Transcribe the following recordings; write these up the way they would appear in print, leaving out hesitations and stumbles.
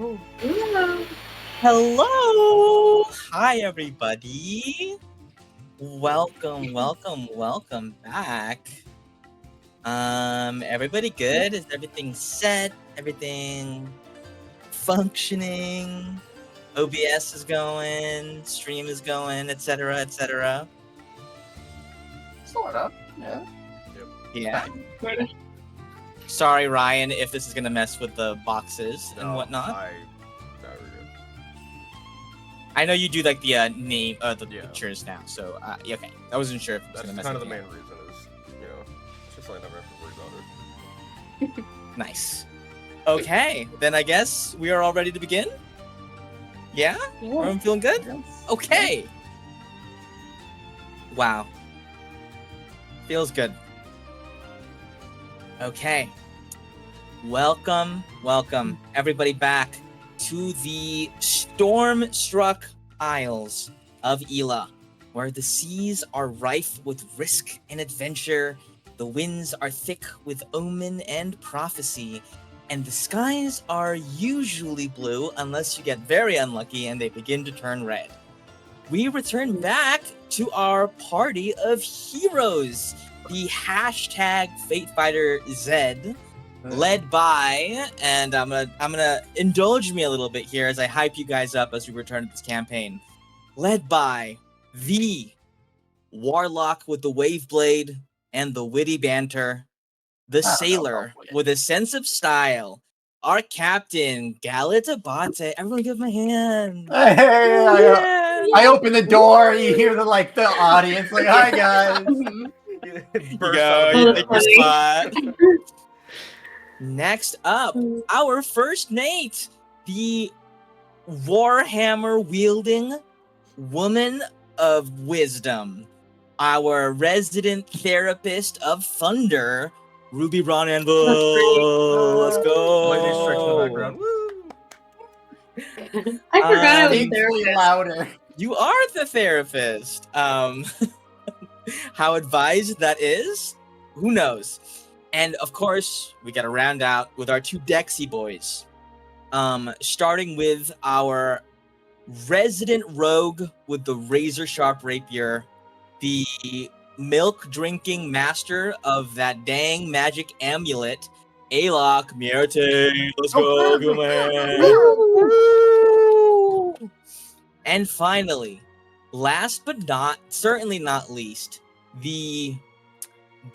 Oh. Hello. Hello! Hi, everybody. Welcome back. Everybody good? Is everything set? Everything functioning? OBS is going, stream is going, etc., etc. Sort of, yeah. Yeah. Sorry, Ryan, if this is gonna mess with the boxes and whatnot. I know you do like the name, the pictures now, so okay. I wasn't sure if it was gonna mess kind of with the you. main reason is, it's just like I never have to worry about it. Nice. Okay, then I guess we are all ready to begin? Yeah? Everyone feeling good? Okay. Wow. Feels good. Okay. Welcome, everybody back to the storm-struck Isles of Ela, where the seas are rife with risk and adventure, the winds are thick with omen and prophecy, and the skies are usually blue unless you get very unlucky and they begin to turn red. We return back to our party of heroes, the hashtag Fate Fighter Z, led by, and I'm gonna indulge me a little bit here as I hype you guys up as we return to this campaign. Led by the warlock with the wave blade and the witty banter, the sailor with a sense of style, our captain Galit Abate. Everyone, give him a hand. Hey, I open the door. You hear the audience like, "Hi guys." You go. You take your spot. Next up, our first Nate, the Warhammer wielding woman of wisdom, our resident therapist of thunder, Ruby Ron Anvil. Let's go. Lightning strikes in the background. Woo! I forgot I was Speak there. louder. You are the therapist. How advised that is, who knows? And of course, we got to round out with our two Dexy boys. Starting with our resident rogue with the razor sharp rapier, the milk drinking master of that dang magic amulet, Alok Mierte. Let's go, good man. And finally, last but certainly not least, the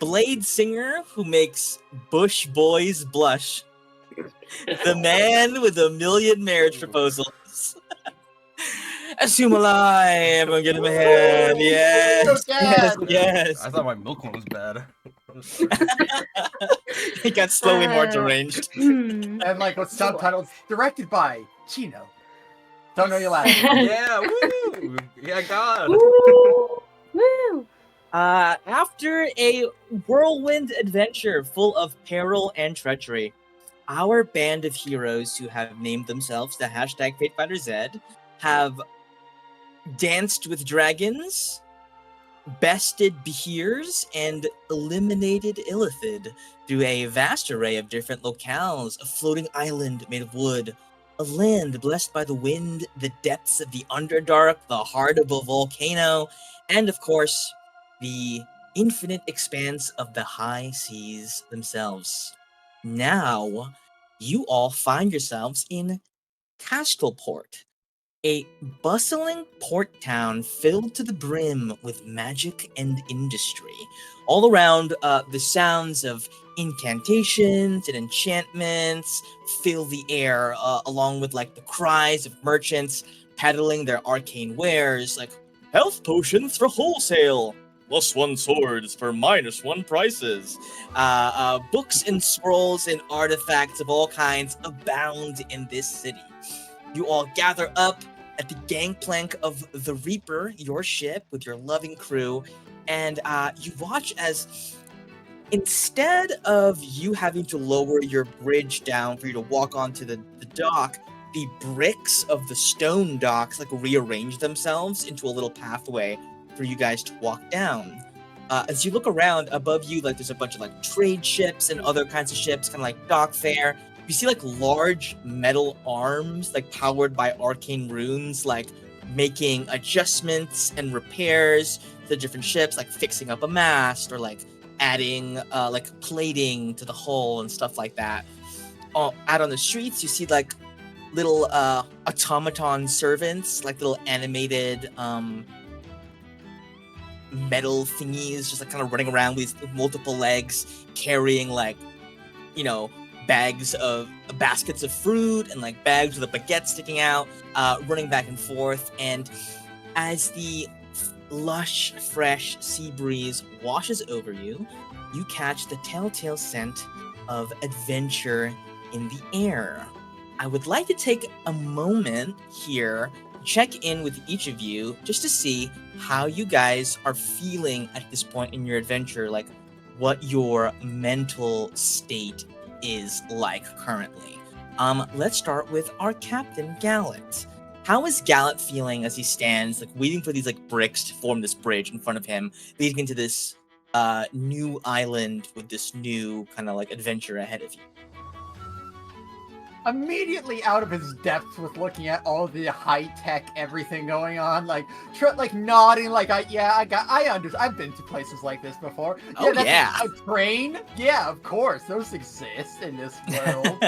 blade singer who makes bush boys blush, the man with a million marriage proposals. Assumalai, everyone get him a hand. Yes. I thought my milk one was bad. He got slowly more deranged. And with subtitles, directed by Chino. Don't know your last name. Yeah, woo! Yeah, God. Woo! After a whirlwind adventure full of peril and treachery, our band of heroes who have named themselves the hashtag Fate Fighter Z have danced with dragons, bested behirs, and eliminated Illithid through a vast array of different locales, a floating island made of wood, a land blessed by the wind, the depths of the Underdark, the heart of a volcano, and of course, the infinite expanse of the high seas themselves. Now, you all find yourselves in Castleport, a bustling port town filled to the brim with magic and industry. All around, the sounds of incantations and enchantments fill the air, along with the cries of merchants peddling their arcane wares, like health potions for wholesale, +1 swords for -1 prices. Books and scrolls and artifacts of all kinds abound in this city. You all gather up at the gangplank of the Reaper, your ship, with your loving crew, and you watch as, instead of you having to lower your bridge down for you to walk onto the dock, the bricks of the stone docks rearrange themselves into a little pathway for you guys to walk down. As you look around above you, there's a bunch of trade ships and other kinds of ships, kind of like dock fare, you see like large metal arms, like powered by arcane runes, like making adjustments and repairs to the different ships, like fixing up a mast or like adding like plating to the hull and stuff like that. Out on the streets, you see like little automaton servants, like little animated metal thingies, just like kind of running around with multiple legs, carrying like, you know, baskets of fruit and like bags with a baguette sticking out, running back and forth. And as the lush, fresh sea breeze washes over you, you catch the telltale scent of adventure in the air. I would like to take a moment here, check in with each of you, just to see how you guys are feeling at this point in your adventure, like what your mental state is like currently. Let's start with our Captain Gallant. How is Gallant feeling as he stands, like waiting for these like bricks to form this bridge in front of him, leading into this new island with this new kind of like adventure ahead of you? Immediately out of his depths with looking at all the high-tech everything going on, like nodding, like I've been to places like this before. Oh, that's yeah. a train. Yeah, of course, those exist in this world.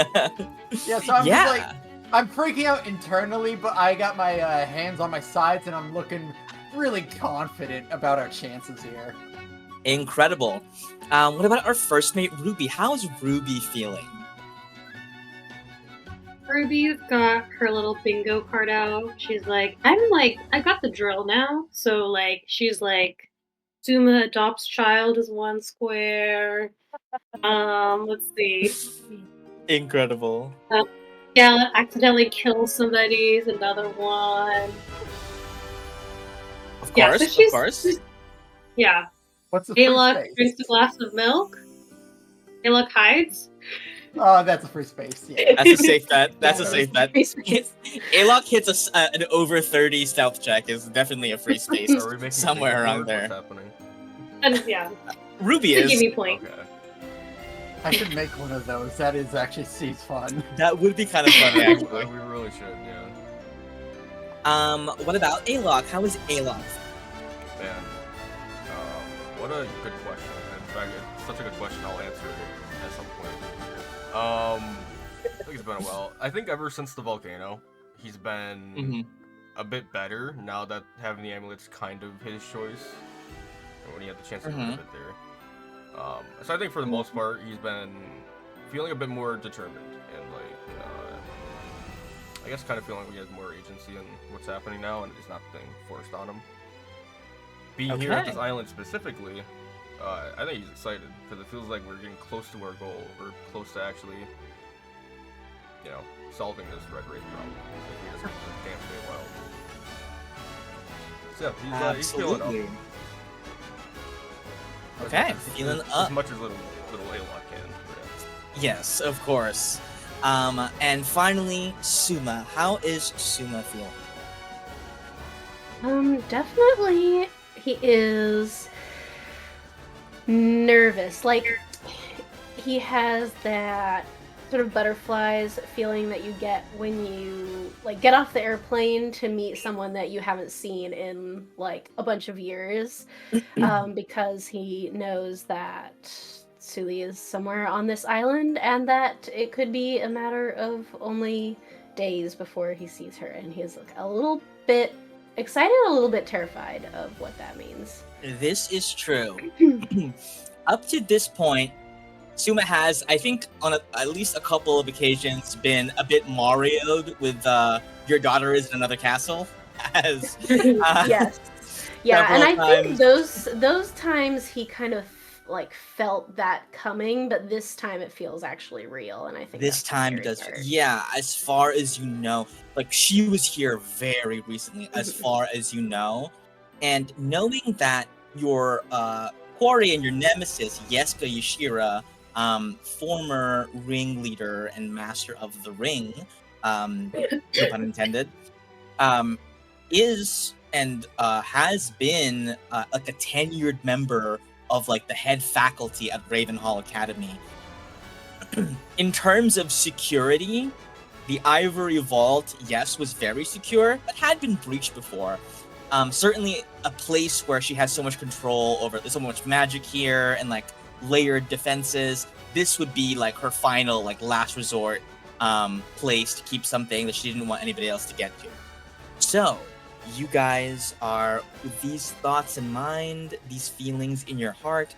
Yeah, so I'm Yeah. just like, I'm freaking out internally, but I got my hands on my sides and I'm looking really confident about our chances here. Incredible. What about our first mate, Ruby? How is Ruby feeling? Ruby's got her little bingo card out. She's like, I got the drill now. So like, she's like, Suma adopts child is 1 square. Let's see. Incredible. Gallant accidentally kills somebody is another one. Of Yeah, course, so she's- of course. Yeah. What's the free Ayla space? drinks a glass of milk. Ayla hides. Oh, that's a free space. Yeah. That's a safe bet. That's a Yeah, safe bet. Free space. Alok hits an over 30 stealth check is definitely a free space Are we making somewhere around fingerboard? there. What's happening? And yeah, Ruby to give is. me point. Okay. I should make one of those. That is actually seems fun. That would be kind of funny, actually. We really should, yeah. What about Alok? How is Alok? Man, what a good question. In fact, it's such a good question. I'll answer it at some point. I think it's been a while. I think ever since the volcano, he's been a bit better now that having the amulets kind of his choice. And when he had the chance to do a bit there. So I think for the most part, he's been feeling a bit more determined and like, I guess kind of feeling like he has more agency in what's happening now and it's not being forced on him. Being here at this island specifically, I think he's excited because it feels like we're getting close to our goal. We're close to actually, you know, solving this red race problem. If we just get this damn stay wild. So yeah, he's feeling up. Absolutely. Okay, feeling As up. much as little Ayla can. Yeah. Yes, of course. And finally, Suma. How is Suma feeling? Definitely he is nervous. Like, he has that sort of butterflies feeling that you get when you like get off the airplane to meet someone that you haven't seen in like a bunch of years, because he knows that Suli is somewhere on this island and that it could be a matter of only days before he sees her, and he's like a little bit excited, a little bit terrified of what that means. This is true. Up to this point, Suma has, I think, on at least a couple of occasions, been a bit Mario'd with "Your daughter is in another castle." As Yes, yeah, and I several think those times he kind of like felt that coming, but this time it feels actually real, and I think this that's the time it scary does. part. Yeah, as far as you know, like she was here very recently, as far as you know, and knowing that your quarry and your nemesis, Yeska Yashira, former ringleader and master of the ring, no pun intended, is and has been like a tenured member of like the head faculty at Ravenhall Academy. in terms of security, the Ivory Vault, yes, was very secure, but had been breached before. Certainly a place where she has so much control over, there's so much magic here and like layered defenses. This would be like her final, like last resort place to keep something that she didn't want anybody else to get to. So, you guys are, with these thoughts in mind, these feelings in your heart,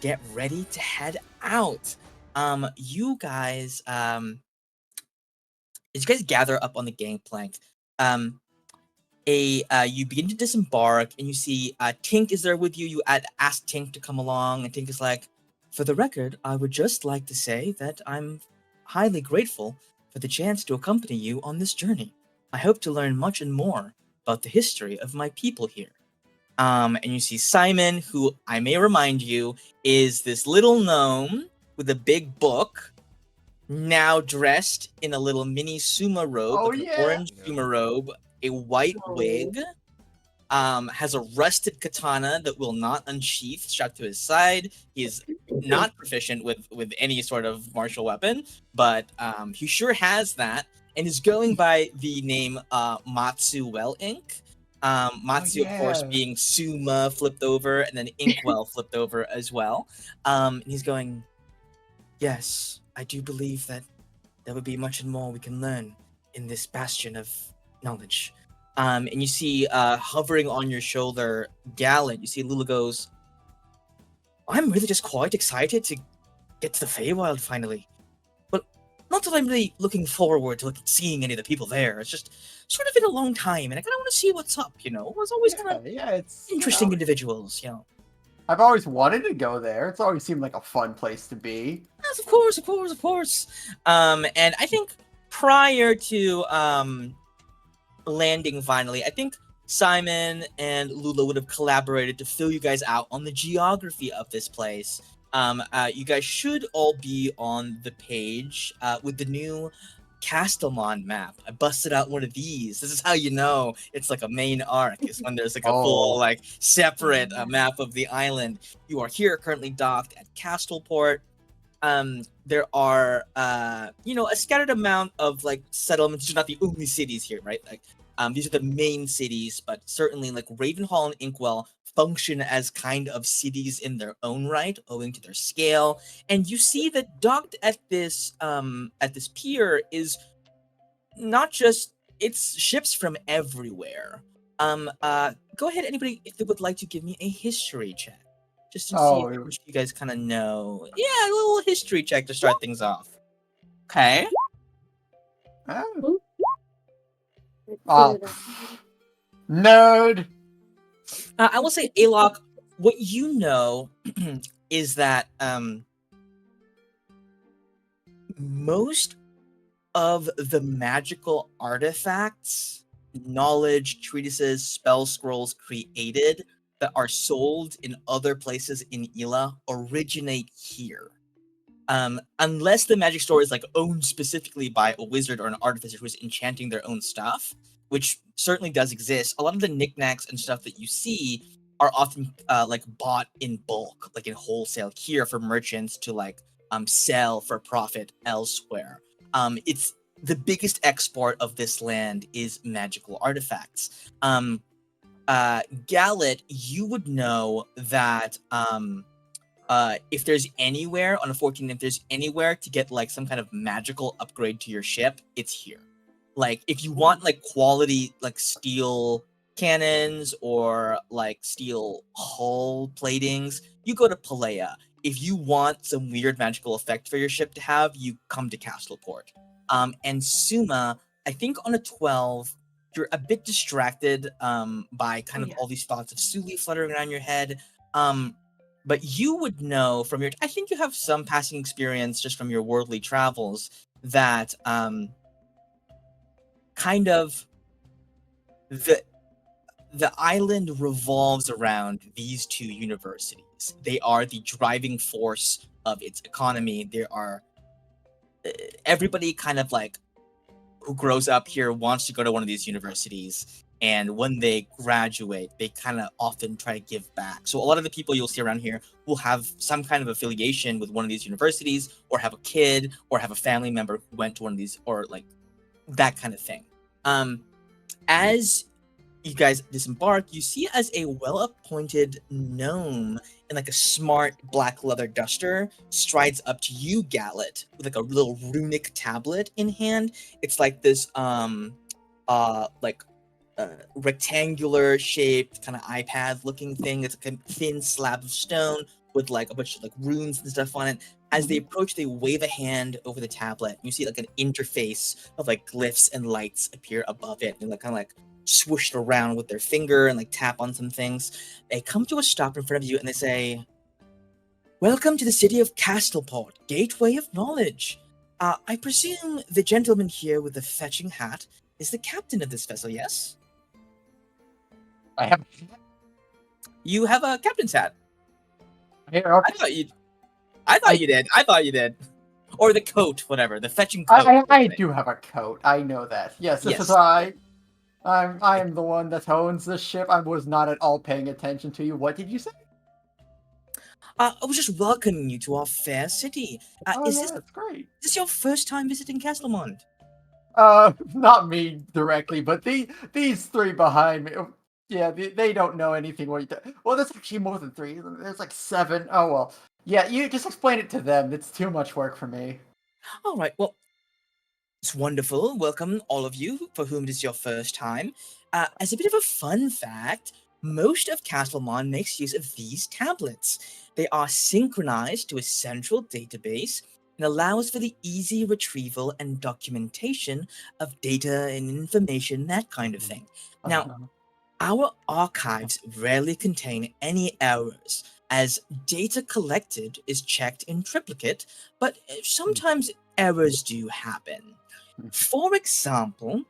get ready to head out. You guys, as you guys gather up on the gangplank, you begin to disembark, and you see Tink is there with you. You ask Tink to come along, and Tink is like, "For the record, I would just like to say that I'm highly grateful for the chance to accompany you on this journey. I hope to learn much and more about the history of my people here." And you see Simon, who I may remind you is this little gnome with a big book, now dressed in a little mini Suma robe, Oh, like an yeah. orange Suma robe, a white wig, has a rusted katana that will not unsheath, strapped to his side. He is not proficient with any sort of martial weapon, but he sure has that, and is going by the name Matsu Well Ink. Matsu, of course, yeah. being Suma flipped over, and then Inkwell flipped over as well. And he's going, "Yes, I do believe that there would be much and more we can learn in this bastion of knowledge." And you see hovering on your shoulder, Gallant, you see Lula goes, "I'm really just quite excited to get to the Feywild finally. But not that I'm really looking forward to seeing any of the people there. It's just sort of been a long time, and I kind of want to see what's up, you know? It's always kind of it's interesting individuals, you know." I've always wanted to go there. It's always seemed like a fun place to be. Yes, of course, of course, of course. And I think prior to landing finally, I think Simon and Lula would have collaborated to fill you guys out on the geography of this place. You guys should all be on the page with the new Castelmon map. I busted out one of these. This is how you know it's like a main arc. Is when there's like a full like separate map of the island. You are here currently docked at Castleport. There are a scattered amount of like settlements. These are not the only cities here, right? Like these are the main cities, but certainly like Ravenhall and Inkwell function as kind of cities in their own right, owing to their scale. And you see that docked at this pier is not just, it's ships from everywhere. Go ahead, anybody, if they would like to give me a history check, just to see how much you guys kind of know. Yeah, a little history check to start things off. Okay. Nerd. I will say, Alok, what you know is that most of the magical artifacts, knowledge, treatises, spell scrolls created that are sold in other places in Ila originate here. Unless the magic store is like owned specifically by a wizard or an artificer who is enchanting their own stuff, which certainly does exist. A lot of the knickknacks and stuff that you see are often like bought in bulk, like in wholesale here for merchants to like sell for profit elsewhere. It's the biggest export of this land is magical artifacts. Gallet, you would know that if there's anywhere on a 14, if there's anywhere to get like some kind of magical upgrade to your ship, it's here. Like if you want like quality like steel cannons or like steel hull platings, you go to Palea. If you want some weird magical effect for your ship to have, you come to Castleport. And Suma, I think on a 12, you're a bit distracted by kind of all these thoughts of Suli fluttering around your head. But you would know from your, I think you have some passing experience just from your worldly travels that kind of the island revolves around these two universities. They are the driving force of its economy. There are everybody kind of like who grows up here wants to go to one of these universities. And when they graduate, they kind of often try to give back. So a lot of the people you'll see around here will have some kind of affiliation with one of these universities, or have a kid, or have a family member who went to one of these, or like that kind of thing. As you guys disembark, you see as a well-appointed gnome in like a smart black leather duster strides up to you, Gallet, with like a little runic tablet in hand. It's like this rectangular shaped kind of iPad looking thing. It's like a thin slab of stone with like a bunch of like runes and stuff on it. As they approach, they wave a hand over the tablet. You see like an interface of like glyphs and lights appear above it, and like kind of like swooshed around with their finger and like tap on some things. They come to a stop in front of you and they say, "Welcome to the city of Castleport, gateway of knowledge. I presume the gentleman here with the fetching hat is the captain of this vessel, yes?" I have. You have a captain's hat. Here, I thought you did. I thought you did. Or the coat, whatever. The fetching coat. I do have a coat. I know that. Yes, this is I am the one that owns this ship. I was not at all paying attention to you. What did you say? I was just welcoming you to our fair city. That's great. Is this your first time visiting Castlemont? Not me directly, but these three behind me. Yeah, they don't know anything. Well, there's actually more than three. There's like 7. Oh, well. Yeah, you just explain it to them. It's too much work for me. All right, well, it's wonderful. Welcome, all of you, for whom it is your first time. As a bit of a fun fact, most of Castlemont makes use of these tablets. They are synchronized to a central database and allows for the easy retrieval and documentation of data and information, that kind of thing. Now, our archives rarely contain any errors, as data collected is checked in triplicate, but sometimes errors do happen. For example,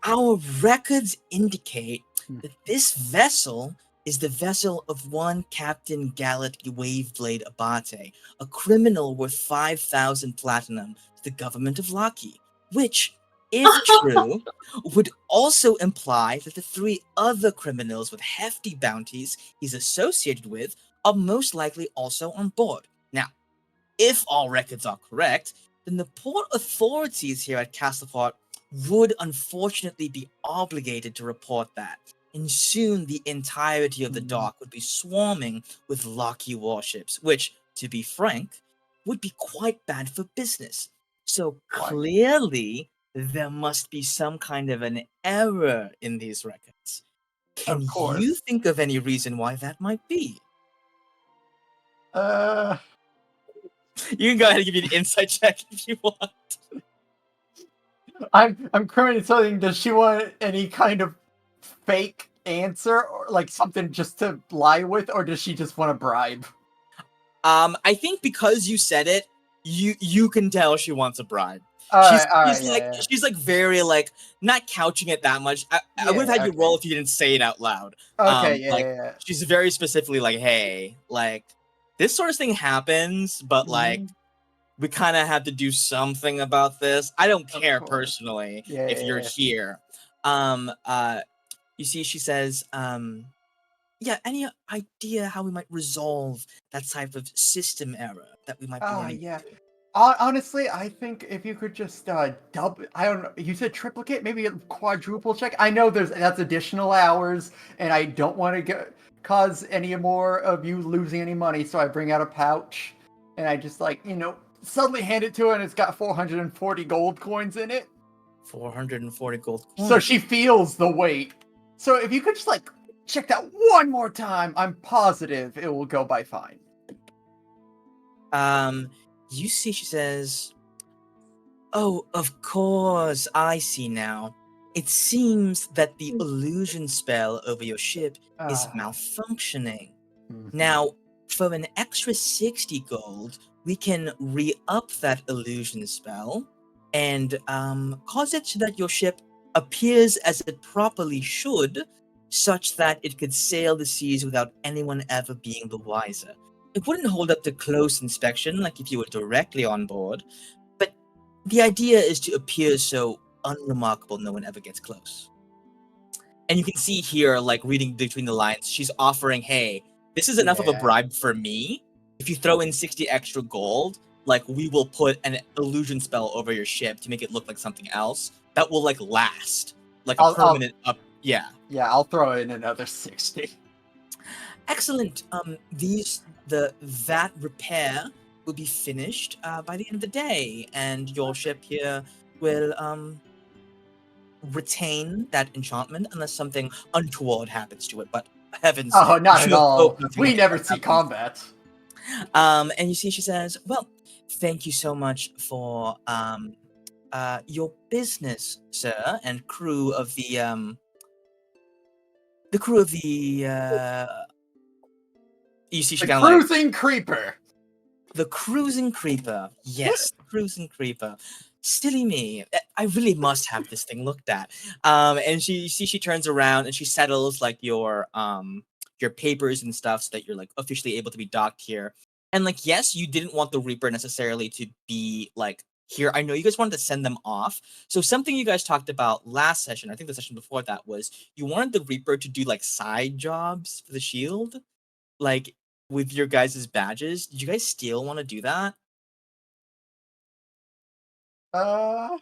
our records indicate that this vessel is the vessel of one Captain Gallet Waveblade Abate, a criminal worth 5,000 platinum to the government of Laki, which, if true, would also imply that the 3 other criminals with hefty bounties he's associated with are most likely also on board. Now, if all records are correct, then the port authorities here at Castleport would unfortunately be obligated to report that, and soon the entirety of the dock would be swarming with Laki warships, which, to be frank, would be quite bad for business. So clearly, there must be some kind of an error in these records. Can you think of any reason why that might be? You can go ahead and give me the insight check if you want. I'm currently studying. Does she want any kind of fake answer, or like something just to lie with, or does she just want a bribe? I think because you said it, you can tell she wants a bribe. She's like very like not couching it that much. I would have had you roll if you didn't say it out loud. Okay, She's very specifically like, hey, like this sort of thing happens, but like we kind of have to do something about this. I don't care personally if you're here. You see, she says, any idea how we might resolve that type of system error that we might be running into? Honestly, I think if you could just double, I don't know, you said triplicate, maybe a quadruple check. I know that's additional hours, and I don't want to cause any more of you losing any money, so I bring out a pouch, and I just suddenly hand it to her, and it's got 440 gold coins in it. 440 gold coins. So she feels the weight. So if you could just check that one more time, I'm positive it will go by fine. You see, she says, "Oh, of course, I see now. It seems that the illusion spell over your ship is malfunctioning. Now, for an extra 60 gold, we can re-up that illusion spell and cause it so that your ship appears as it properly should, such that it could sail the seas without anyone ever being the wiser. It wouldn't hold up to close inspection like if you were directly on board, but the idea is to appear so unremarkable no one ever gets close." And you can see here, like reading between the lines, she's offering, hey, this is enough of a bribe for me. If you throw in 60 extra gold, like we will put an illusion spell over your ship to make it look like something else that will like last, like a permanent up. Yeah. Yeah, I'll throw in another 60. Excellent. That repair will be finished by the end of the day, and your ship here will retain that enchantment unless something untoward happens to it. But heavens, Oh, not at all. nothing We never untoward see happens. combat. And you see, she says, "Well, thank you so much for your business, sir, and crew of the crew of the." You see, she The kind of like cruising creeper. the cruising creeper. Yes, the cruising creeper. Silly me. I really must have this thing looked at. And she turns around and she settles like your papers and stuff so that you're like officially able to be docked here. And like, yes, you didn't want the Reaper necessarily to be like here. I know you guys wanted to send them off. So something you guys talked about last session, I think the session before that, was you wanted the Reaper to do like side jobs for the shield. Like with your guys' badges. Did you guys still want to do that? I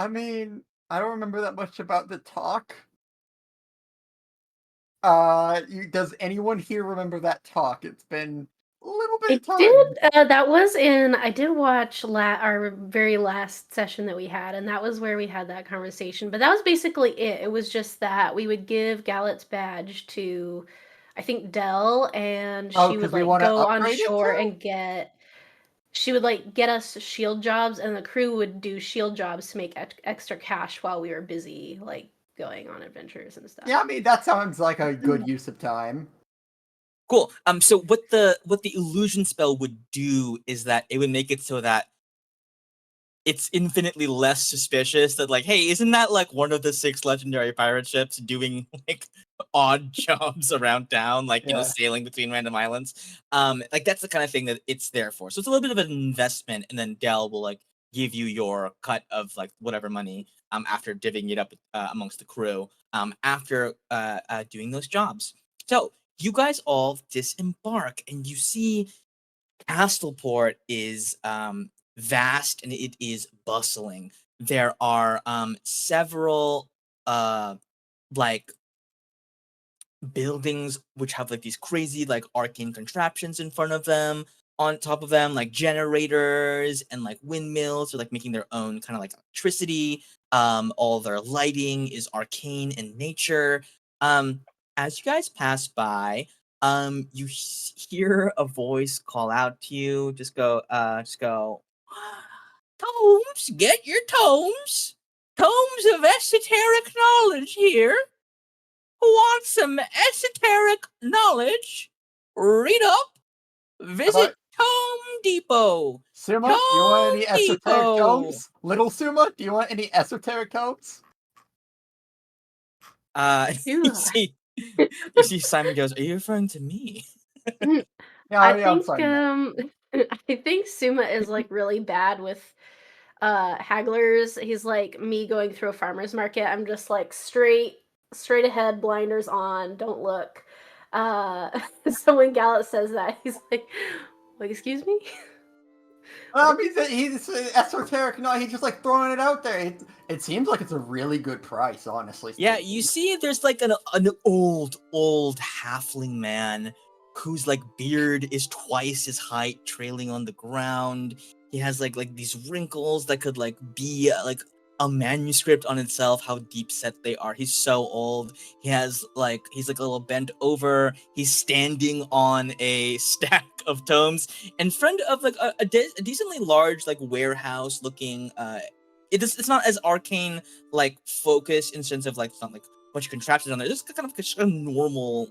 mean, I don't remember that much about the talk. Does anyone here remember that talk? It's been a little bit of time. That was in. I did watch our very last session that we had, and that was where we had that conversation. But that was basically it. It was just that we would give Gallet's badge to, I think, Dell, and she would 'Cause we like wanna go on upgrade it shore too? and get. She would like get us shield jobs, and the crew would do shield jobs to make extra cash while we were busy, like going on adventures and stuff. Yeah, I mean, that sounds like a good use of time. Cool. So what the illusion spell would do is that it would make it so that it's infinitely less suspicious that like, hey, isn't that like one of the 6 legendary pirate ships doing like odd jobs around town, like sailing between random islands? Like that's the kind of thing that it's there for. So it's a little bit of an investment, and then Dell will like give you your cut of like whatever money after divvying it up amongst the crew after doing those jobs. So you guys all disembark, and you see Castleport is vast and it is bustling. There are several like buildings which have like these crazy like arcane contraptions in front of them, on top of them like generators and like windmills are like making their own kind of like electricity. All their lighting is arcane in nature. As you guys pass by, you hear a voice call out to you. Just go tomes, get your tomes. Tomes of esoteric knowledge here. Who wants some esoteric knowledge? Read up. Visit Tome Depot. Suma, you want any esoteric Depot. tomes? Little Suma, do you want any esoteric tomes? You see Simon goes, are you referring to me? I think I think Suma is like really bad with hagglers. He's like me going through a farmer's market. I'm just like straight ahead, blinders on, don't look. So when Gallet says that, he's like, excuse me? I mean, he's esoteric. No, he's just like throwing it out there. It seems like it's a really good price, honestly. Yeah, you see, there's like an old halfling man whose like beard is twice his height, trailing on the ground. He has like these wrinkles that could like be like a manuscript on itself. How deep set they are. He's so old. He's like a little bent over. He's standing on a stack of tomes in front of like a decently large like warehouse looking. It's not as arcane like focus in sense of like it's not like a bunch of contraptions on there. It's kind of just a normal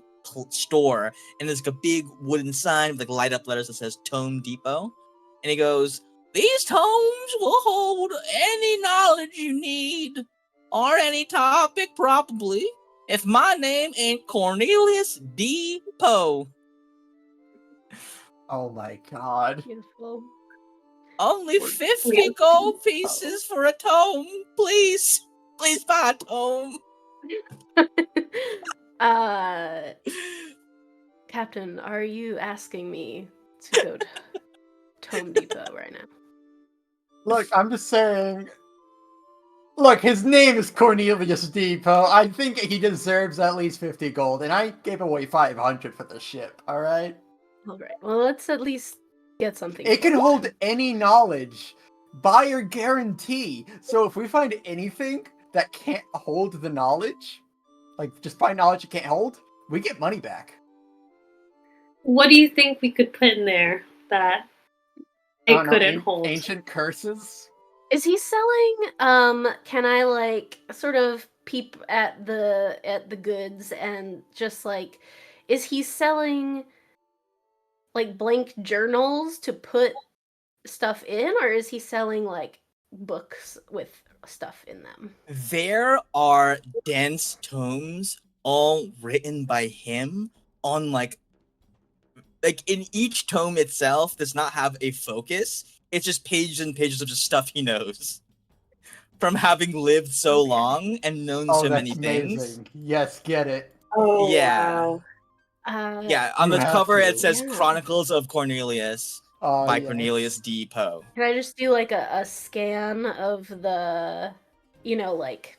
store, and there's like a big wooden sign with like light up letters that says Tome Depot, and he goes, "These tomes will hold any knowledge you need, or any topic probably. If my name ain't Cornelius D. Poe." Oh my god. Beautiful. Only 50 gold pieces for a tome. Please buy a tome. uh, Captain, are you asking me to go to Tome Depot right now? Look, I'm just saying. Look, his name is Cornelius Depot. I think he deserves at least 50 gold, and I gave away 500 for the ship, alright? Alright, well, let's at least get something It for can it. hold any knowledge. Buyer guarantee. So if we find anything that can't hold the knowledge, like just find knowledge it can't hold, we get money back. What do you think we could put in there that I it don't know, couldn't hold? ancient curses? Is he selling, can I, like, sort of peep at the goods and just, like, is he selling, like, blank journals to put stuff in, or is he selling, like, books with stuff in them? There are dense tomes all written by him on like in each tome itself does not have a focus. It's just pages and pages of just stuff he knows from having lived so Okay. long and known Oh, so that's many things. amazing. Yes, get it. Oh, Yeah. wow. Yeah, on You the have cover it to. says Yeah. Chronicles of Cornelius Oh, by yes. Cornelius D. Poe. Can I just do, like, a scan of the, like,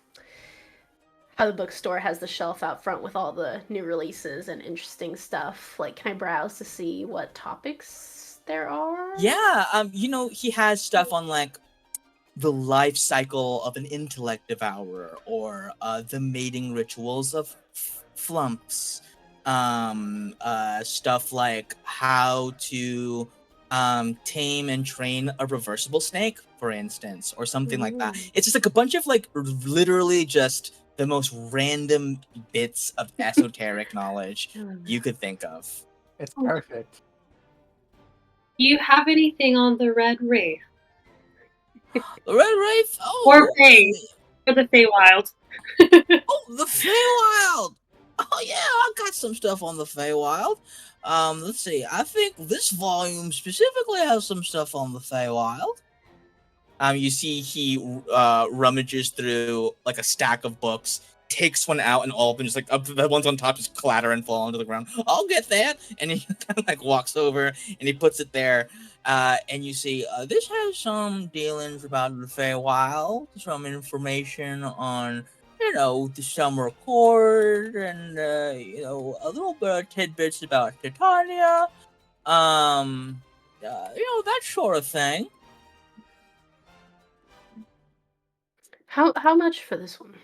how the bookstore has the shelf out front with all the new releases and interesting stuff? Like, can I browse to see what topics there are? Yeah, he has stuff on like the life cycle of an intellect devourer or the mating rituals of flumps. Stuff like how to tame and train a reversible snake, for instance, or something like that. It's just like a bunch of like literally just the most random bits of esoteric knowledge you could think of. It's perfect. Do you have anything on the Red Wraith? The Red Wraith? Or Fae? For the Feywild. Oh, the Feywild! Oh yeah, I got some stuff on the Feywild. Let's see. I think this volume specifically has some stuff on the Feywild. You see he rummages through like a stack of books, takes one out, and all of them just like the ones on top just clatter and fall onto the ground. I'll get that, and he kind of like walks over and he puts it there. And you see this has some dealings about the Feywild, some information on the summer court, and a little bit of tidbits about Titania, that sort of thing. How much for this one?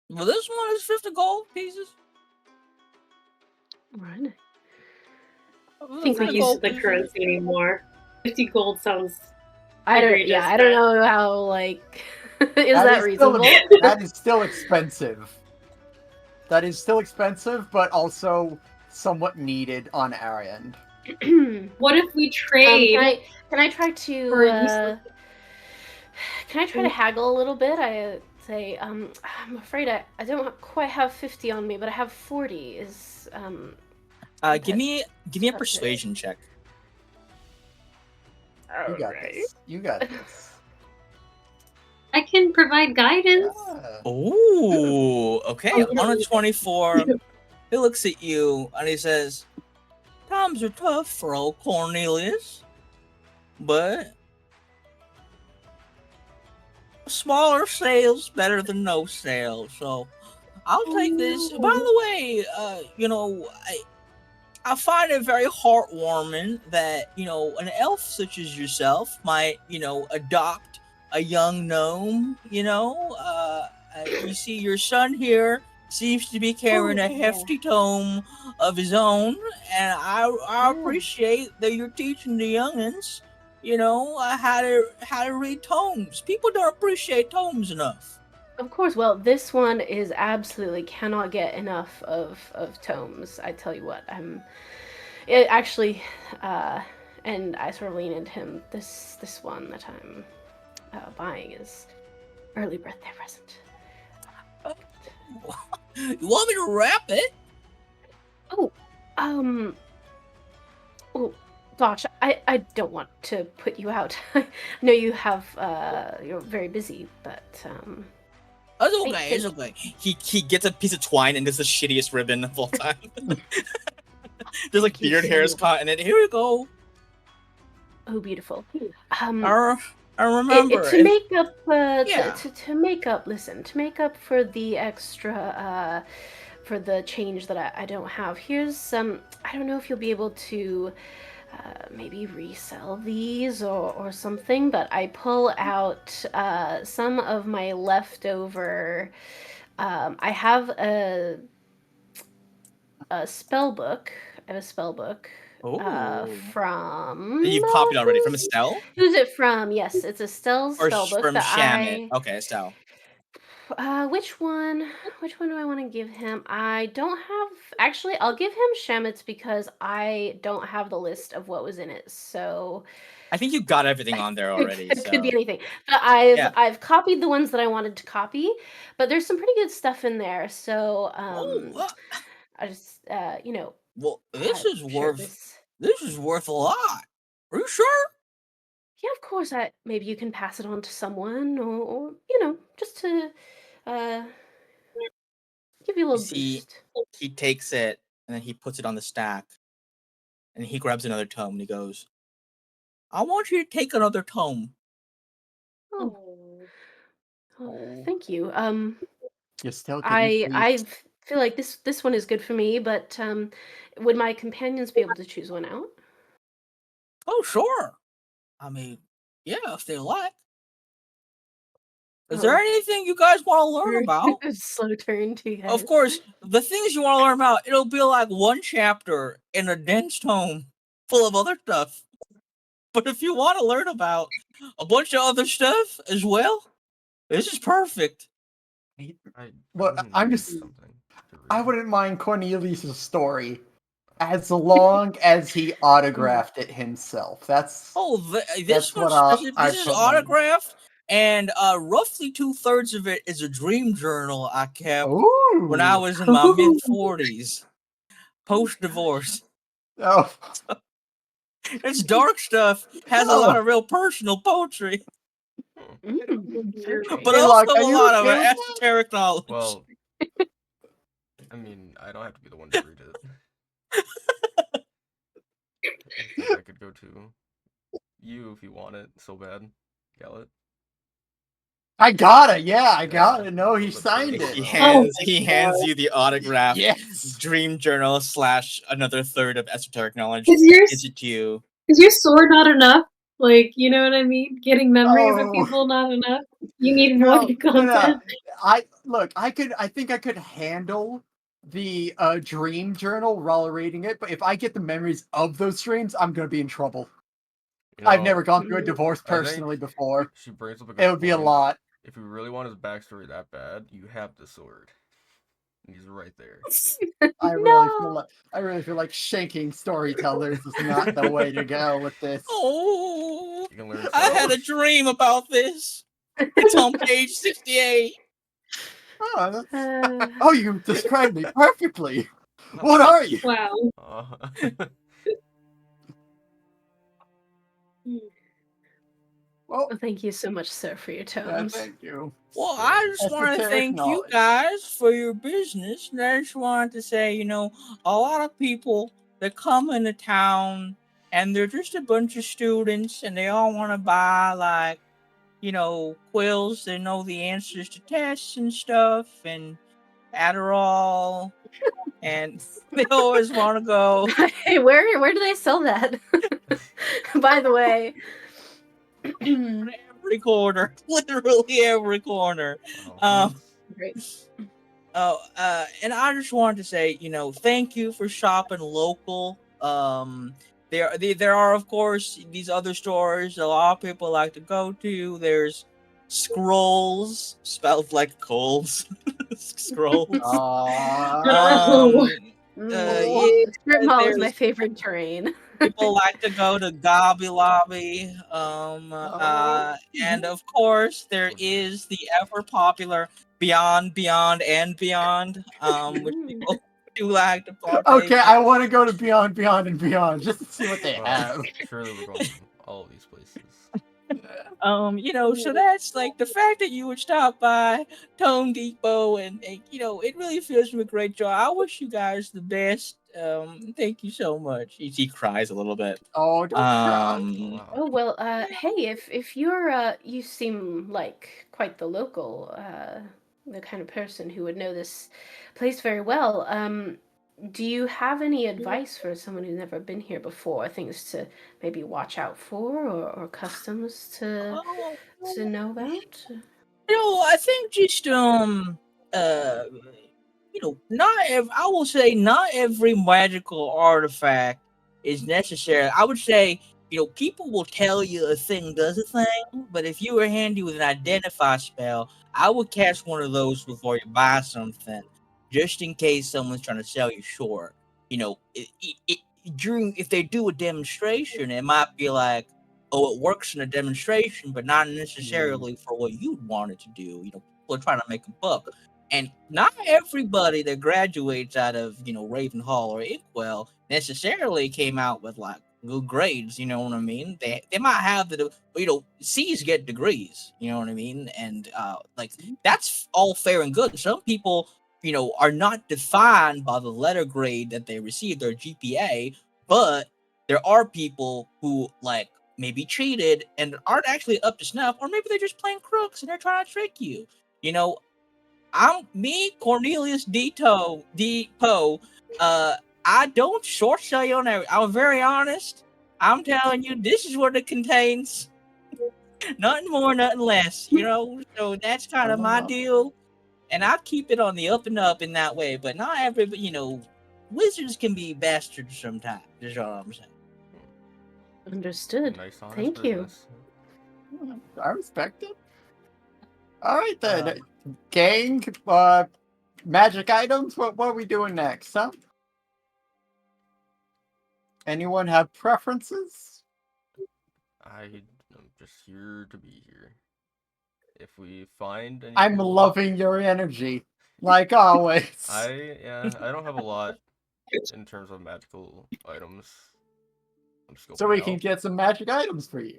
Well, this one is 50 gold pieces. Right. I think we use the currency anymore. 50 gold sounds egregious. I don't know how, like, is that reasonable? That is still expensive. That is still expensive, but also somewhat needed on our end. What if we trade? Can I try to haggle a little bit? I say, I'm afraid I don't quite have 50 on me, but I have 40. Give me a persuasion check. You got this. You got this. I can provide guidance. Yeah. Oh, okay. On a 24, he looks at you and he says, "Times are tough for old Cornelius, but smaller sales better than no sales. So I'll take this. By the way, I find it very heartwarming that an elf such as yourself might adopt a young gnome. You see your son here seems to be carrying a hefty tome of his own, and I appreciate that you're teaching the youngins how to read tomes. People don't appreciate tomes enough. Of course. Well, this one is absolutely cannot get enough of tomes. I tell you what, and I sort of lean into him. This one that I'm buying is early birthday present. You want me to wrap it? Oh, gosh, I don't want to put you out. I know you have you're very busy, but It's okay. It's okay. He gets a piece of twine and does the shittiest ribbon of all time. There's like Thank you beard so hairs much. caught in it. Here we go. Oh, beautiful. I remember. To make up, Yeah. to make up. Listen, to make up for the extra, for the change that I don't have. Here's some. I don't know if you'll be able to. Maybe resell these or something, but I pull out some of my leftover. I have a spell book. I have a spell book Oh. from. You've copied already from Estelle? Who's it from? Yes, it's Estelle's Or spell book from that Shamit? Okay, Estelle. Which one? Which one do I want to give him? I don't have. Actually, I'll give him Shamit's because I don't have the list of what was in it. So I think you got everything on there already. it could be So anything. But I've copied the ones that I wanted to copy, but there's some pretty good stuff in there. So I just well, this is share worth this. this is worth a lot. Are you sure? Yeah, of course. Maybe you can pass it on to someone, or just to uh give you a You little see, boost. he takes it and then he puts it on the stack, and he grabs another tome and he goes, "I want you to take another tome." Oh, Oh. thank you. You're still getting I sweet. feel like this one is good for me, but would my companions be able to choose one out? Oh, sure. I mean, yeah, if they like. Is there Oh, anything you guys want to learn about? slow turn to you Of guys. course, the things you want to learn about, it'll be like one chapter in a dense tome full of other stuff. But if you want to learn about a bunch of other stuff as well, this is perfect. I Well, wouldn't I'm mind just. something to I read. wouldn't mind Cornelius' story as long as he autographed it himself. That's Oh, this that's one what I this is put my. autographed, and roughly 2/3 of it is a dream journal I kept when I Ooh. was in my mid-40s, post-divorce. Oh. It's dark stuff, has a lot Oh. of real personal poetry, Very. but Haylock, also are a you lot of okay with that? esoteric knowledge. Well, I mean, I don't have to be the one to read it. I think I could go to you if you want it so bad, Gallet. I got it. Yeah, I Yeah, got it. No, he let's go signed it. that Oh route. He my hands god. you the autographed Yes. dream journal / another third of esoteric knowledge. Is your Gives it to you. is your sword not enough? Like, you know what I mean? Getting memories of Oh. people not enough? You need more No, no, no. content. I think I could handle the dream journal while reading it, but if I get the memories of those dreams, I'm gonna be in trouble. You I've know, never gone through a divorce I think personally before. she brings up a It good would be a point. lot. If you really want his backstory that bad, you have the sword. He's right there. No. I really feel like shanking storytellers is not the way to go with this. Oh, You can learn I so had a much. dream about this. It's on page 68. Oh, Uh, oh, you described me perfectly. What are you? Wow. Uh, Well, well, thank you so much, sir, for your yeah, tomes. thank you. Well, sure. I just want to Esoteric thank you knowledge. guys for your business. And I just wanted to say, a lot of people that come into town and they're just a bunch of students and they all want to buy, like, quills that know the answers to tests and stuff and Adderall. And they always want to go. Hey, where do they sell that? By the way. Every corner, literally every corner. Wow. Great. And I just wanted to say, thank you for shopping local. There are of course these other stores a lot of people like to go to. There's Scrolls, spelled like coals. Scrolls. Aww. Yeah, Strip mall is my there's favorite terrain. people like to go to Gobby Lobby. And of course there is the ever popular Beyond, Beyond, and Beyond, which people do like to partake Okay, in. I want to go to Beyond, Beyond, and Beyond just to see what they Well, have. surely we're going to all of these places. So that's like the fact that you would stop by Tone Depot and it really fills me with great joy. I wish you guys the best. Thank you so much. He cries a little bit. Oh, don't cry. Oh, wow. Oh well, hey, if you're you seem like quite the local, the kind of person who would know this place very well. Do you have any advice for someone who's never been here before? Things to maybe watch out for, or customs Oh, to know about? I think just uh I will say not every magical artifact is necessary. I would say, people will tell you a thing does a thing, but if you were handy with an identify spell, I would cast one of those before you buy something, just in case someone's trying to sell you short. During if they do a demonstration, it might be like, oh, it works in a demonstration, but not necessarily for what you'd want it to do. People are trying to make a buck. And not everybody that graduates out of, Raven Hall or Inkwell necessarily came out with like good grades, you know what I mean? They might have C's get degrees, you know what I mean? And like that's all fair and good. Some people, are not defined by the letter grade that they received, their GPA, but there are people who like maybe cheated and aren't actually up to snuff, or maybe they're just playing crooks and they're trying to trick you. I'm me, Cornelius Depot. I don't short sell you on everything. I'm very honest. I'm telling you, this is what it contains. Nothing more, nothing less. So that's kind of my deal. And I keep it on the up and up in that way. But not everybody, wizards can be bastards sometimes. Is all I'm saying. Understood. Nice, honest Thank you. business. I respect it. All right then, Uh, gang. Magic items. What are we doing next, huh? Anyone have preferences? I'm just here to be here. If we find any I'm cool... loving your energy, like always. I don't have a lot in terms of magical items. I'm scoping So we out. can get some magic items for you.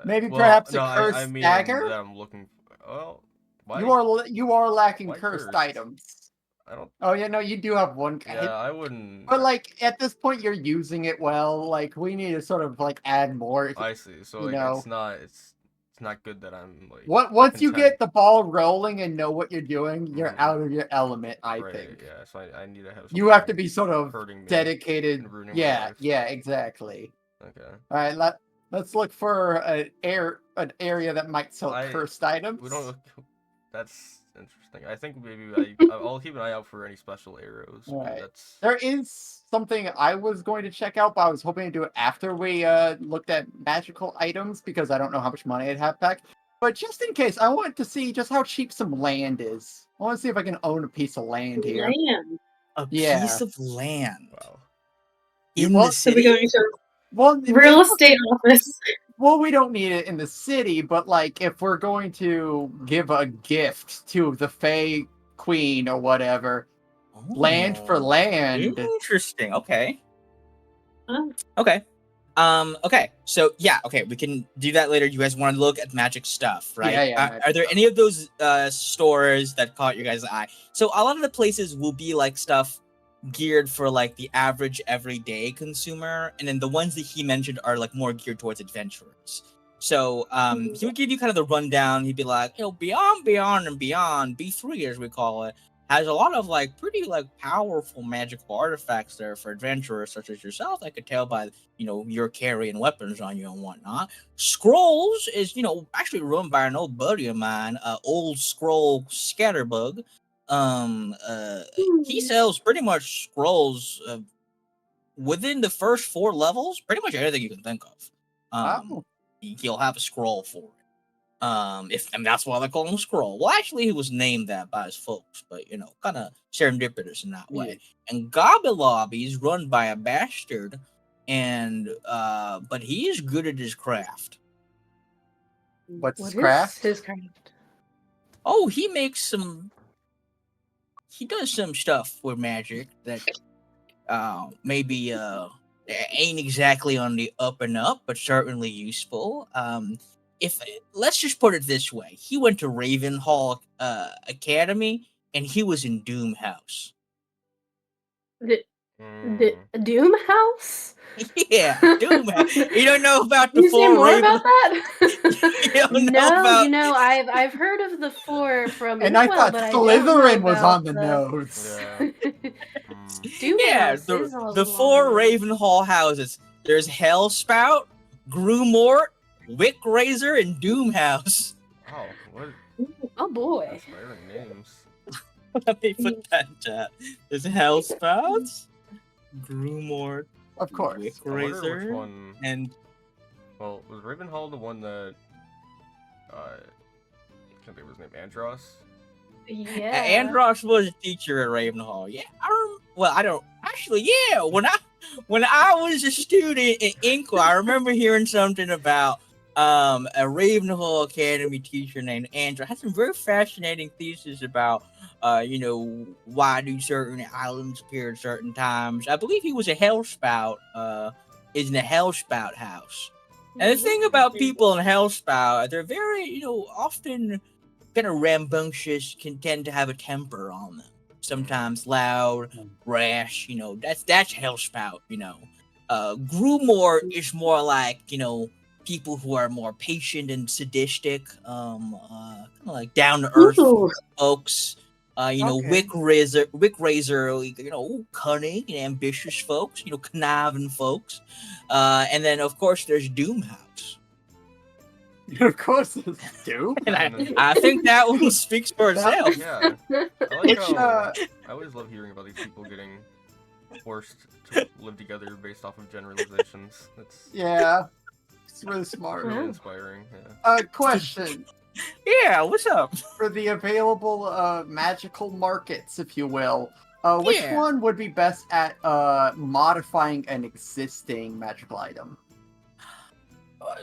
Maybe Well, perhaps no, a cursed I mean dagger. that I'm looking for. Well, why? You are lacking Why cursed cursed? items. I don't. Oh yeah, no, you do have one. Yeah, I wouldn't. But like at this point, you're using it well. Like we need to sort of like add more. I see. So You like, know, it's not good that I'm like. once you content. get the ball rolling and know what you're doing, you're Mhm. out of your element. I Right. think. Yeah. So I need to have. You have to something be sort of hurting me dedicated. and ruining my Yeah, life. yeah, exactly. Okay. All right, let's look for an area that might sell cursed items. We don't. That's interesting. I think maybe I'll keep an eye out for any special arrows. Right. That's... There is something I was going to check out, but I was hoping to do it after we looked at magical items because I don't know how much money I'd have back. But just in case, I wanted to see just how cheap some land is. I want to see if I can own a piece of land here. Land. A piece of land. Wow. In the So we're city? going to Well, real estate office. Well, we don't need it in the city, but like if we're going to give a gift to the Fey Queen or whatever, land for land. Interesting. Okay. Oh. Okay. Okay. So yeah. Okay. We can do that later. You guys want to look at magic stuff, right? Yeah. Are there any of those stores that caught your guys' eye? So a lot of the places will be like stuff geared for like the average everyday consumer, and then the ones that he mentioned are like more geared towards adventurers. So he would give you kind of the rundown. He'd be like, beyond and beyond, B3 as we call it, has a lot of like pretty like powerful magical artifacts there for adventurers such as yourself. I could tell by you're carrying weapons on you and whatnot. Scrolls is actually run by an old buddy of mine, Old Scroll Scatterbug. He sells pretty much scrolls within the first 4 levels, pretty much anything you can think of. He'll have a scroll for it. And that's why they call him Scroll. Well, actually, he was named that by his folks, but kind of serendipitous in that way. And Gobby Lobby is run by a bastard, and but he is good at his craft. What's his craft? His craft. Oh, he makes some. He does some stuff with magic that maybe ain't exactly on the up and up, but certainly useful. if let's just put it this way, he went to Ravenhall Academy, and he was in Doom House. Doom House? Yeah, Doom House. You don't know about Can the you say four more Raven. about that? You don't know No, about. I've heard of the four from And I Inkwell, thought but I don't know Slytherin was about on the nose. Yeah. Doom Yeah, House is also the four on the nose. Ravenhall houses. There's Hellspout, Grumort, Wickraiser, and Doom House. Wow, what Oh boy. inspiring names. Let me put that in chat. There's Hellspouts, Grumort, Of course. I wonder which Wickraiser, one. and Well, was Ravenhall the one that I can't think of his name, Andros? Yeah. Andros was a teacher at Ravenhall. Yeah, I don't actually. Yeah, when I was a student in Inkwell, I remember hearing something about a Ravenhall Academy teacher named Andros. Had some very fascinating theses about why do certain islands appear at certain times. I believe he was a Hellspout. Is in the Hellspout house. And the thing about people in Hellspout, they're very, often kind of rambunctious, can tend to have a temper on them. Sometimes loud, rash, that's Hellspout, Grumor is more like, people who are more patient and sadistic, kind of like down to earth folks. Okay. Wickraiser, cunning and ambitious folks, conniving folks. And then, of course, there's Doom House. Of course, it's Doom. And I think that one speaks for itself. Yeah. I like how I always love hearing about these people getting forced to live together based off of generalizations. That's It's really smart. really inspiring. Yeah. Question. Yeah, what's up? For the available magical markets, if you will, which one would be best at modifying an existing magical item?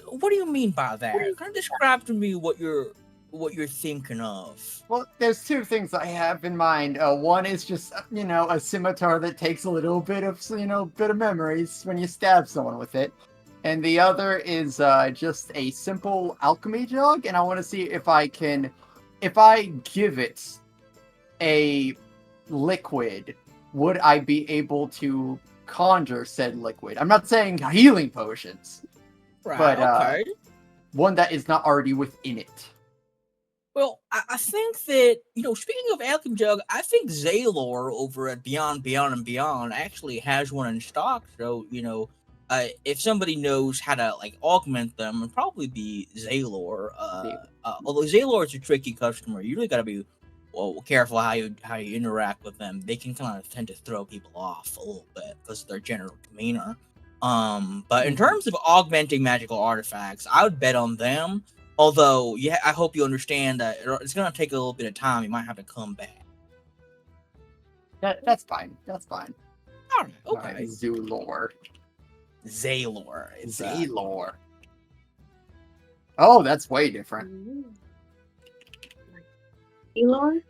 What do you mean by that? Kind of describe to me what you're thinking of. Well, there's two things I have in mind. One is just a scimitar that takes a little bit of memories when you stab someone with it, and the other is just a simple alchemy jug. And I want to see if I give it a liquid, would I be able to conjure said liquid? I'm not saying healing potions. Right, but okay. One that is not already within it. Well, I think that, speaking of Alchemy Jug, I think Zaylor over at Beyond, and Beyond actually has one in stock. So, if somebody knows how to, augment them, it'd probably be Zaylor. Although Zaylor is a tricky customer, you really got to be careful how you interact with them. They can kind of tend to throw people off a little bit because of their general demeanor. But in terms of augmenting magical artifacts, I would bet on them. Although, I hope you understand that it's going to take a little bit of time. You might have to come back. That's fine. That's fine. All right, okay. Right, Zaylor. Zaylor. Oh, that's way different. Elor?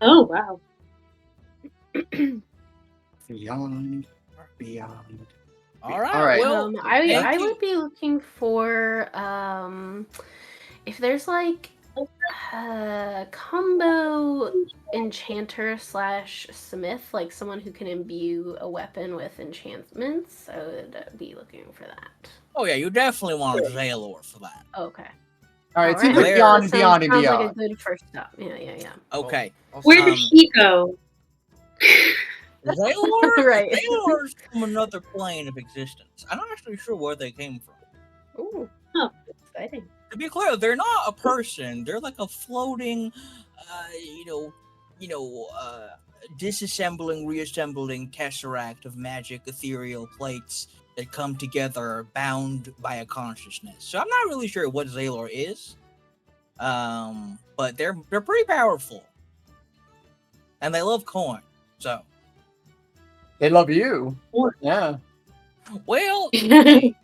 Oh, wow. Beyond. All right. All right. Well, I would be looking for if there's combo enchanter / smith, like someone who can imbue a weapon with enchantments. I would be looking for that. Oh yeah, you definitely want Zaylor for that. Okay. All right. Seems like Beyond. Sounds like a good first step. Yeah. Okay. Where did he go? Zaylor? Right. Zaylor's from another plane of existence. I'm not actually sure where they came from. Ooh. Oh, exciting. To be clear, they're not a person. They're like a floating, disassembling, reassembling tesseract of magic ethereal plates that come together bound by a consciousness. So I'm not really sure what Zaylor is. But they're pretty powerful. And they love coin. So they love you. Yeah. Well, hey,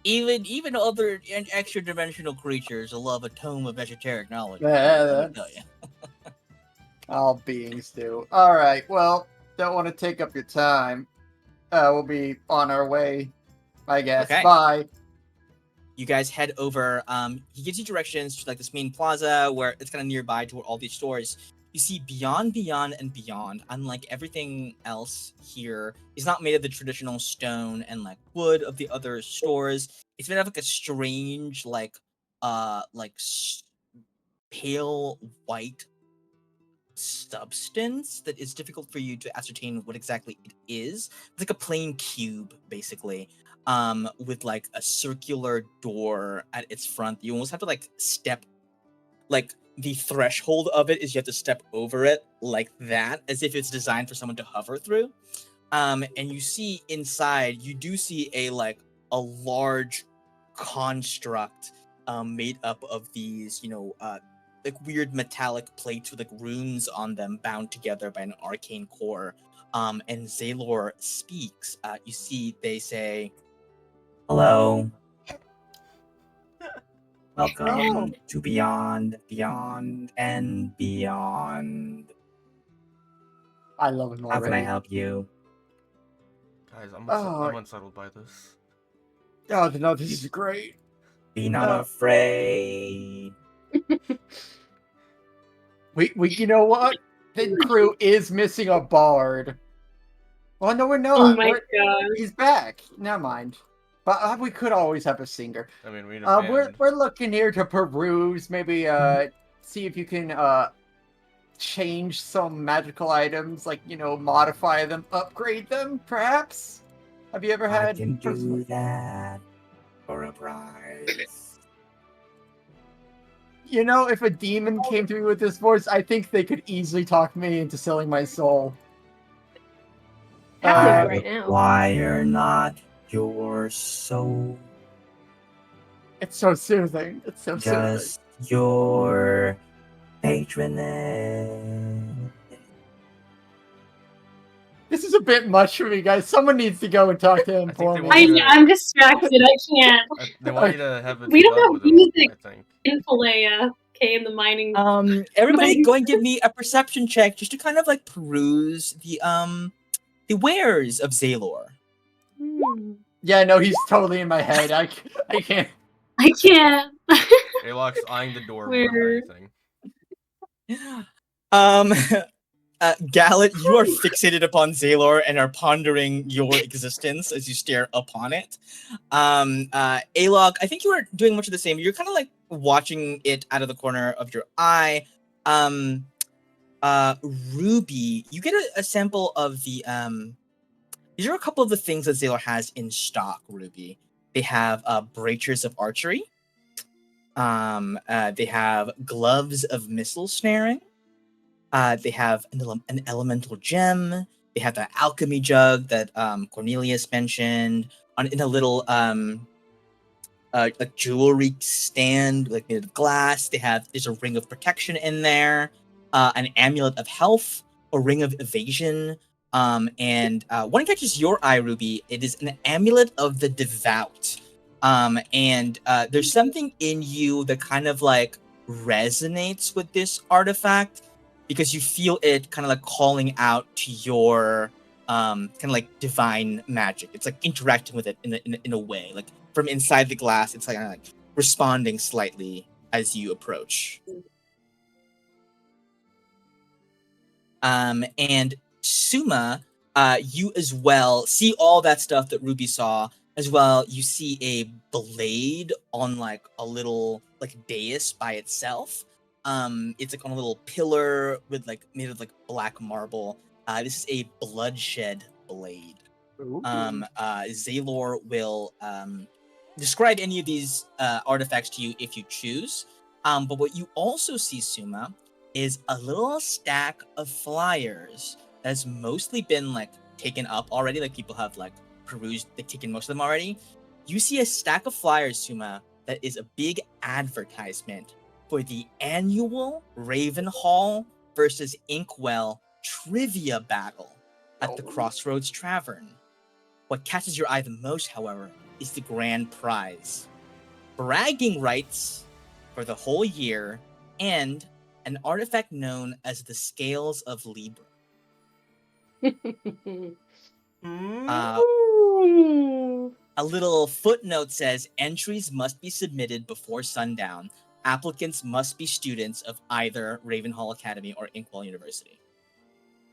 even other extra dimensional creatures love a tome of esoteric knowledge. Let me tell you. All beings do. All right. Well, don't want to take up your time. We'll be on our way, I guess. Okay. Bye. you guys head over. He gives you directions to like this main plaza where it's kind of nearby to all these stores. You see beyond, and beyond. Unlike everything else here, is not made of the traditional stone and like wood of the other stores. It's made of like a strange, pale white substance that is difficult for you to ascertain what exactly it is. It's like a plain cube, basically, with like a circular door at its front. You almost have to like step, like the threshold of it is you have to step over it like that, as if it's designed for someone to hover through. And you see inside, you do see a large construct made up of these, like weird metallic plates with like runes on them bound together by an arcane core. And Zaylor speaks. You see, they say, "Hello. Welcome to Beyond, and Beyond. I love him already. How can I help you?" Guys, I'm Oh. unsettled by this. Oh, no, this is great. Be not afraid. We, you know what? The crew is missing a bard. Well, no, we're not. Oh my god. He's back. Never mind. But we could always have a singer. I mean, we need a band. We're looking here to peruse, maybe see if you can change some magical items, like modify them, upgrade them, perhaps. Have you ever had? I can do that for a prize. If a demon came to me with this voice, I think they could easily talk me into selling my soul. Right now. Require not your soul. It's so soothing. It's so soothing. Just your patronage. This is a bit much for me, guys. Someone needs to go and talk to him I think for they me. want you to- I'm distracted. I can't. They want you to have a We don't duet have with him, music. I think. In Falea, okay, in the mining. Everybody go and give me a perception check just to kind of like peruse the wares of Zaylor. Yeah, no, he's totally in my head. I can't. I can't. Alok's eyeing the door more Where- than anything. Gallet, you are fixated upon Zaylor and are pondering your existence as you stare upon it. Alok, I think you are doing much of the same. You're kind of like watching it out of the corner of your eye. Ruby, you get a sample of the these are a couple of the things that Zaylor has in stock, Ruby. They have brachers of archery. They have gloves of missile snaring. They have an elemental gem. They have the alchemy jug that Cornelius mentioned. In a little like jewelry stand, like made of glass. There's a ring of protection in there, an amulet of health, a ring of evasion, and one catches your eye, Ruby. It is an amulet of the devout. And there's something in you that kind of like resonates with this artifact because you feel it kind of like calling out to your kind of like divine magic. It's like interacting with it in a way, like from inside the glass. It's like responding slightly as you approach. And Suma, you as well see all that stuff that Ruby saw as well. You see a blade on like a little like dais by itself. It's like on a little pillar with like made of like black marble. This is a bloodshed blade. Zaylor will describe any of these artifacts to you if you choose. But what you also see, Suma, is a little stack of flyers that's mostly been like taken up already. Like people have like perused, they've taken most of them already. You see a stack of flyers, Suma, that is a big advertisement for the annual Ravenhall versus Inkwell trivia battle at the Crossroads Tavern. What catches your eye the most, however, is the grand prize. Bragging rights for the whole year and an artifact known as the Scales of Libra. a little footnote says entries must be submitted before sundown. Applicants must be students of either Ravenhall Academy or Inkwell University.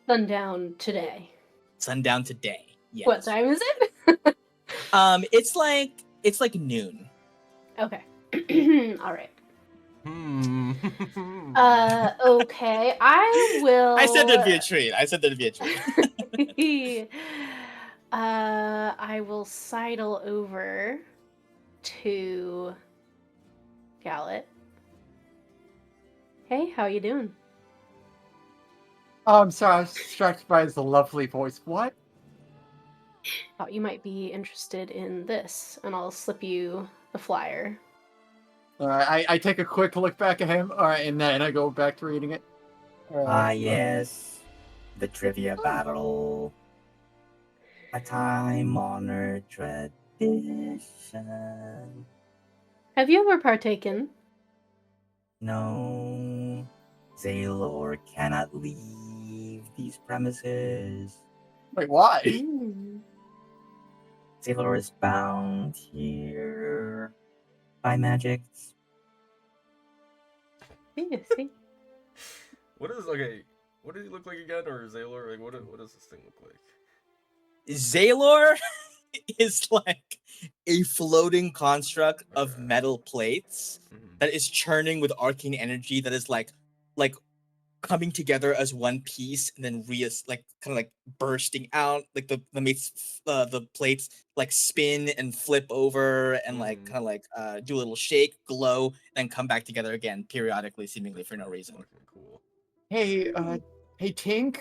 Sundown today. Sundown today. Yes. What time is it? It's like noon. Okay. All right. Okay. I will. I said there'd be a treat. I will sidle over to Gallet. Hey, how you doing? Oh, I'm sorry, I was distracted by his lovely voice. What? Thought you might be interested in this, and I'll slip you the flyer. Alright, I take a quick look back at him. Alright, and then I go back to reading it. Yes. The trivia battle. A time-honored tradition. Have you ever partaken? No. Zaylor cannot leave these premises. Wait, why? Zaylor is bound here by magics. See. What does he look like again, or Zaylor? Like, what does this thing look like? Zaylor is like a floating construct of metal plates that is churning with arcane energy that is like coming together as one piece and then bursting out. Like the plates like spin and flip over and do a little shake, glow, and come back together again periodically, seemingly for no reason. Okay, cool. Hey, Tink?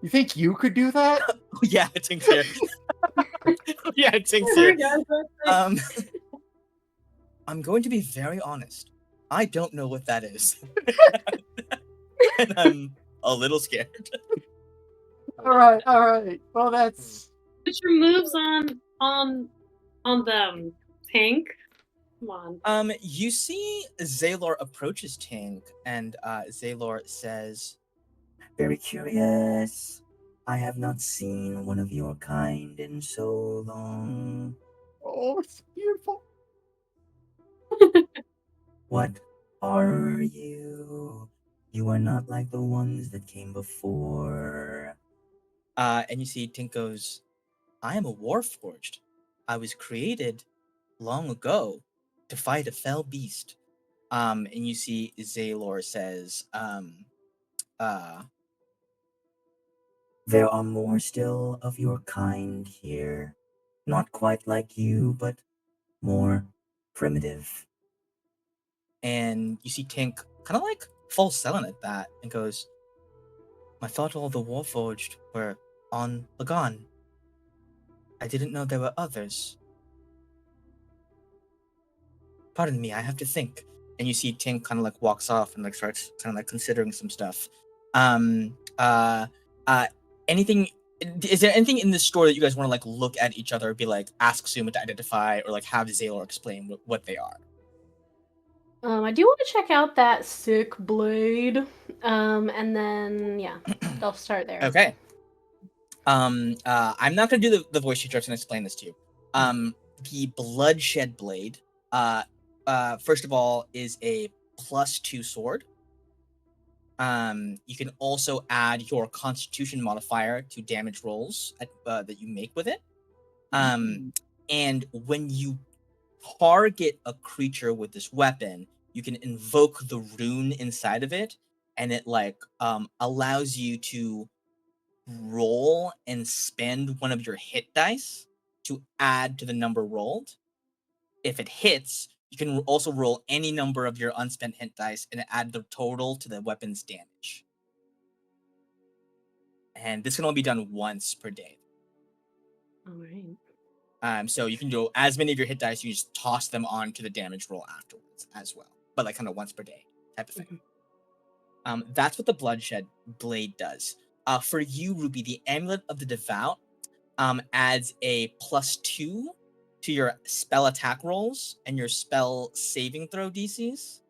You think you could do that? Yeah, Tink's here. Tink's here. I'm going to be very honest. I don't know what that is. And I'm a little scared. Alright. Well, that's... Put your moves on them, Tank. Come on. You see Zaylor approaches Tink, and Zaylor says, Very curious. I have not seen one of your kind in so long. Oh, it's beautiful. What are you? You are not like the ones that came before. And you see Tink goes, I am a warforged. I was created long ago to fight a fell beast. And you see Zaylor says, There are more still of your kind here. Not quite like you, but more primitive. And you see Tink kind of like falls silent at that and goes, I thought all the warforged were on Lagan. I didn't know there were others. Pardon me, I have to think. And you see Tink kind of like walks off and like starts kind of like considering some stuff. Anything? Is there anything in this story that you guys want to like look at each other, be like ask Suma to identify, or like have Zaylor explain what they are? I do want to check out that sick blade. And then yeah, I'll start there. Okay. I'm not gonna do the voice teacher. I'm gonna explain this to you. The bloodshed blade, first of all, is a +2 sword. You can also add your Constitution modifier to damage rolls that you make with it. And when you target a creature with this weapon, you can invoke the rune inside of it, and it allows you to roll and spend one of your hit dice to add to the number rolled. If it hits, you can also roll any number of your unspent hit dice and add the total to the weapon's damage. And this can only be done once per day. All right. So you can do as many of your hit dice, you just toss them onto the damage roll afterwards as well. But like kind of once per day type of thing. That's what the bloodshed blade does. For you, Ruby, the Amulet of the Devout adds a +2 to your spell attack rolls and your spell saving throw DCs,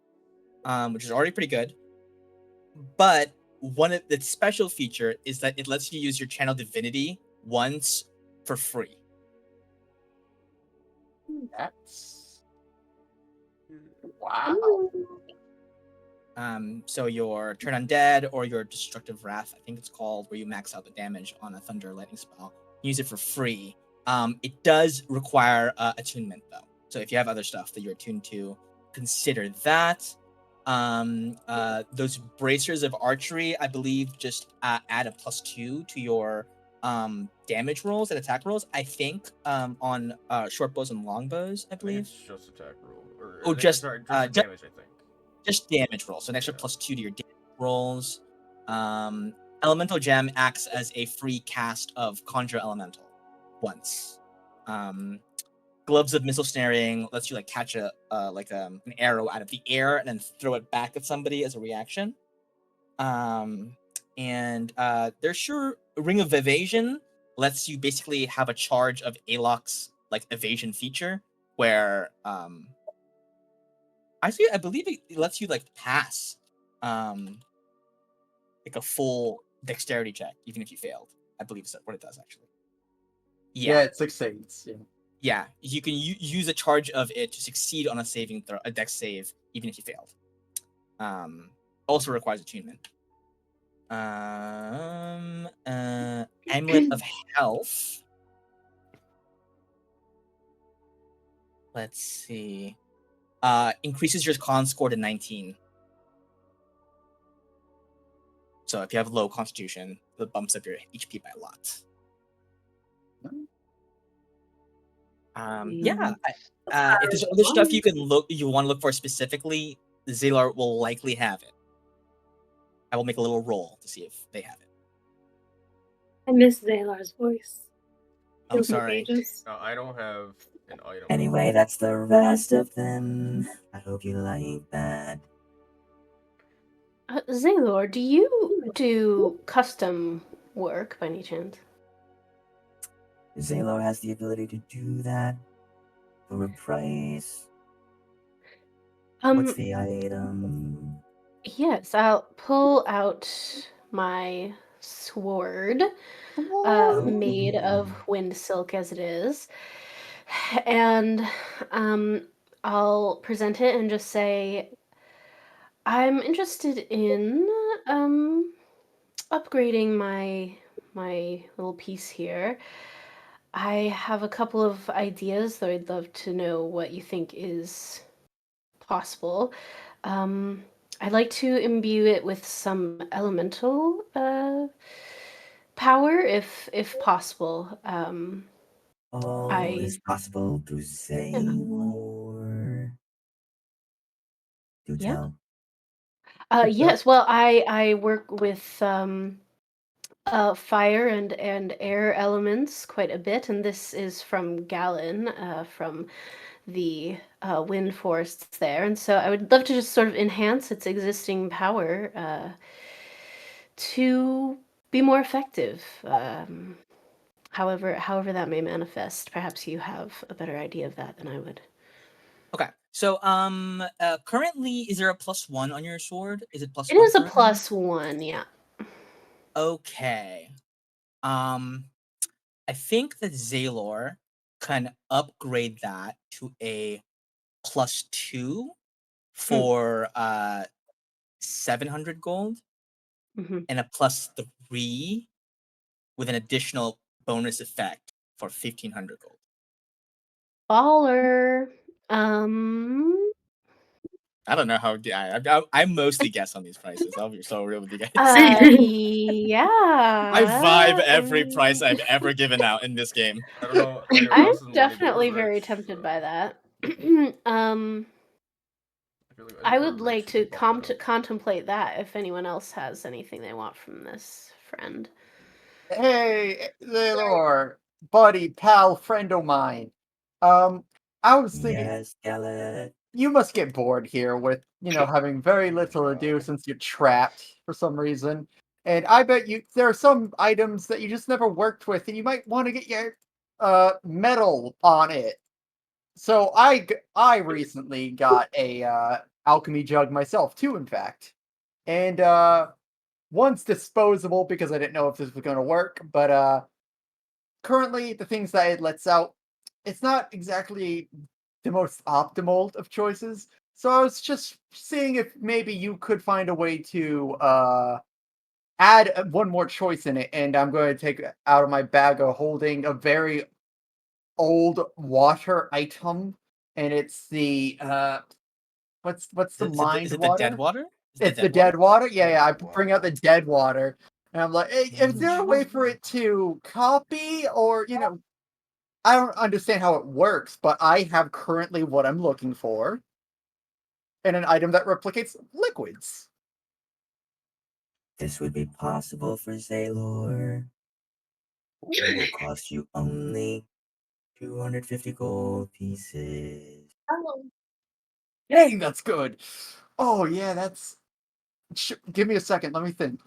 which is already pretty good. But one of its special feature is that it lets you use your channel divinity once for free. That's wow. So your turn undead or your destructive wrath, I think it's called, where you max out the damage on a thunder lightning spell. Use it for free. It does require attunement though. So if you have other stuff that you're attuned to, consider that. Those bracers of archery, I believe, just add a +2 to your damage rolls and attack rolls. I think on short bows and long bows, I believe. It's just attack roll. Just damage, I think. Just damage rolls. So an extra +2 to your damage rolls. Elemental Gem acts as a free cast of Conjure Elemental once. Gloves of Missile Snaring lets you catch an arrow out of the air and then throw it back at somebody as a reaction. And there's sure Ring of Evasion lets you basically have a charge of Alok's evasion feature where I believe it lets you pass a full dexterity check even if you failed. I believe is what it does actually. Yeah, it succeeds. Yeah, you can use a charge of it to succeed on a dex save even if you failed. Also requires attunement. Amulet of Health. Let's see. Increases your con score to 19. So if you have low constitution, it bumps up your HP by a lot. If there's other stuff you want to look for specifically, Zalar will likely have it. I will make a little roll to see if they have it. I miss Zalar's voice. I'm sorry. I don't have an item. Anyway, that's the rest of them. I hope you like that. Zaylor, do you do custom work by any chance? Zaylor has the ability to do that for a price. What's the item? Yes, I'll pull out my sword, made of wind silk as it is, and I'll present it and just say, I'm interested in upgrading my little piece here. I have a couple of ideas, though I'd love to know what you think is possible. I'd like to imbue it with some elemental power, if possible. All is possible to say more. Do tell. Yes. Well, I work with fire and air elements quite a bit, and this is from Galen, from the wind forests there, and so I would love to just sort of enhance its existing power to be more effective. However that may manifest. Perhaps you have a better idea of that than I would. Okay. So currently is there a +1 on your sword? Is it +1? It is a +1, yeah. Okay. I think that Zaylor can upgrade that to a +2 for 700 gold and a +3 with an additional bonus effect for 1,500 gold. Baller. I don't know how. I mostly guess on these prices. I'll be so real with you guys. Yeah. I vibe every price I've ever given out in this game. I don't know. I'm definitely very tempted by that. I would like to contemplate that if anyone else has anything they want from this friend. Hey, Zaylor, buddy, pal, friend of mine. I was thinking. Yes, Gallet. You must get bored here with, having very little to do since you're trapped for some reason. And I bet there are some items that you just never worked with, and you might want to get your metal on it. So I recently got a alchemy jug myself too, in fact, and one's disposable because I didn't know if this was going to work. But currently, the things that it lets out it's not exactly the most optimal of choices. So I was just seeing if maybe you could find a way to add one more choice in it, and I'm going to take out of my bag of holding a very old water item, and it's the what's the Is mind it the dead water? water? Is it the It's the dead water? dead water. Yeah, Yeah, yeah. I dead bring out water. the dead water, and I'm like, hey, is there a way for Mm. it to copy, or I don't understand how it works, but I have currently what I'm looking for, and an item that replicates liquids. This would be possible for Zaylor. It will cost you only 250 gold pieces. Oh. Dang, that's good. Oh yeah, that's. Give me a second. Let me think.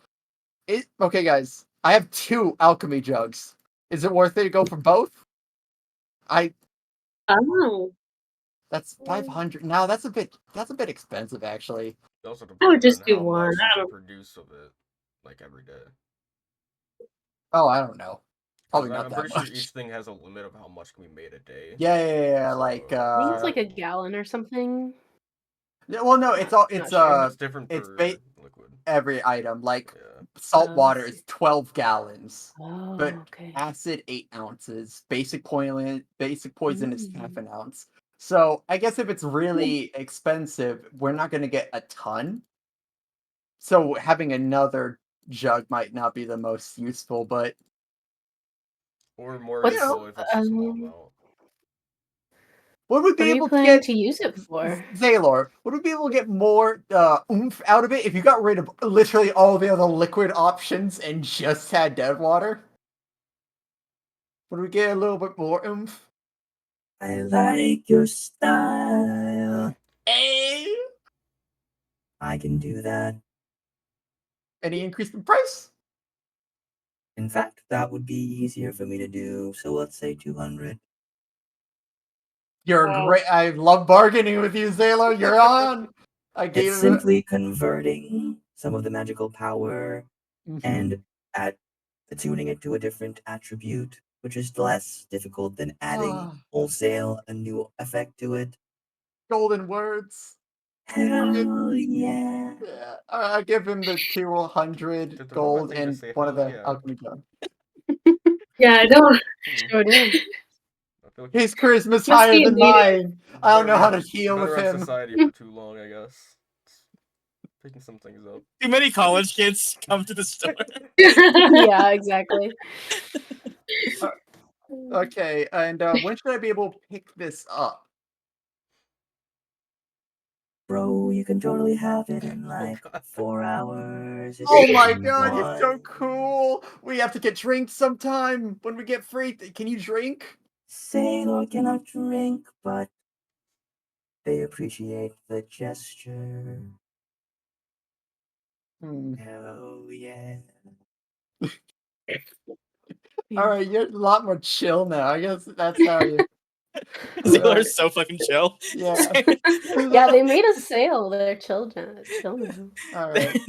Okay, guys. I have 2 alchemy jugs. Is it worth it to go for both? I Oh. That's 500. Now that's a bit expensive actually. It also I would depends on just do how one. much you I can don't. produce of it, like every day. Oh, I don't know. Because Probably not I'm that pretty sure much. each thing has a limit of how much can be made a day. Yeah, like So I think it's it's like a gallon or something. well no, it's all Not sure. it's different it's per liquid. every item. Like Yeah. salt Oh, I water see. is 12 gallons. But Oh, okay. acid 8 ounces. Basic poison is half Mm. an ounce. So I guess if it's really expensive, we're not gonna get a ton. So having another jug might not be the most useful, but Or more you What's know, useful if it's a small um amount. would we what be are you able to planning get to use it for? Zaylor? Would we be able to get more oomph out of it if you got rid of literally all the other liquid options and just had dead water? Would we get a little bit more oomph? I like your style. Hey! I can do that. Any increase in price? In fact, that would be easier for me to do, so let's say 200. You're Wow. great. I love bargaining with you, Zaylor. You're on. I gave It's it. simply converting some of the magical power Mhm. and add tuning it to a different attribute, which is less difficult than adding Ah, wholesale a new effect to it. golden words. Okay. Hell yeah. Yeah. I give him the 200 Did the robot gold thing just and say one of hell the yeah? alchemy gun. Yeah, I don't. Hmm. Sure did. I feel like His charisma's Must higher be a than native. mine. I don't know how to heal with better on him. society for too long, I guess. Picking some things up. Too many college kids come to the store. Yeah, exactly. Uh, okay, and when should I be able to pick this up? Bro, you can totally have it in Oh like god. 4 hours if Oh you my really god, you're so want. cool! We have to get drinks sometime when we get free. Can you drink? Sailor cannot drink, but they appreciate the gesture. Hmm. Hell yeah. All right, you're a lot more chill now. I guess that's how you. All Zaylor right, is so fucking chill. yeah. Yeah, they made a sale. They're chill now. All right.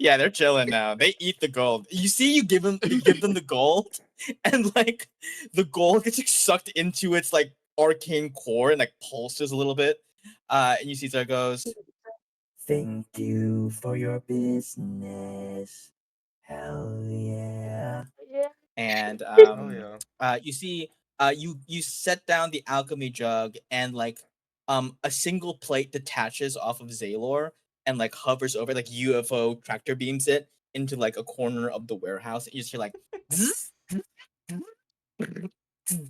Yeah, they're chilling now. They eat the gold. You see, you give them the gold, and like the gold gets like, sucked into its like arcane core and like pulses a little bit. And you see there goes, Thank you for your business. Hell yeah. and Oh yeah. you see, you set down the alchemy jug, and like a single plate detaches off of Zaylor and like hovers over, like UFO tractor beams it into like a corner of the warehouse. And you just hear like zzz,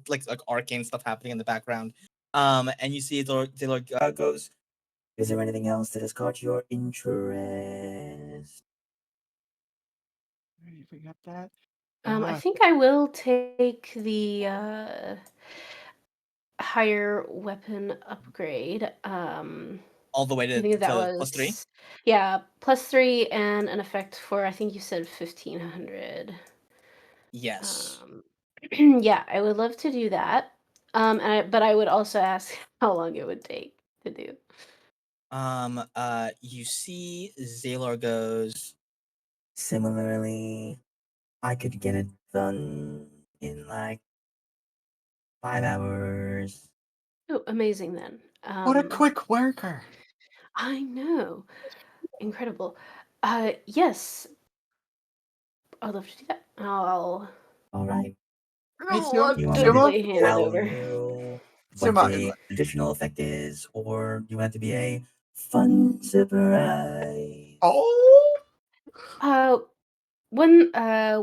like arcane stuff happening in the background. And you see Zaylor goes, Is there anything else that has caught your interest? You forgot that. I think I will take the higher weapon upgrade. all the way I think that to +3. was yeah, +3 and an effect for I think you said 1500. Yes. Um, yeah, I would love to do that. But I would also ask how long it would take to do. You see Zaylor goes, Similarly, I could get it done in like 5 hours yours. Oh, amazing then. What a quick worker. I know. Incredible. Yes, I'd love to do that. All right. Hey, You want me to Reluctantly hand it tell over. you what Suma, the additional effect is, or you want it to be a fun surprise? oh, Uh,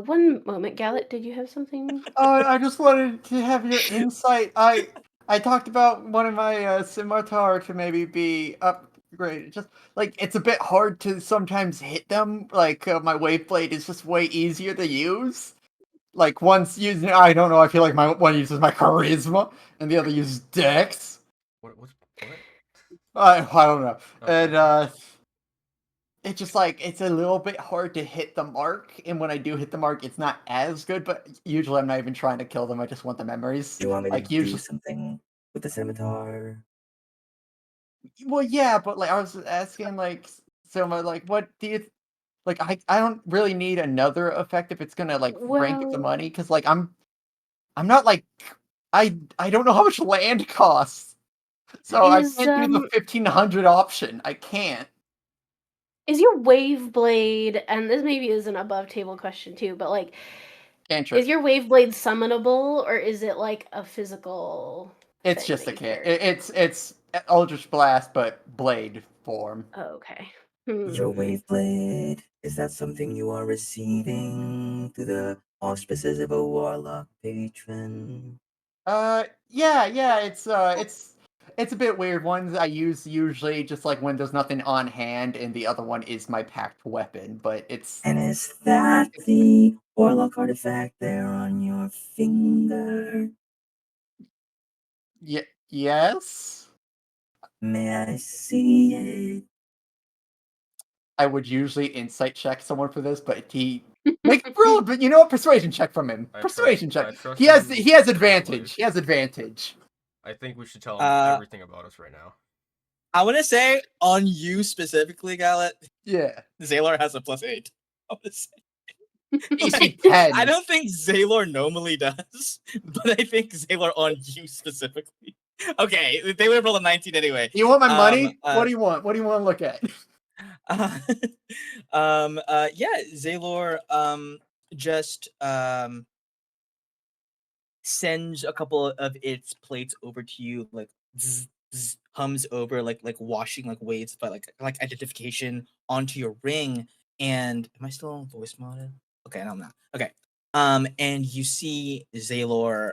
one moment, Gallet. Did you have something? I just wanted to have your insight. I talked about one of my scimitar to maybe be upgraded. Just like it's a bit hard to sometimes hit them. Like my wave blade is just way easier to use. Like one's using, I don't know. I feel like my one uses my charisma and the other uses Dex. What? I don't know, Okay. and it's just like it's a little bit hard to hit the mark, and when I do hit the mark, it's not as good. But usually, I'm not even trying to kill them. I just want the memories. Do you want me to Like do usually, something with the scimitar? well, yeah, but like I was asking, like Soma, like what do you like? I don't really need another effect if it's gonna like rank up the Well, money because like I'm not like I don't know how much land costs, so I is can't do the 1500 option. I can't. is your wave blade? And this maybe is an above table question too, but like, Cantrip. is your wave blade summonable or is it like a physical It's thing just that a you can. carry? It's Eldritch Blast, but blade form. Oh, okay. Your Hmm. wave blade, is that something you are receiving through the auspices of a warlock patron? Yeah. It's a bit weird. Ones I use usually just like when there's nothing on hand, and the other one is my packed weapon. But And is that the warlock artifact there on your finger? yes. May I see it? I would usually insight check someone for this, but he make roll. But you know what? Persuasion check from him. Persuasion check. I trust He has him he has with my advantage. life. He has advantage. I think we should tell him everything about us right now. I want to say on you specifically, Gallet. Yeah. Zaylor has a +8. I want to say. AC Like, 10. I don't think Zaylor normally does, but I think Zaylor on you specifically. Okay, they would have rolled a 19 anyway. You want my money? What do you want? What do you want to look at? Uh, yeah, Zaylor just sends a couple of its plates over to you, like zzz, zzz, hums over, like washing like waves, but like identification onto your ring. And am I still on voice mode? Okay, no, I'm not. Okay. And you see Zaylor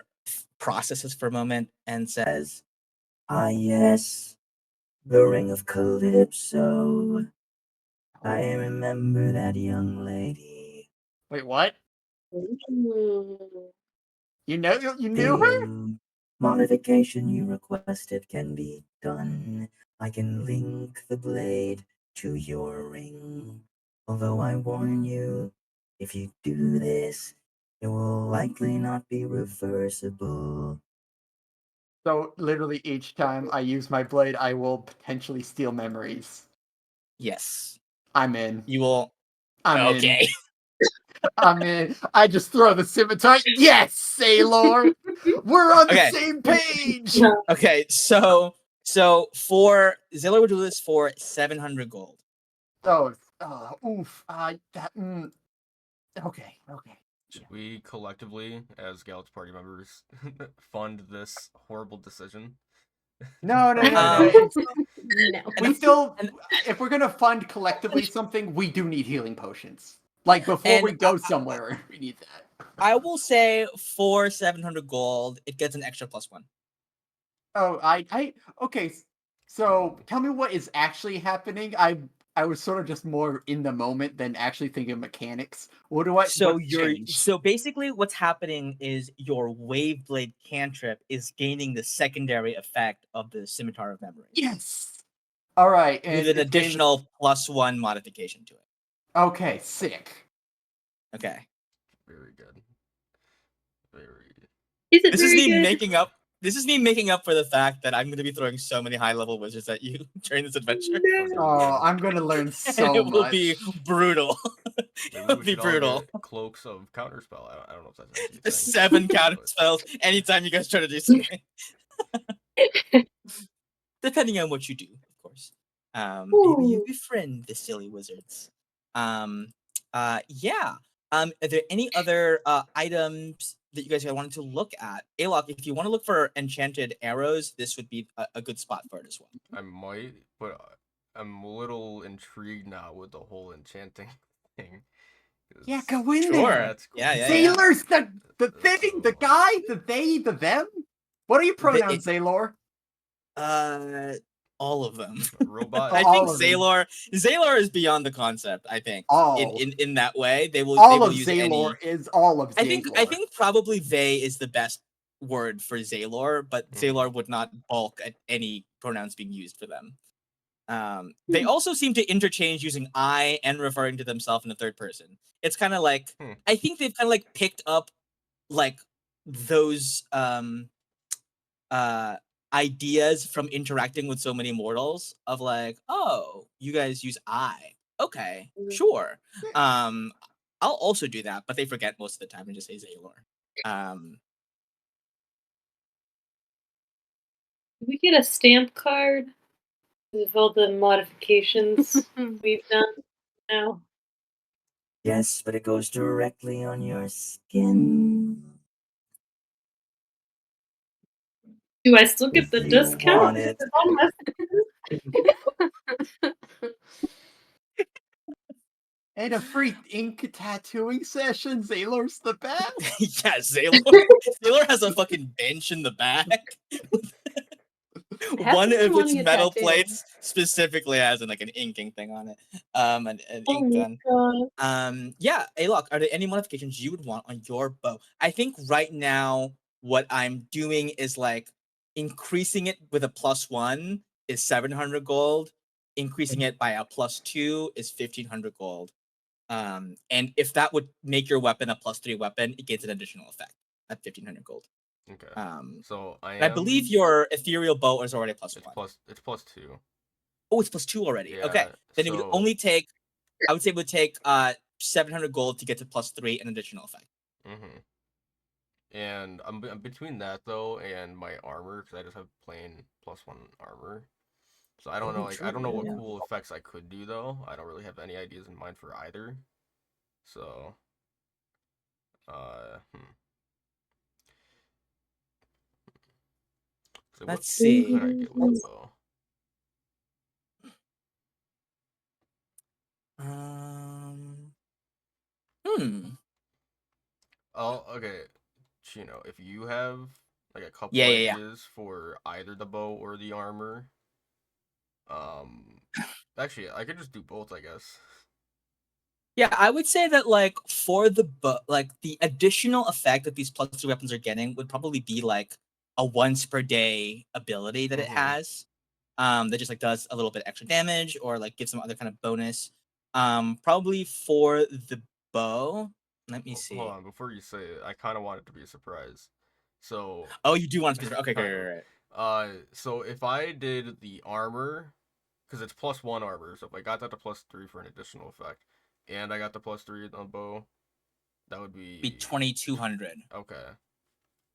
processes for a moment and says, Ah, yes, the Ring of Calypso. I remember that young lady. Wait, what? Ooh. You know you knew her? The modification you requested can be done. I can link the blade to your ring. Although I warn you, if you do this, it will likely not be reversible. So literally each time I use my blade, I will potentially steal memories. yes, I'm in. you will. I'm in. Okay. I'm in. I just throw the scimitar. Yes, Sailor! We're on the Okay. same page! Okay, so for Zilla would do this for 700 gold. Oh, oof. Okay. Should we collectively, as Gallups party members, fund this horrible decision? No. Um, No. We still, and if we're gonna fund collectively something, we do need healing potions. Like before And we go somewhere, we need that. I will say for 700 gold, it gets an extra +1. Oh, okay. So tell me what is actually happening. I was sort of just more in the moment than actually thinking of mechanics. What changed? So basically what's happening is your wave blade cantrip is gaining the secondary effect of the scimitar of memory. Yes. All right, and With an it's gained- additional +1 modification to it. Okay, sick. Okay. Very good. Very. Is it This is very me good? making up. This is me making up for the fact that I'm going to be throwing so many high-level wizards at you during this adventure, Oh, I'm gonna learn and so it will much. be brutal. Maybe It will we be should all brutal. get cloaks of counterspell. I don't know if that's actually a thing. 7 counter spells anytime you guys try to do something. Depending on what you do, of course. Maybe you befriend the silly wizards. Yeah. Are there any other items that you guys wanted to look at? Alok, if you want to look for enchanted arrows, this would be a good spot for it as well. I might, but I'm a little intrigued now with the whole enchanting thing. Yeah, go in Sure. there. That's cool. Yeah. Sailors, the thing, the guy, the they, the them. What are your pronouns, Zaylor? All of them. Robot. I think Zaylor is beyond the concept. I think in that way they will use Zaylor any. is all of Zaylor. I think probably they is the best word for Zaylor, but Zaylor would not balk at any pronouns being used for them. They also seem to interchange using I and referring to themselves in the third person. It's kind of like I think they've kind of like picked up like those ideas from interacting with so many mortals of like, oh, you guys use I. Okay, sure. I'll also do that, but they forget most of the time and just say Zaylor. We get a stamp card with all the modifications we've done now. Yes, but it goes directly on your skin. Do I still get the discount? Want it. And a free ink tattooing session. Zaylor's the best. Yeah, Zaylor has a fucking bench in the back. One of its metal plates specifically has like an inking thing on it. An ink gun. Yeah, Alok, are there any modifications you would want on your bow? I think right now what I'm doing is like increasing it with a +1 is 700 gold. Increasing it by a +2 is 1500 gold. And if that would make your weapon a +3 weapon, it gets an additional effect at 1500 gold. Okay. So I believe your ethereal bow is already +1. It's +2. Oh, it's +2 already. Yeah, okay. Then it would only take, I would say it would take 700 gold to get to +3, an additional effect. And I'm between that though and my armor, because I just have plain +1 armor. So I don't know, like I don't know what cool effects I could do though. I don't really have any ideas in mind for either. So so let's see. What could I get with the bow? Oh, okay. Chino, if you have like a couple ideas for either the bow or the armor, actually, I could just do both, I guess. Yeah, I would say that like for the like the additional effect that these +2 weapons are getting would probably be like a once per day ability that it has. That just like does a little bit extra damage or like gives some other kind of bonus. Probably for the bow. Let me see. Hold on, before you say it, I kind of want it to be a surprise. So. Oh, you do want it to be okay, great. So if I did the armor, because it's +1 armor, so if I got that to +3 for an additional effect, and I got the +3 on bow, that would be 2200. Okay.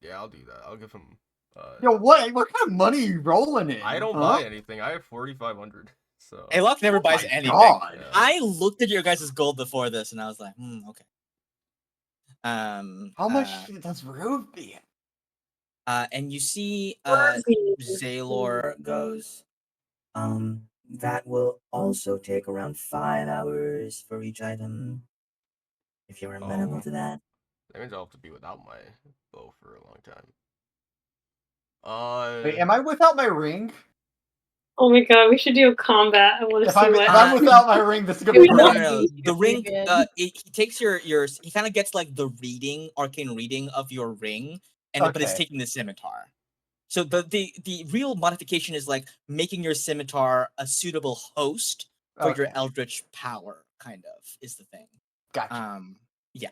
Yeah, I'll do that. I'll give him. Yo, what kind of money are you rolling in? I don't buy anything. I have 4,500. So. Alok never buys anything. God. Yeah. I looked at your guys' gold before this, and I was like, okay. How much does Ruby? And you see, Zaylor goes. That will also take around 5 hours for each item. If you're amenable to that. That means I'll have to be without my bow for a long time. Wait, am I without my ring? Oh my god, we should do a combat. I want to see what. If I'm without my ring, this is gonna be no. crazy. The ring, he takes your. He kind of gets like the arcane reading of your ring, but it's taking the scimitar. So the real modification is like making your scimitar a suitable host for your eldritch power. Kind of is the thing. Gotcha. Yeah.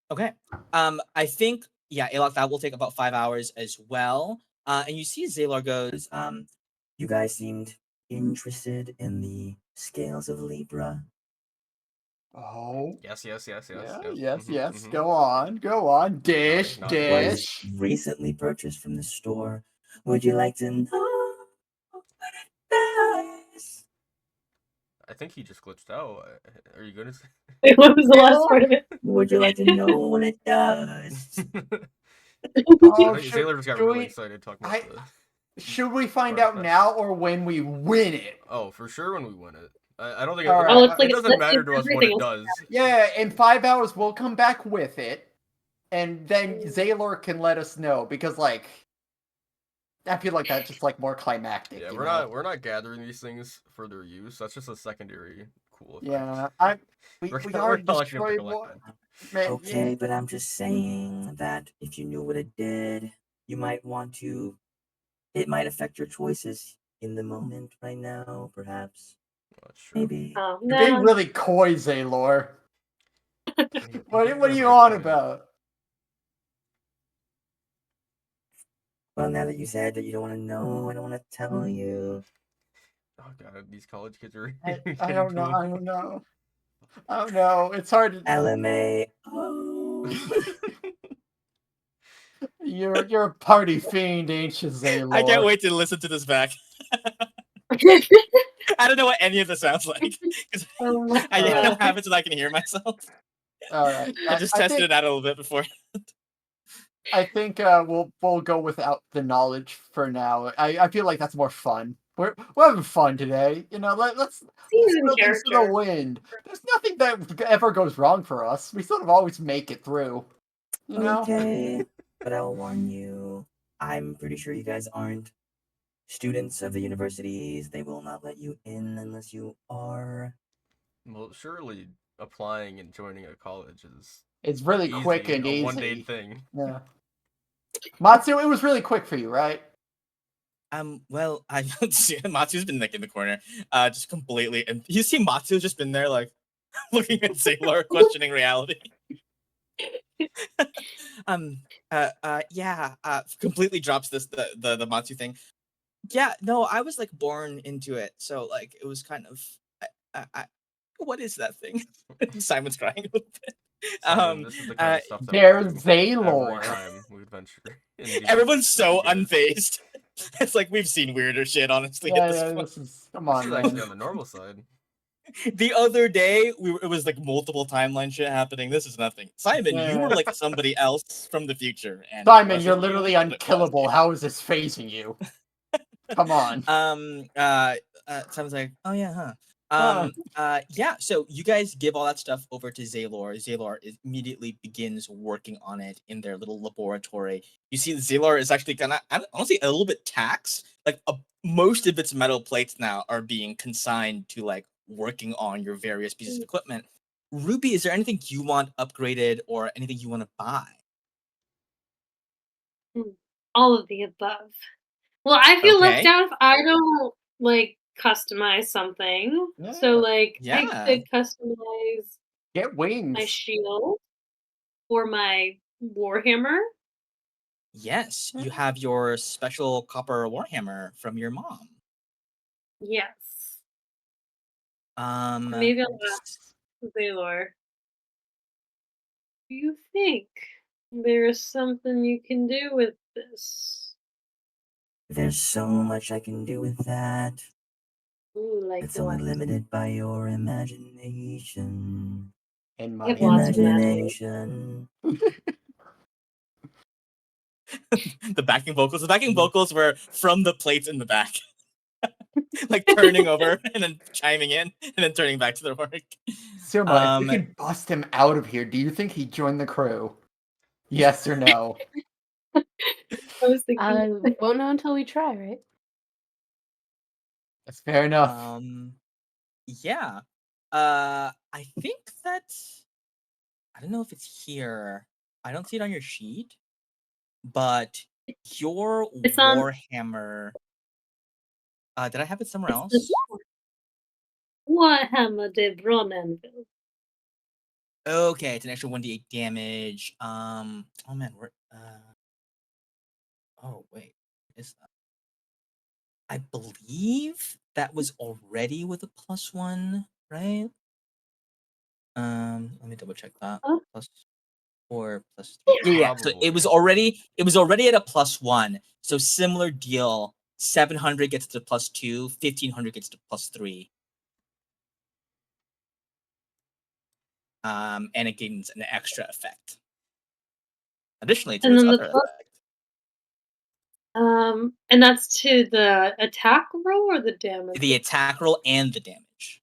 Okay. I think Alok, that will take about 5 hours as well. And you see Zaylor goes, you guys seemed interested in the scales of Libra. Oh. Yes. Yes. Go on. Dish. Naughty. Was recently purchased from the store. Would you like to know what it does? I think he just glitched out. Are you gonna say? Wait, what was the last part of it? Would you like to know what it does? Oh, Sailor just got really excited talking about the. Should we find Fire out effects. now or when we win it? Oh, for sure when we win it. I don't think All it, right. it's like it doesn't matter to us what everything it else. does. Yeah, in 5 hours we'll come back with it, and then Zaylor can let us know because like I feel like that's just like more climactic. Yeah, you we're know? not gathering these things for their use. That's just a secondary cool effect. Yeah, we we're are collecting them to destroyed collect one. them. Man, Okay, but I'm just saying that if you knew what it did, you might want to. It might affect your choices in the moment right now, perhaps. That's true. Maybe. Oh, You're being no. really coy, Zaylor. What are you Never on excited. about? Well, now that you said that you don't want to know, I don't want to tell you. Oh god, these college kids are. I getting don't know. cool. I don't know. I don't know. It's hard to. LMA. Oh. You're a party fiend, ain't you, Zaylor? I can't wait to listen to this back. I don't know what any of this sounds like. Oh my I God. don't have it so that I can hear myself. All right. I just tested it out a little bit before. I think we'll go without the knowledge for now. I feel like that's more fun. We're having fun today. You know, let's Seems in throw things to the character. wind. There's nothing that ever goes wrong for us. We sort of always make it through. You know? Okay, but I'll warn you. I'm pretty sure you guys aren't students of the universities. They will not let you in unless you are. Well, surely applying and joining a college is It's really easy, quick and a easy. one-day thing. Yeah. Matsu, it was really quick for you, right? Well, I don't see Matsu's been like in the corner, just completely, and you see Matsu's just been there, like looking at Sailor, questioning reality. Completely drops the Matsu thing. Yeah, no, I was like born into it, so like it was kind of, what is that thing? Simon's crying a little bit. Simon, this is the kind of stuff that There's we do every Zaylor. time we adventure. In Everyone's so games. unfazed. It's like we've seen weirder shit, honestly. Yeah, at this yeah. point. This is come on, This is man. actually on the normal side. The other day, it was like multiple timeline shit happening. This is nothing. Simon, you were like somebody else from the future. And Simon, was you're it you? literally But it was, unkillable. yeah. How is this phasing you? Come on. Simon's like, oh yeah, huh? Yeah, so you guys give all that stuff over to Zaylor. Zaylor immediately begins working on it in their little laboratory. You see Zaylor is actually gonna, honestly, a little bit taxed. Like most of its metal plates now are being consigned to like working on your various pieces of equipment. Ruby, is there anything you want upgraded or anything you want to buy? All of the above. Well, I feel left Okay. out if I don't like customize something. Yeah. So like I Yeah. could customize Get wings. my shield or my warhammer. Yes, you have your special copper warhammer from your mom. Yes. Um, Maybe I'll ask Zaylor. Do you think there is something you can do with this? There's so much I can do with that. Ooh, like It's only what? limited by your imagination. And I have lots of Imagination. The backing vocals. The backing vocals were from the plates in the back. Like turning over and then chiming in and then turning back to their work. Suma, if we can bust him out of here, do you think he'd join the crew? Yes or no? I was thinking. We won't know until we try, right? That's fair enough. Yeah. I think that I don't know if it's here. I don't see it on your sheet, but your It's on warhammer. Did I have it somewhere else? the Warhammer de Bronnenville. Okay, it's an extra 1d8 damage. Oh man, we're oh wait, is that? I believe that was already with a +1, right? Let me double check that. Huh? +4 +3. Yeah. So it was already at a +1. So similar deal. 700 gets to +2. 1500 gets to +3. And it gains an extra effect. Additionally, to And its then the other plus, effect. and that's to the attack roll or the damage? The attack roll and the damage.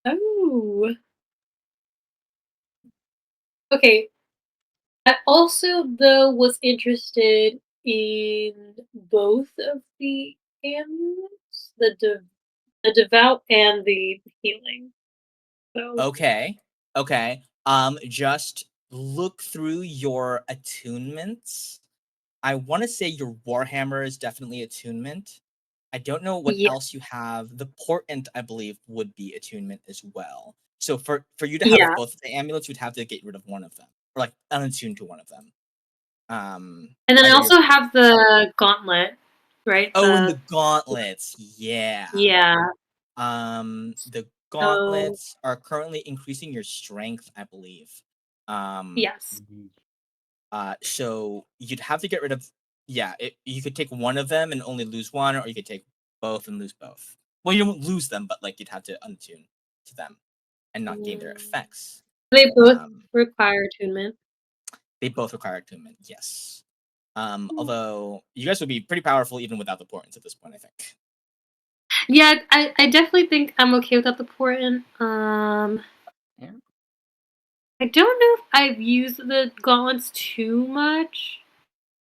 Oh. Okay. I also, though, was interested in both of the amulets, the devout and the healing. So Okay. Just look through your attunements. I want to say your Warhammer is definitely attunement. I don't know what yeah, else you have. The portent, I believe, would be attunement as well. So for you to have yeah. both the amulets, you'd have to get rid of one of them, or like unattune to one of them. And then I Either your also have the gauntlet, right? and the gauntlets, yeah. Yeah. The So gauntlets are currently increasing your strength, I believe. yes. So you'd have to get rid of. Yeah, you could take one of them and only lose one, or you could take both and lose both. Well, you don't lose them, but like you'd have to unattune to them and not gain their effects. They both Um, require attunement. they both require attunement, yes. Although you guys would be pretty powerful even without the portents at this point, I think. Yeah, I definitely think I'm okay without the portent. Yeah. I don't know if I've used the gauntlets too much.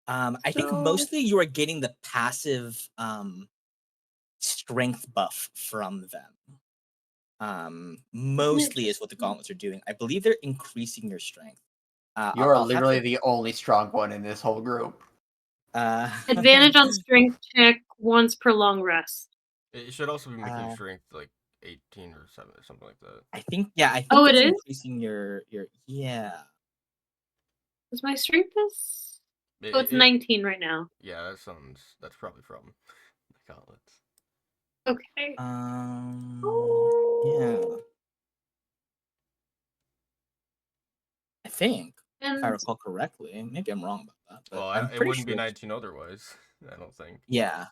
I think So mostly you are getting the passive strength buff from them. Mostly is what the gauntlets are doing. I believe they're increasing your strength. You're I'll have literally to. the only strong one in this whole group. advantage on strength check once per long rest. It should also be making Uh, strength like 18 or 7 or something like that. I think I Oh, think it it's is? increasing your yeah. Is my strength this? Oh, it's 19 right now. Yeah, that's probably from the gauntlets. Okay. Yeah. I think if I And recall correctly, maybe I'm wrong about that, but Well, I'm it pretty wouldn't be sure. 19 otherwise. I don't think. Yeah.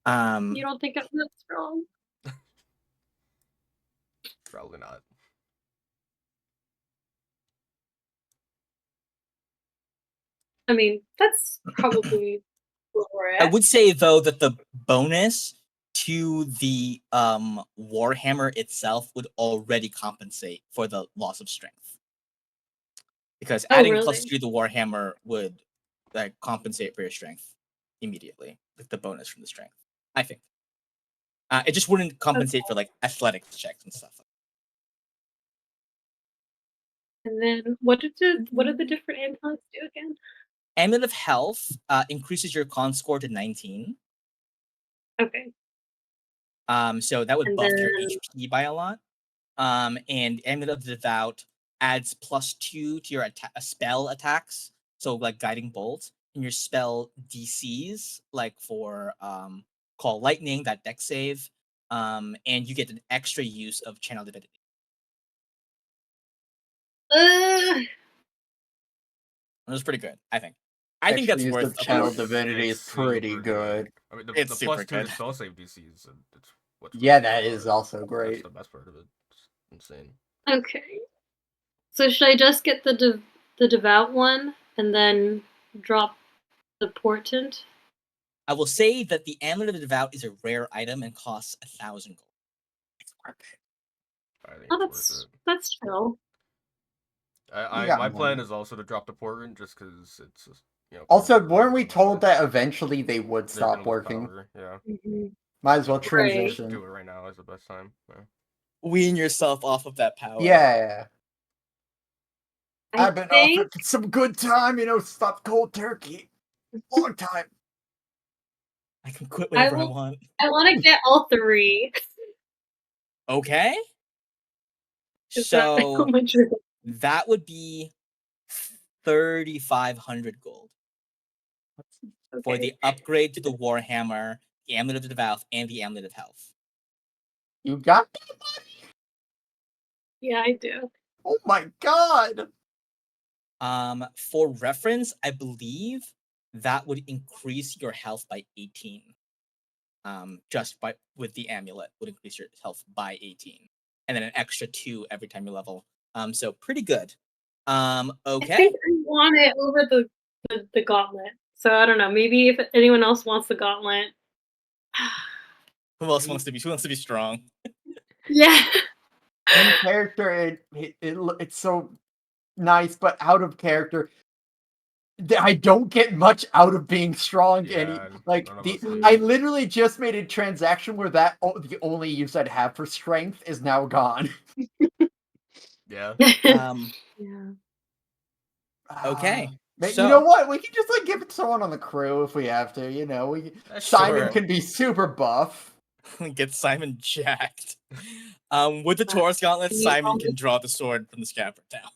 you don't think I'm that strong? Probably not. I mean, that's probably where we're I at. would say though that the bonus to the Warhammer itself would already compensate for the loss of strength. Because Oh, adding really? +2 to the Warhammer would like compensate for your strength immediately, like the bonus from the strength. I think. It just wouldn't compensate for like athletics checks and stuff. And then what did the different amulets do again? Amulet of Health increases your con score to 19. Okay. So that would And buff your then HP by a lot. And Amulet of Devout adds +2 to your spell attacks. So like Guiding Bolt and your spell DCs, like for Call Lightning, that deck save. And you get an extra use of Channel Divinity. It was pretty good, I think. I think Extra that's use worth of Channel It's Divinity is pretty super good. I mean, It's the super +2 to good. spell save DC is it's what's Yeah, really that good is about it. also That's great. the best part of it. It's insane. okay. So should I just get the devout one and then drop the portent? I will say that the Amulet of the Devout is a rare item and costs 1,000 gold. It's worth it. I think Oh, it's worth it. that's chill. My plan is also to drop the portent just because it's Also, weren't we told that eventually they would they're gonna stop lose working? power, yeah. Mm-hmm. Might as well So transition. do it right now is the best time. Yeah. Wean yourself off of that power. Yeah. I I've been think off it some good time, stop cold turkey. Long time. I can quit whenever I I want. want to get all 3. Okay. Is that how So much is it? that would be 3,500 gold for the Okay. upgrade to the Warhammer, the Amulet of the Devout, and the Amulet of Health. You got that? Yeah, I do. Oh my god! For reference, I believe that would increase your health by 18. Just by with the amulet would increase your health by 18, and then an extra 2 every time you level. So pretty good. I Okay. think I want it over the gauntlet. So I don't know. Maybe if anyone else wants the gauntlet. Who else wants to be? Who wants to be strong? Yeah. In character, it's so nice, but out of character, I don't get much out of being strong. Yeah, Like none of us I do. literally just made a transaction where the only use I'd have for strength is now gone. Yeah. Yeah. Okay. You know So what? We can just like give it to someone on the crew if we have to. You know, Simon sure. can be super buff. Get Simon jacked. With the Taurus Gauntlet, Can you Simon call can me? draw the sword from the scabbard now.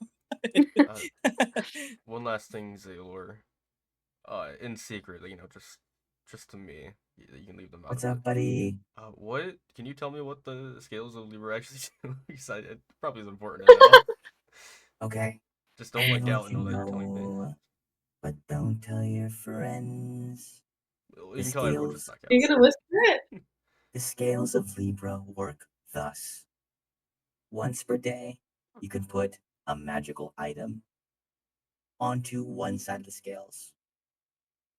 One last thing, Zaylor. In secret, just to me, you can leave them out What's of up, it. buddy? What? Can you tell me what the scales of Libra actually do? Because it probably is important to know. Okay. Just don't let I'll let Gallant you know that you're telling me. know, but don't tell your friends. Well, The you can tell everyone, just scales, not You're Gallant. gonna whisper it? the scales of Libra work thus. Once per day, you can put a magical item onto one side of the scales.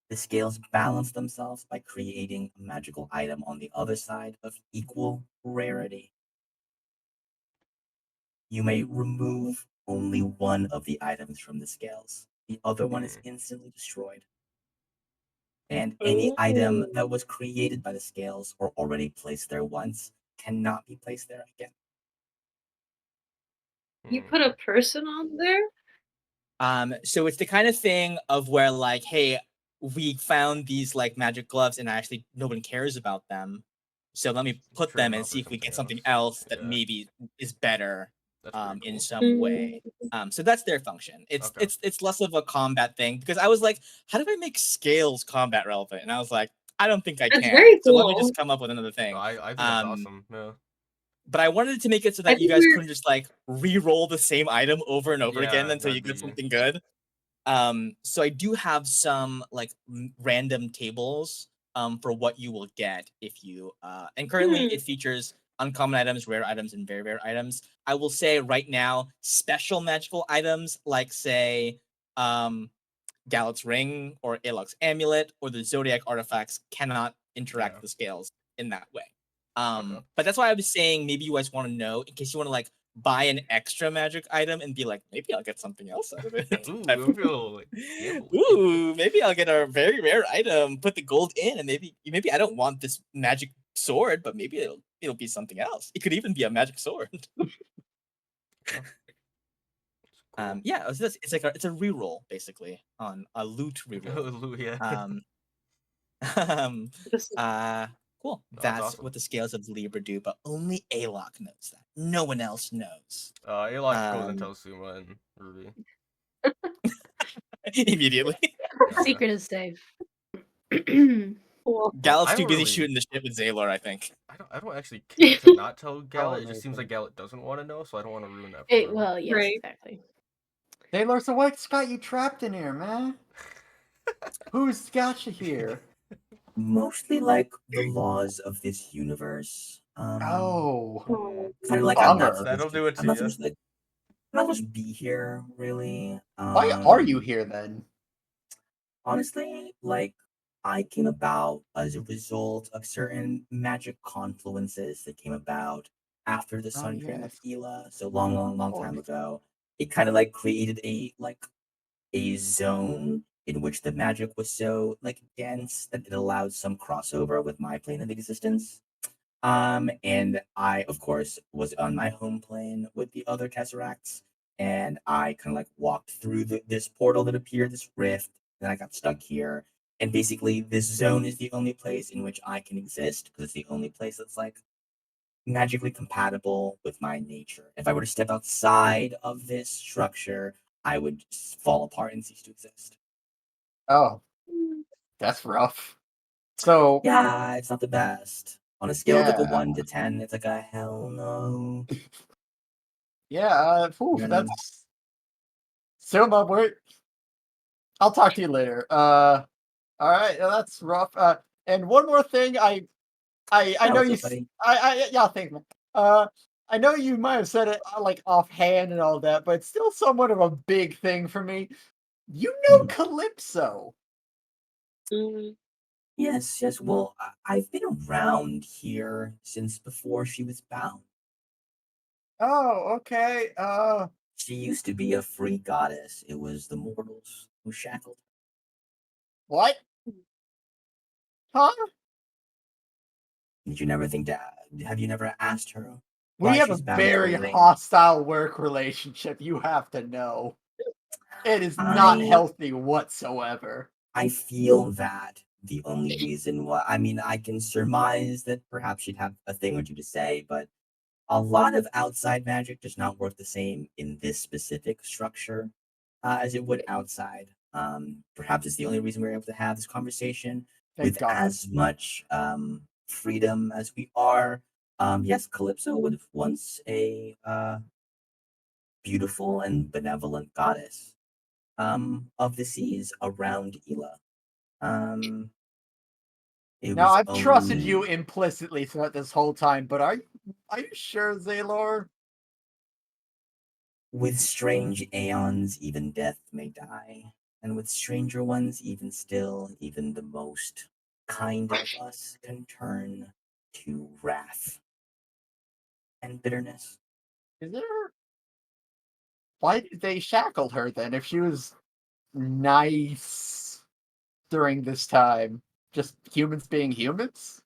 The scales balance themselves by creating a magical item on the other side of equal rarity. You may remove only one of the items from the scales. The other one is instantly destroyed. And any item Ooh. that was created by the scales or already placed there once cannot be placed there again. You put a person on there? So it's the kind of thing of where like, hey, we found these like magic gloves and actually no one cares about them. So let me put Trade them them and out for see if we get something something else. else that Yeah, maybe is better that's pretty in cool. some way. So that's their function. Okay. It's less of a combat thing because I was like, how do I make scales combat relevant? And I was like, I don't think I That's can. very So let me cool. just come up with another thing. I think that's awesome. Yeah. But I wanted to make it so I that you think guys we're couldn't just like re-roll the same item over and over again Yeah, until you that'd get be. something good. So I do have some like random tables for what you will get if you and currently it features uncommon items, rare items, and very rare items. I will say right now, special magical items like say Gallant's ring or Alok's amulet or the zodiac artifacts cannot interact Yeah. with the scales in that way. Okay. But that's why I was saying maybe you guys want to know in case you want to like buy an extra magic item and be like, maybe I'll get something else out of it. Ooh, I feel like gambling. Ooh, maybe I'll get a very rare item, put the gold in, and maybe I don't want this magic sword, but maybe it'll be something else. It could even be a magic sword. Yeah. Cool. Yeah, it's like it's a reroll basically on a loot reroll. Yeah. Um, just cool. No, that's That's awesome. what the scales of Libra do, but only Alok knows that. No one else knows. Alok goes and tells Suma and Ruby. Immediately. Oh, yeah. Secret is safe. cool. Well, Gallup's I too don't busy really. shooting the shit with Zaylor, I think. I don't actually care to not tell Gallet. It just seems amazing. like Gallet doesn't want to know, so I don't want to ruin that for him. Well, yes, Right. exactly. Taylor, so what's got you trapped in here, man? Who's got you here? Mostly like the laws of this universe. Oh, Kind of like bummer. That'll do it I'm to not you. supposed to like, I'm not supposed to be here, really. Why are you here then? Honestly, like I came about as a result of certain magic confluences that came about after the Oh Sun Dream of yes, Ela, so long, long, of long time course. ago. It kind of like created a zone in which the magic was so like dense that it allowed some crossover with my plane of existence. And I, of course, was on my home plane with the other Tesseracts, and I kind of like walked through this portal that appeared, this rift, and I got stuck here. And basically, this zone is the only place in which I can exist because it's the only place that's like magically compatible with my nature. If I were to step outside of this structure, I would just fall apart and cease to exist. Oh, that's rough. So Yeah, it's not the best. On a scale of like a yeah, 1 to 10, it's like a hell no. Yeah, that's Suma, I'll talk to you later. All right, that's rough. And one more thing, I know what's you. up, buddy? Yeah, thanks, man. I know you might have said it like offhand and all that, but it's still somewhat of a big thing for me. You know Calypso. Mm. Yes, yes. Well, I've been around here since before she was bound. Oh, okay. She used to be a free goddess. It was the mortals who shackled her. What? Huh? Did you never think to? Have you never asked her We why have a she's bound to a very ring? hostile work relationship. You have to know. It is not I healthy whatsoever. I feel that the only reason why, I mean, I can surmise that perhaps she'd have a thing or two to say, but a lot of outside magic does not work the same in this specific structure as it would outside. Perhaps it's the only reason we're able to have this conversation Thank with God. as much freedom as we are. Yes, Calypso was once a beautiful and benevolent goddess of the seas around Ela. Um, it Now was I've trusted you only implicitly throughout this whole time, but are you sure, Zaylor? with strange aeons, even death may die, and with stranger ones, even still, even the most kind of us can turn to wrath and bitterness. Is there? Why did they shackled her then? If she was nice during this time, just humans being humans.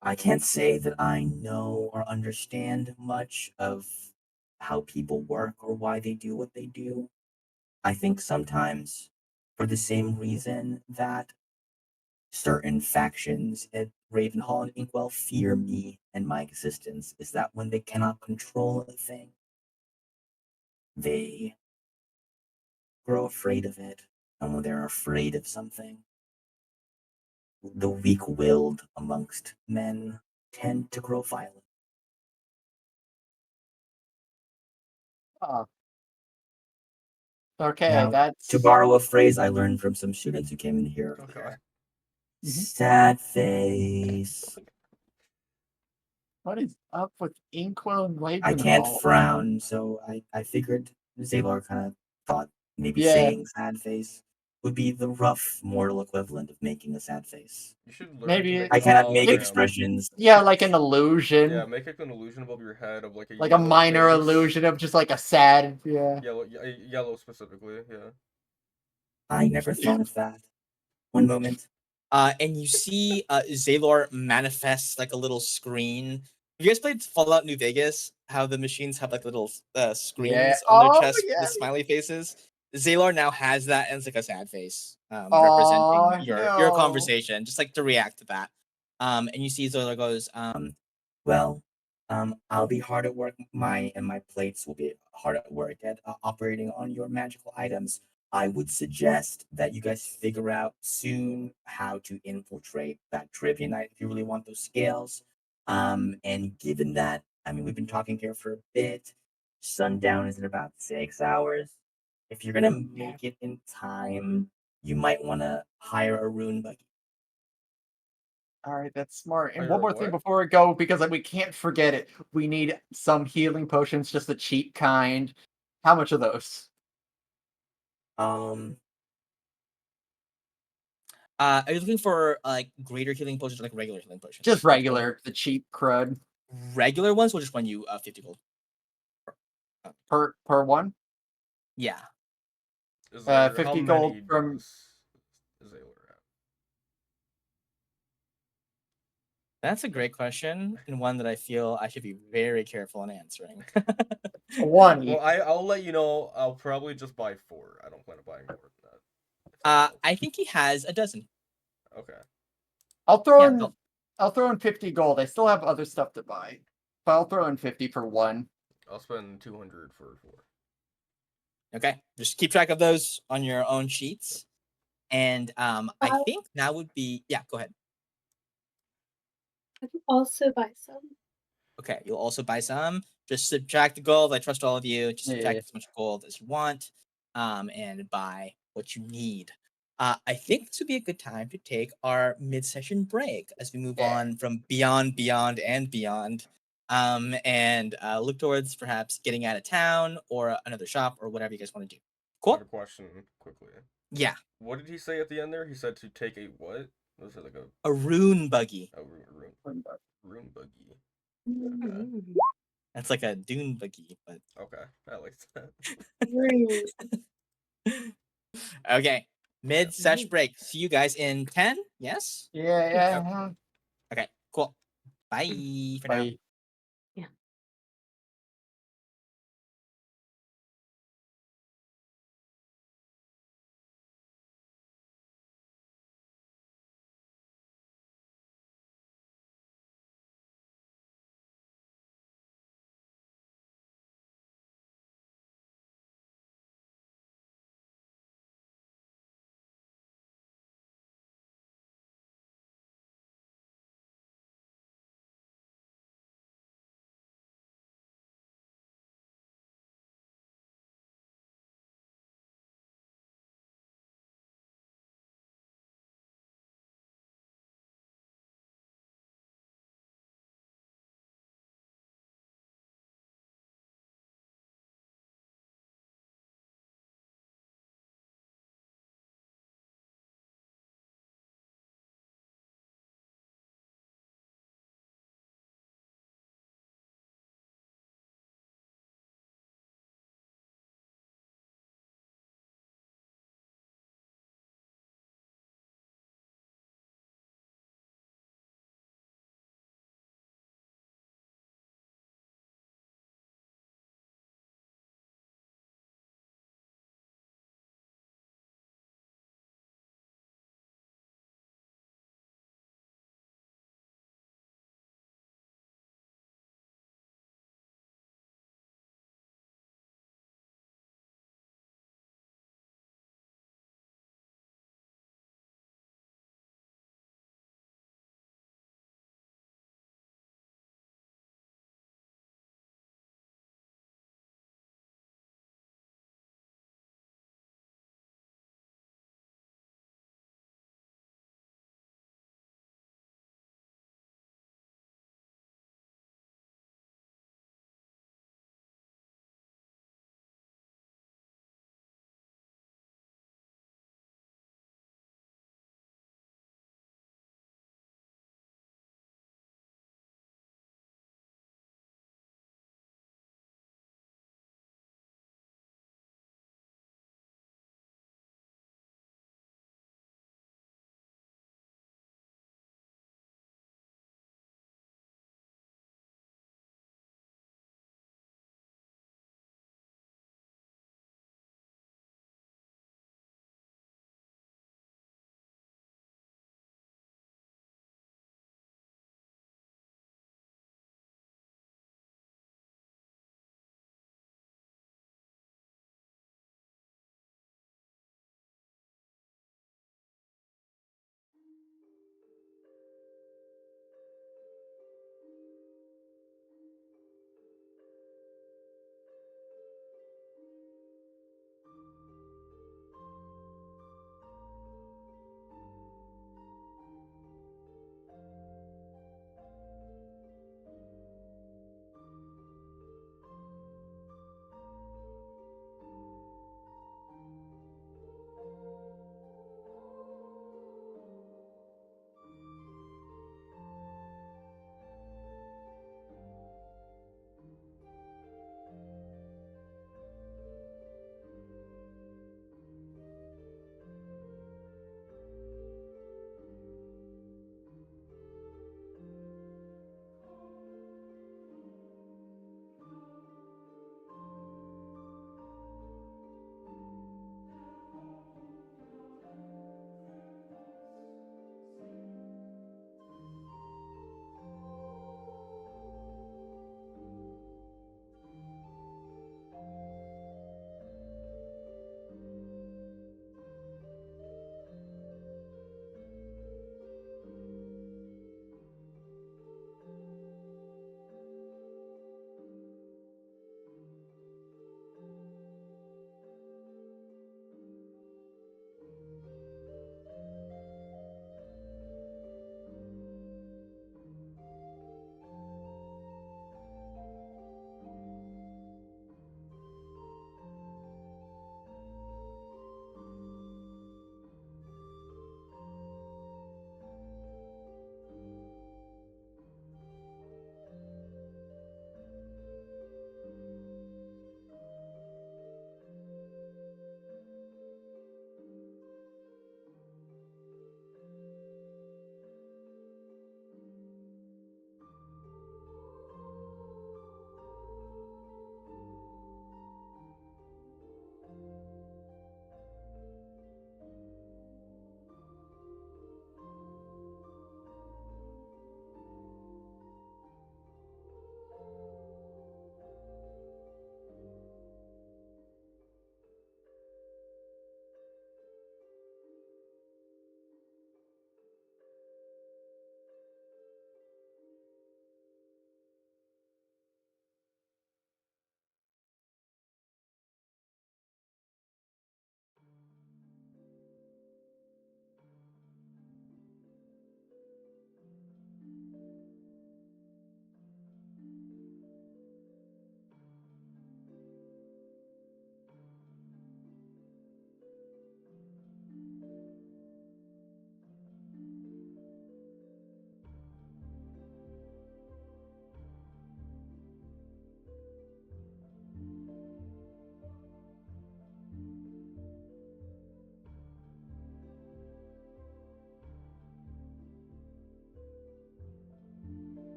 I can't say that I know or understand much of how people work or why they do what they do. I think sometimes, for the same reason that certain factions at Ravenhall and Inkwell fear me and my existence, is that when they cannot control a thing, they grow afraid of it. And when they're afraid of something, the weak willed amongst men tend to grow violent. Oh, okay, Now, to that's borrow a phrase I learned from some students who came in here Oh god. earlier, Mhm. sad face. What is up with Inkwell and I can't Ravenhall? frown, so I figured Zalar kind of thought maybe Yeah, saying sad face would be the rough mortal equivalent of making a sad face. You should learn to maybe make a I cannot make maybe hologram. expressions. yeah, like an Yeah, illusion, make like an illusion above your head of like a like a yellow minor face. illusion of just like a sad. Yeah. Yellow specifically. Yeah. I never thought of that. One moment. And you see Zaylor manifests like a little screen. Have you guys played Fallout New Vegas? How the machines have like little Yeah. screens on their Oh chest yeah. with smiley faces? Zaylor now has that, and it's like a sad face, representing Oh your no. conversation, just like to react to that. And you see Zaylor goes, Well, I'll be hard at work. My plates will be hard at work at operating on your magical items. I would suggest that you guys figure out soon how to infiltrate that trivia night if you really want those scales. And given that, I mean, we've been talking here for a bit. Sundown is in about 6 hours. If you're gonna make it in time, you might want to hire a rune buggy. All right, that's smart. And one Hire more thing what? before we go, because like, we can't forget it. We need some healing potions, just the cheap kind. How much are those? Um, are you looking for like greater healing potions or like regular healing Just potions? Which one? regular, the cheap crud Regular ones will just run you 50 gold. per one. Is there how 50 gold many from. does Zaylor have? That's a great question, and one that I feel I should be very careful in answering. 20. Well, I'll let you know. I'll probably just buy 4. I don't plan on buying more than that. I think he has a dozen. Okay. I'll throw Yeah, in I'll throw in 50 gold. I still have other stuff to buy. But I'll throw in 50 for one. I'll spend 200 for 4. okay. Just keep track of those on your own sheets. And I I think that would be go ahead. can also buy some. Okay, you'll also buy some. Just subtract the gold. I trust all of you. Just subtract Yeah. as much gold as you want, and buy what you need. I think this would be a good time to take our mid-session break as we move on from beyond, beyond, and beyond, and look towards perhaps getting out of town or another shop or whatever you guys want to do. I had Cool. a question quickly. Yeah, What did he say at the end there? He said to take a what? Was it like a rune buggy. a rune buggy? Okay. Mm. That's like a dune buggy, but Okay. I like that. Rude. okay. Mid-sesh Mhm. break. See you guys in 10. Yes. Yeah. Okay. Cool. Bye for now. Bye.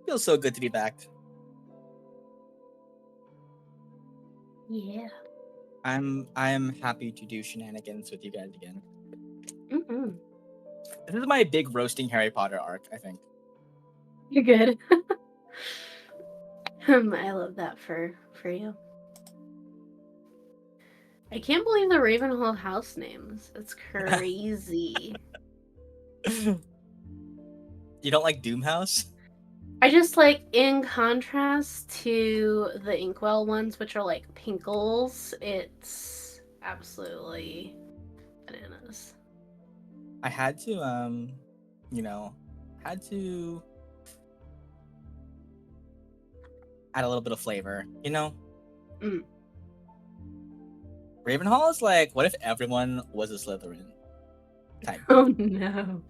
Feels so good to be back. Yeah. I'm happy to do shenanigans with you guys again. Mm-hmm. This is my big roasting Harry Potter arc, I think. You're good. I love that for you. I can't believe the Ravenhall house names. It's crazy. You don't like Doomhouse? I just like, in contrast to the Inkwell ones, which are like pinkles, it's absolutely bananas. I had to, had to add a little bit of flavor, Mm. Ravenhall is like, what if everyone was a Slytherin type? Oh no.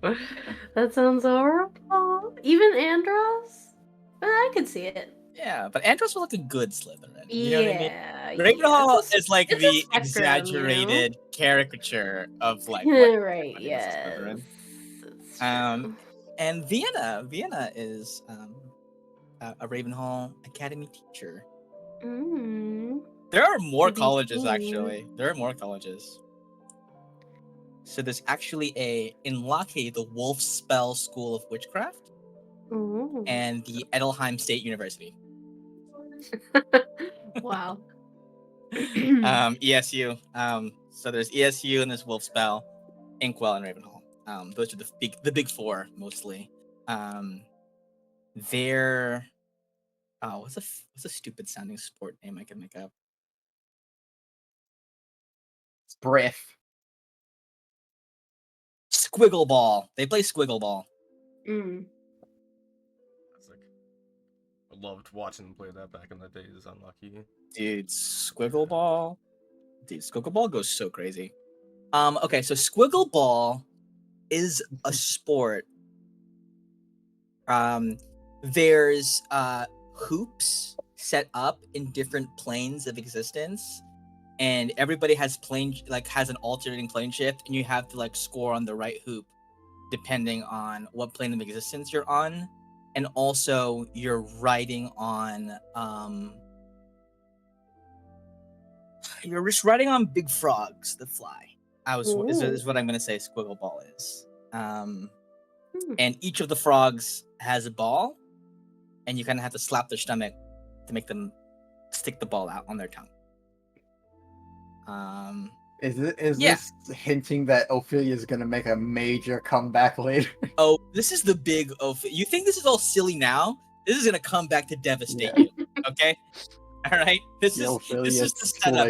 That sounds horrible. Even Andros? I could see it. Yeah, but Andros was like a good Slytherin. You know what I mean? Yeah. Ravenhall is like it's the a spectrum, exaggerated caracature of like you what know? Right, everybody is a yes. Slytherin. It's true. And Vienna is a Ravenhall Academy teacher. Mm. There are more To be colleges, seen. actually. There are more colleges. So there's actually in Lockheed, the Wolf Spell School of Witchcraft, Ooh. and the Edelheim State University. Wow. ESU. So there's ESU and there's Wolf Spell, Inkwell, and Ravenhall. Those are the big four mostly. They're what's a stupid sounding sport name I can make up? Briff. Squiggle ball. They play squiggle ball. Mm. I loved watching them play that back in the days on Lucky. Dude, squiggle ball. Dude, squiggle ball goes so crazy. Okay, so squiggle ball is a sport. There's hoops set up in different planes of existence, and everybody has an alternating plane shift, and you have to like score on the right hoop depending on what plane of existence you're on, and also you're riding on you're just riding on big frogs that fly. Is what I'm gonna say squiggle ball is. And each of the frogs has a ball, and you kind of have to slap their stomach to make them stick the ball out on their tongue. Is this hinting that Ophelia is going to make a major comeback later? Oh, this is the big Ophelia. You think this is all silly now? This is going to come back to devastate you. Okay? All right? This is the setup.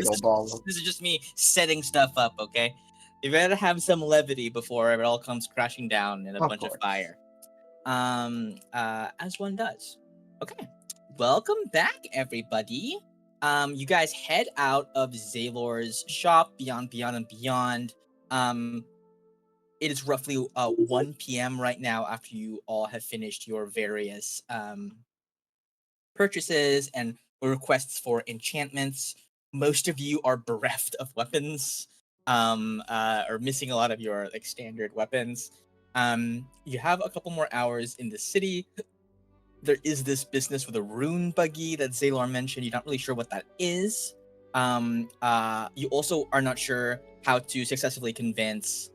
This is just me setting stuff up, okay? You better have some levity before it all comes crashing down in a bunch of fire. As one does. Okay. Welcome back, everybody. You guys head out of Zaylor's shop, Beyond, and Beyond. It is roughly 1 p.m. right now after you all have finished your various purchases and requests for enchantments. Most of you are bereft of weapons, or missing a lot of your like standard weapons. You have a couple more hours in the city. There is this business with a rune buggy that Zaylor mentioned. You're not really sure what that is. You also are not sure how to successfully convince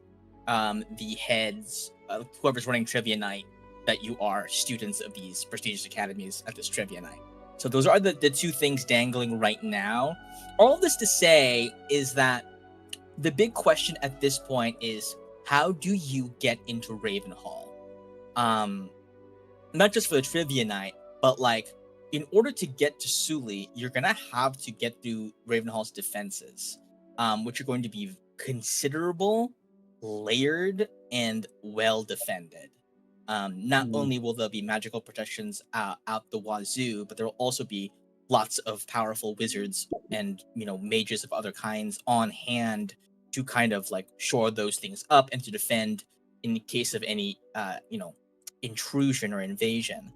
the heads, whoever's running trivia night, that you are students of these prestigious academies at this trivia night. So those are the two things dangling right now. All this to say is that the big question at this point is, how do you get into Ravenhall? Not just for the trivia night, but like in order to get to Sully, you're gonna have to get through Ravenhall's defenses, which are going to be considerable, layered, and well defended. Not only will there be magical protections out the wazoo, but there will also be lots of powerful wizards and mages of other kinds on hand to kind of like shore those things up and to defend in case of any intrusion or invasion.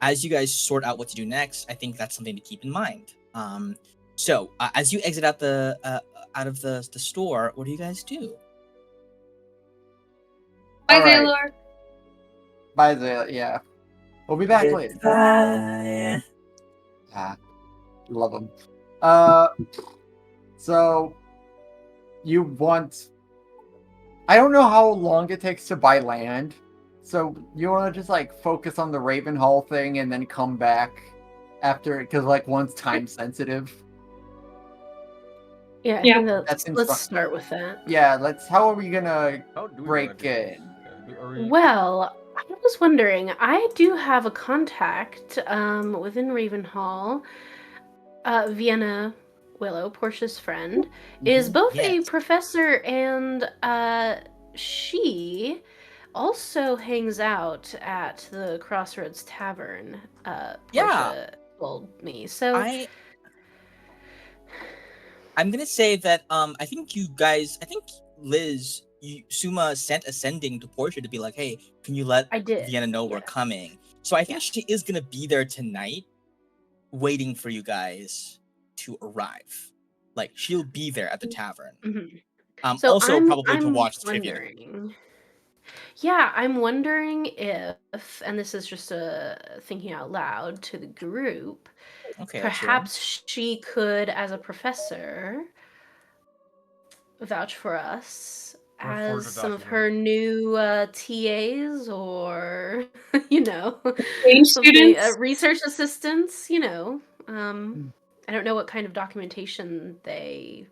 As you guys sort out what to do next, I think that's something to keep in mind. So as you exit out of the store, what do you guys do? Bye, Zaylor. Bye, Zaylor. Yeah. We'll be back later. Goodbye. Ah, love them. So you want? I don't know how long it takes to buy land. So you want to just like focus on the Ravenhall thing and then come back after, because like one's time sensitive. Yeah, I Yeah. think That seems let's fun. start with that. Yeah, let's. How are we gonna How do we break wanna do this? in? Are we... Well, I was wondering, I do have a contact within Ravenhall. Vienna Willow, Portia's friend, is both a Yes. professor and she also hangs out at the Crossroads Tavern. Portia told me. So I'm gonna say that I think Liz, Suma sent a sending to Portia to be like, hey, can you let I did. Vienna know we're coming? So I think she is gonna be there tonight, waiting for you guys to arrive. Like she'll be there at the tavern. Mm-hmm. So also I'm probably to watch the trivia. wondering. Yeah, I'm wondering if, and this is just a thinking out loud to the group, Okay, perhaps she could, as a professor, vouch for us as some of her new TAs or, Exchange something, students? research assistants, I don't know what kind of documentation they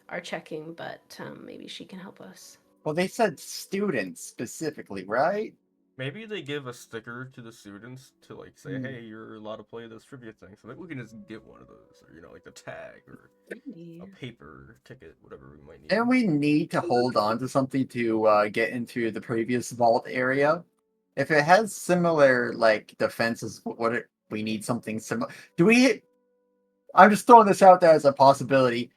are checking, but maybe she can help us. Well, they said students specifically, right? Maybe they give a sticker to the students to like say, hey, you're allowed to play this trivia thing, so that we can just get one of those, or like a tag or a paper ticket, whatever we might need. And we need to hold on to something to get into the previous vault area. If it has similar like defenses, we need something similar. I'm just throwing this out there as a possibility.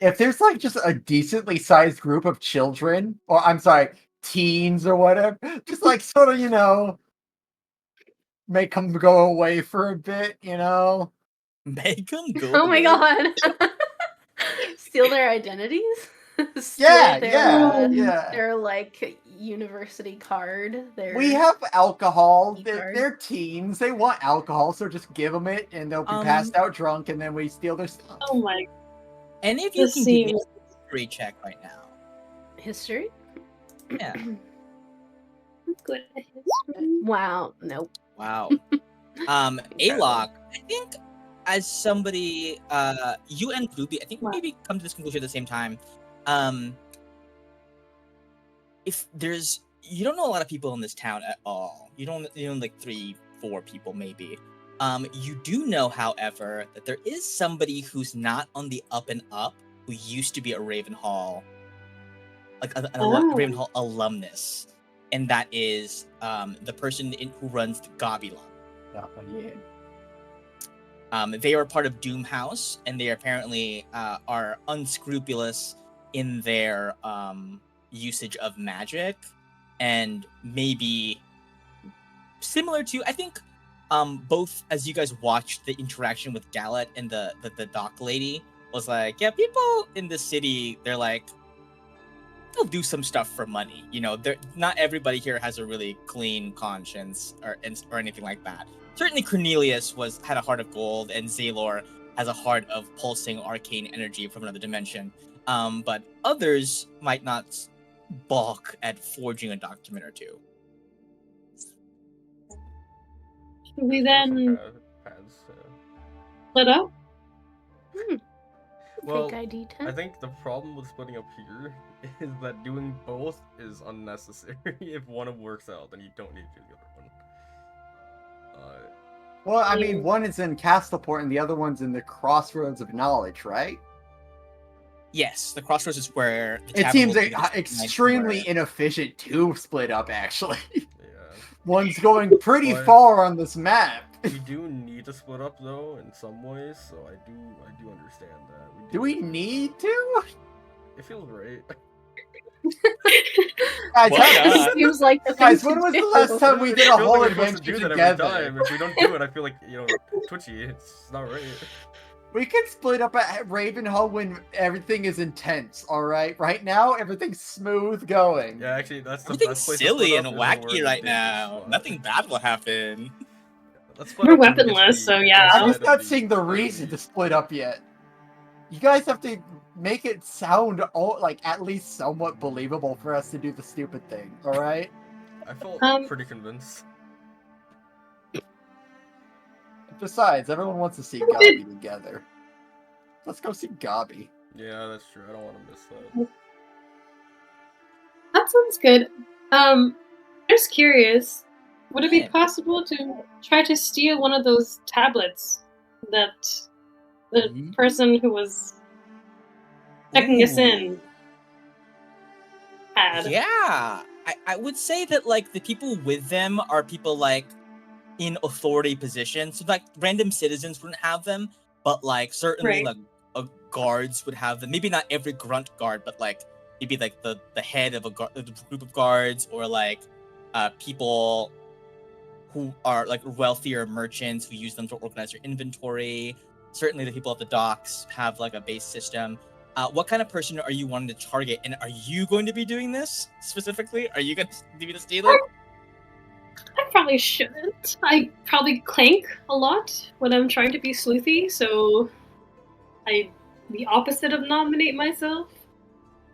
If there's like just a decently sized group of children, or I'm sorry, teens or whatever, just like sort of, make them go away for a bit, Make them go Oh my away. god. Steal their identities? Yeah, their like university card. We have alcohol. card. They're teens. They want alcohol, so just give them it, and they'll be passed out drunk, and then we steal their stuff. Oh my. Any of you This can give me seems- a history check right now. History? Yeah. I'm good at history. Wow. Nope. Wow. Alok, I think as somebody, you and Ruby, I think maybe come to this conclusion at the same time. If you don't know a lot of people in this town at all. You know like 3-4 people maybe. You do know, however, that there is somebody who's not on the up and up who used to be a Ravenhall, like a Ravenhall alumnus, and that is the person who runs the Gobulon. They are part of Doom House, and they apparently are unscrupulous in their usage of magic, and maybe similar to, I think, both as you guys watched the interaction with Gallet and the dock lady was like, yeah, people in the city, they're like, they'll do some stuff for money. Not everybody here has a really clean conscience or anything like that. Certainly Cornelius had a heart of gold, and Zaylor has a heart of pulsing arcane energy from another dimension. But others might not balk at forging a document or two. Should we then split up? Well, Fake ID I 10? think the problem with splitting up here is that doing both is unnecessary. If one works out, then you don't need to do the other one. Well, I mean, one is in Castleport and the other one's in the Crossroads of Knowledge, right? Yes, the Crossroads is where the it seems extremely inefficient to split up, actually. Yeah. One's going pretty far on this map. We do need to split up, though, in some ways, so I do understand that. Do we need to? It feels right. Guys, seems like guys, when was the last time we did a whole adventure together? If we don't do it, I feel like, twitchy. It's not right. We can split up at Ravenhall when everything is intense, alright? Right now, everything's smooth going. Yeah, actually, that's the Everything's best place silly to and wacky right now. Nothing bad will happen. Let's split We're up so we get to weaponless, the so yeah. I'm inside just of not the seeing the reason to split up yet. You guys have to make it sound like at least somewhat believable for us to do the stupid thing, alright? I felt pretty convinced. Besides, everyone wants to see Gabi together. Let's go see Gabi. Yeah, that's true. I don't want to miss that. That sounds good. Just curious, would it be Yeah. possible to try to steal one of those tablets that the person who was checking us in had? Yeah, I would say that like the people with them are people like in authority positions. So like random citizens wouldn't have them, but like certainly Right. like guards would have them. Maybe not every grunt guard, but like maybe like the head of a group of guards, or like people who are like wealthier merchants who use them to organize their inventory. Certainly the people at the docks have like a base system. What kind of person are you wanting to target, and are you going to be doing this specifically? Are you going to be the stealer? I probably shouldn't. I probably clank a lot when I'm trying to be sleuthy, so I the opposite of nominate myself.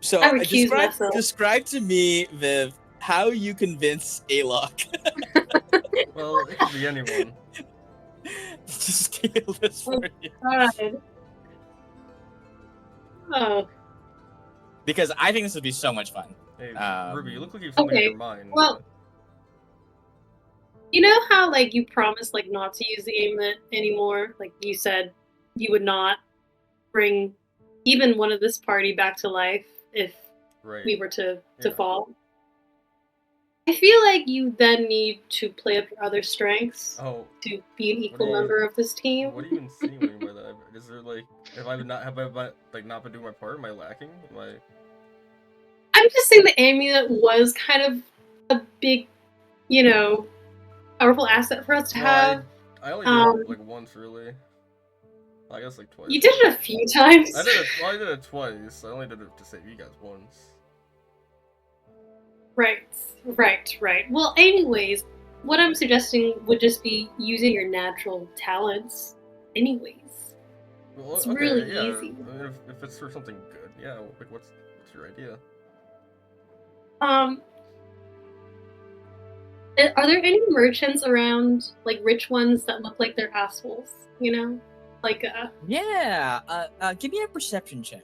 So I recuse myself. describe to me, Viv, how you convince Alok Well, it could be anyone. to scale this for you. God. Oh. Because I think this would be so much fun. Hey, Ruby, you look like you have something on Okay, your mind. well, you know how like you promised like not to use the amulet anymore? Like you said you would not bring even one of this party back to life if we were to fall. I feel like you then need to play up your other strengths to be an equal member of this team. What are you insinuating by that? Is there like, have I not been doing my part? Am I lacking? I'm just saying the amulet was kind of a big, powerful asset for us to have. I only did it like once, really. I guess like twice. You did it a few times. I did it twice. I only did it to save you guys once. Right. Well, anyways, what I'm suggesting would just be using your natural talents. Anyways, Well, it's really easy. I mean, if it's for something good, yeah. Like, what's your idea? Are there any merchants around, like rich ones that look like they're assholes? Like Yeah. Give me a perception check.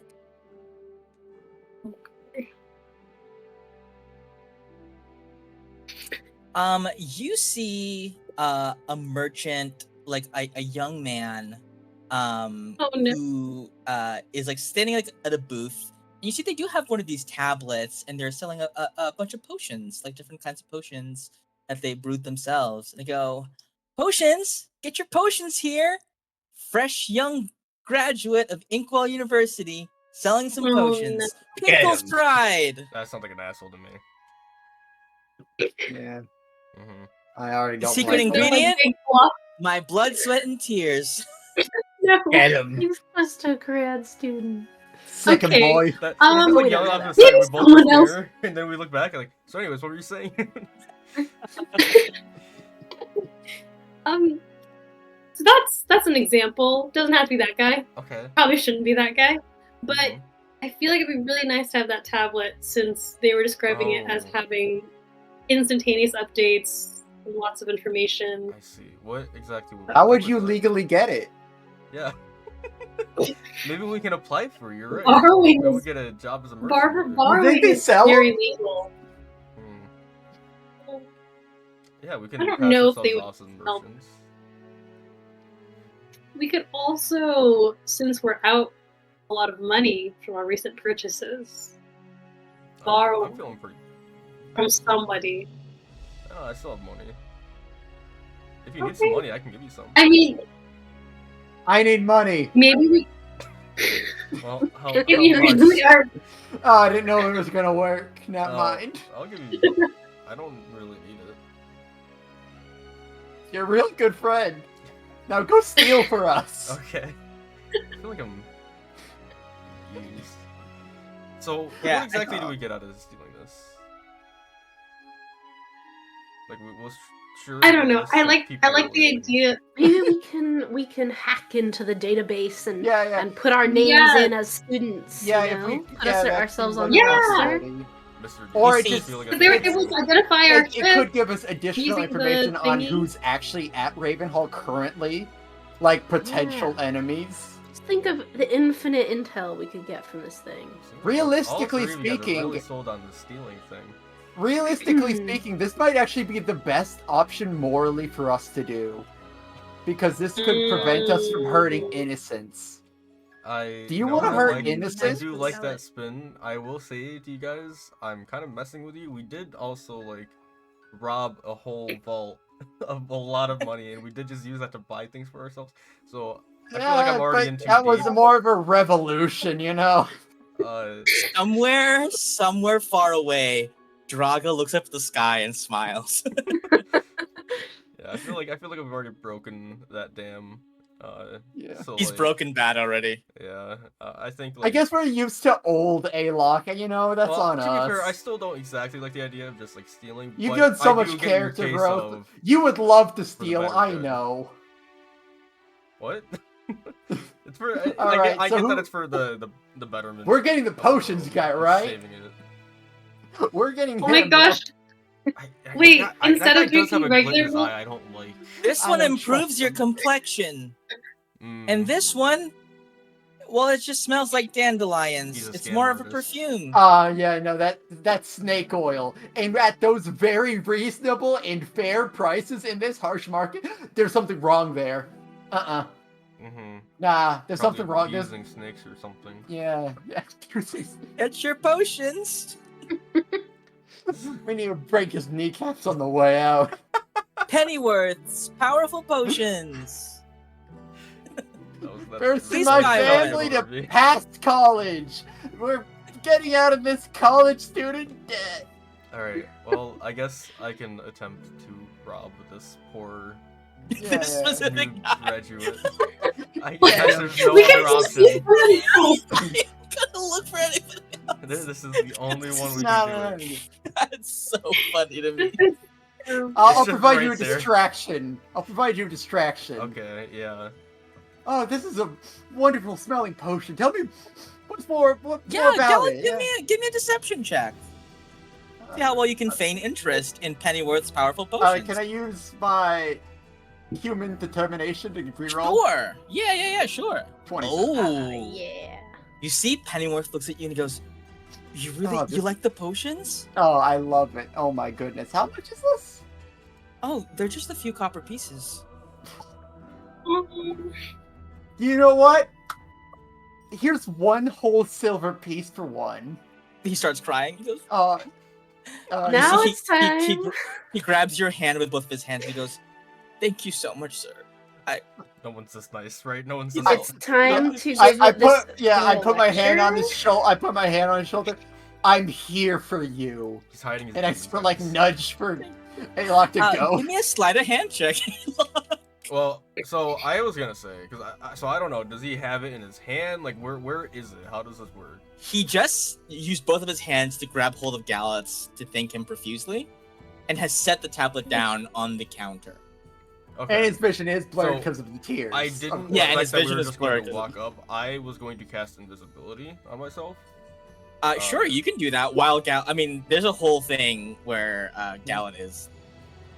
You see a merchant, like a young man, who is like standing like at a booth. And you see they do have one of these tablets, and they're selling a bunch of potions, like different kinds of potions that they brewed themselves. And they go, "Potions, get your potions here! Fresh young graduate of Inkwell University, selling some potions. No. Pickles Pride." That sounds like an asshole to me. Yeah. Mm-hmm. I already don't Secret like ingredient? My blood, sweat, and tears. No. Get him. He's just a grad student. Sick him, boy. That, we yelling don't off know the that. side, we both Someone look else. there, and then we look back and like, so anyways, what were you saying? So that's an example. Doesn't have to be that guy. Okay. Probably shouldn't be that guy. But I feel like it'd be really nice to have that tablet since they were describing it as having instantaneous updates and lots of information. I see. What exactly would How would you legally get it? Yeah. Maybe we can apply for it, you're right. Borrowing Maybe we is- get a job as a merchant. Borrowing they is sell very them? legal. Yeah, we can I don't pass know if ourselves they would off as help. merchants. We could also, since we're out a lot of money from our recent purchases, borrow I'm feeling pretty from somebody. Oh, I still have money. If you need some money, I can give you some. I mean, I need money. maybe we. Well, how if you much? really are. Oh, I didn't know it was gonna work. Never mind. I'll give you. I don't really need it. You're a real good friend. Now go steal for us. Okay. I feel like I'm used. So, Yeah, what exactly do we get out of stealing this? Like, sure. I don't know. yes, I like people the things. idea. Maybe we can hack into the database and Yeah. and put our names Yeah. in as students. Yeah, you if we know? Put us that ourselves seems on like the a Yeah. roster. possibility. Mr. D. Or You it see- just Because they were able to identify our it ship. could give us additional using the information on thingy. who's actually at Ravenhall currently, like potential enemies. Just think of the infinite intel we could get from this thing. Realistically all three of you guys are really speaking- sold on the stealing thing. Realistically speaking, this might actually be the best option morally for us to do. Because this could prevent us from hurting innocents. Do you know, want to I hurt like- innocents? I do like that spin. I will say to you guys, I'm kind of messing with you. We did also like rob a whole vault of a lot of money, and we did just use that to buy things for ourselves. So I feel like I'm already in too that was deep. more of a revolution, you know? Somewhere far away, Draga looks up at the sky and smiles. Yeah, I feel like I've already broken that dam. Yeah. So, He's like, broken bad already. Yeah, I think. I Like, guess we're used to old A-Lock, and you know, that's well, on to us. be fair, I still don't exactly like the idea of just like stealing. You've but done so I much do get your character case growth. of You would love to the steal, better I good. know. What? It's for. I Alright, get so that it's for the betterment. We're getting the potions guy, of right? Saving it. We're getting Oh my him. gosh! Wait, instead that of guy does have drinking a glint in regular his milk- eye I don't like. This I one don't improves trust your him. complexion. Mm. And this one, well, it just smells like He's dandelions. a It's scam more of a artist. perfume. Yeah, no, that's snake oil. And at those very reasonable and fair prices in this harsh market, there's something wrong there. Mm-hmm. Nah, there's something wrong. There's Using snakes or something. yeah. It's your potions. We need to break his kneecaps on the way out. Pennyworth's powerful potions. First in Please my buy family one. to pass college. We're getting out of this college student debt. Alright, well, I guess I can attempt to rob this poor This specific new guy. graduate. I guess there's no We other can just see option. it. Gotta look for anything. This is the only one we Nah, can do. That's so funny to me. I'll just provide right you a there. distraction. I'll provide you a distraction. Okay, yeah. Oh, this is a wonderful smelling potion. Tell me what's more about Gallic, it. give me a deception check. See how well you can feign interest in Pennyworth's powerful potions. Can I use my human determination to reroll? Sure. Yeah, sure. 20. Oh. Yeah. You see, Pennyworth looks at you and he goes, "You really, Oh, you this- like the potions? Oh, I love it. Oh my goodness. How much is this? Oh, they're just a few copper pieces." You know what? Here's one whole silver piece for one. He starts crying. He goes, Uh, Now he- it's time. he grabs your hand with both of his hands and he goes, "Thank you so much, sir." No one's this nice, right? No one's this It's nice. time to give I it this I put my hand on lecture. his shoulder. I put my hand on his shoulder. I'm here for you. He's hiding his And I demons, sort of like guys. nudge for Aylock to go. Give me a sleight of hand check. Well, so I was gonna say, because I don't know, does he have it in his hand? Like, where is it? How does this work? He just used both of his hands to grab hold of Gallet's to thank him profusely, and has set the tablet down on the counter. Okay. And his vision is blurred So, because of the tears. I didn't Yeah, and expect his that we vision were is just going blurred to 'cause walk up. I was going to cast invisibility on myself. Sure, you can do that while there's a whole thing where Gallet is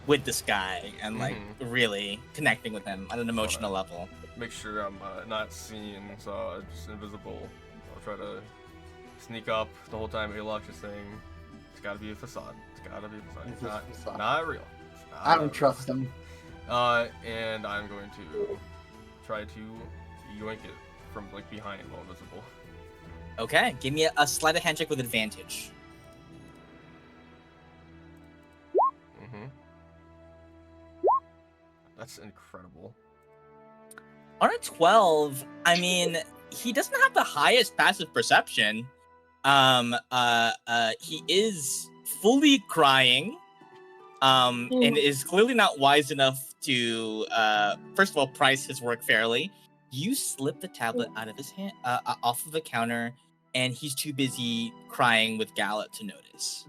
with this guy and like really connecting with him on an emotional level. Make sure I'm not seen, so I'm just invisible. I'll try to sneak up the whole time. Alok's just saying, "It's got to be a facade. It's got to be a facade. It's It's a facade. not real." It's not I don't real." trust him. And I'm going to try to yoink it from like behind while invisible. Okay, give me a sleight of hand check with advantage. Mm-hmm. That's incredible. On a 12, I mean, he doesn't have the highest passive perception. He is fully crying, and is clearly not wise enough to, first of all, price his work fairly. You slip the tablet out of his hand, off of the counter, and he's too busy crying with Gallet to notice.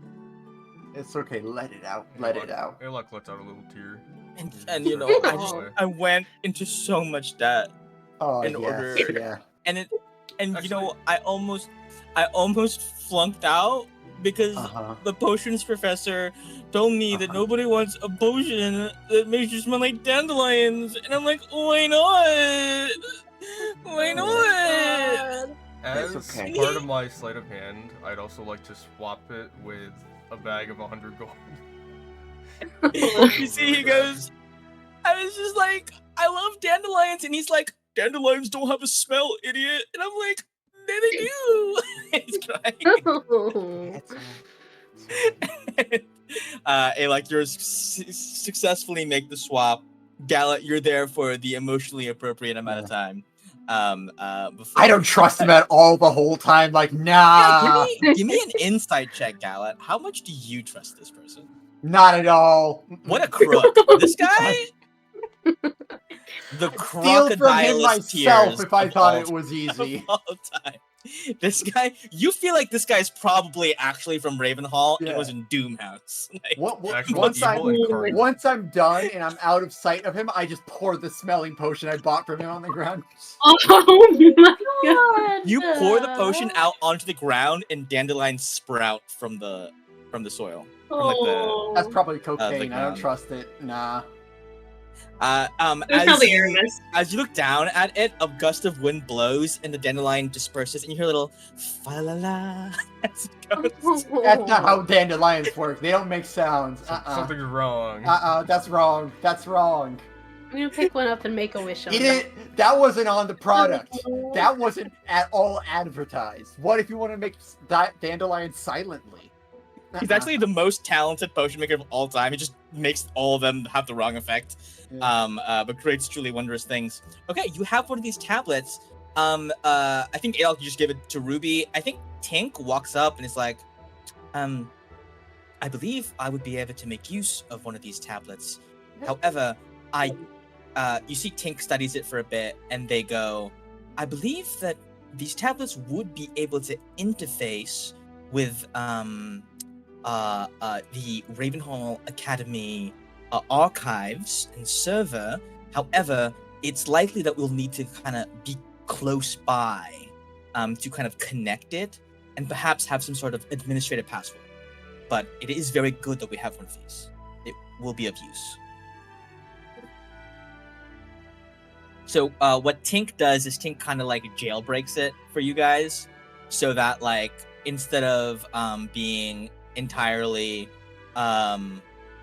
It's okay. Let it out. Let it out. Alok lets out a little tear. And you know, I went into so much debt Oh, in yes, order, yeah. and Actually, you know, I almost flunked out because the potions professor told me that nobody wants a potion that makes you smell like dandelions, and I'm like, why not? Why not? As okay. part of my sleight of hand, I'd also like to swap it with a bag of 100 gold. You see, he goes, I was just like, I love dandelions, and he's like, dandelions don't have a smell, idiot. And I'm like, yeah, they do. He's crying. Like you're successfully make the swap. Gallet, you're there for the emotionally appropriate amount of time. I don't trust him at all the whole time. Like, nah. Yeah, give me an insight check, Gallet. How much do you trust this person? Not at all. What a crook. This guy? The Steal from him myself tears if I of thought all- it was easy. of all time. This guy, you feel like this guy's probably actually from Ravenhall and was in Doomhouse. Like, once I'm done and I'm out of sight of him, I just pour the smelling potion I bought from him on the ground. Oh my god! You pour the potion out onto the ground and dandelions sprout from the soil. From, like, That's probably cocaine. I don't ground. trust it. Nah. As you look down at it, a gust of wind blows and the dandelion disperses, and you hear a little fa la la as it goes. That's not how dandelions work. They don't make sounds. Something's wrong. That's wrong. That's wrong. I'm gonna pick one up and make a wish on it. That wasn't on the product. That wasn't at all advertised. What if you want to make dandelion silently? He's actually the most talented potion maker of all time. He just makes all of them have the wrong effect. But creates truly wondrous things. Okay, you have one of these tablets. I think Aelk, you just give it to Ruby. I think Tink walks up and is like, I believe I would be able to make use of one of these tablets. However, you see Tink studies it for a bit, and they go, I believe that these tablets would be able to interface with the Ravenhall Academy archives and server. However, it's likely that we'll need to kind of be close by to kind of connect it and perhaps have some sort of administrative password. But it is very good that we have one of these. It will be of use. So what Tink does is Tink kind of like jailbreaks it for you guys so that like instead of being entirely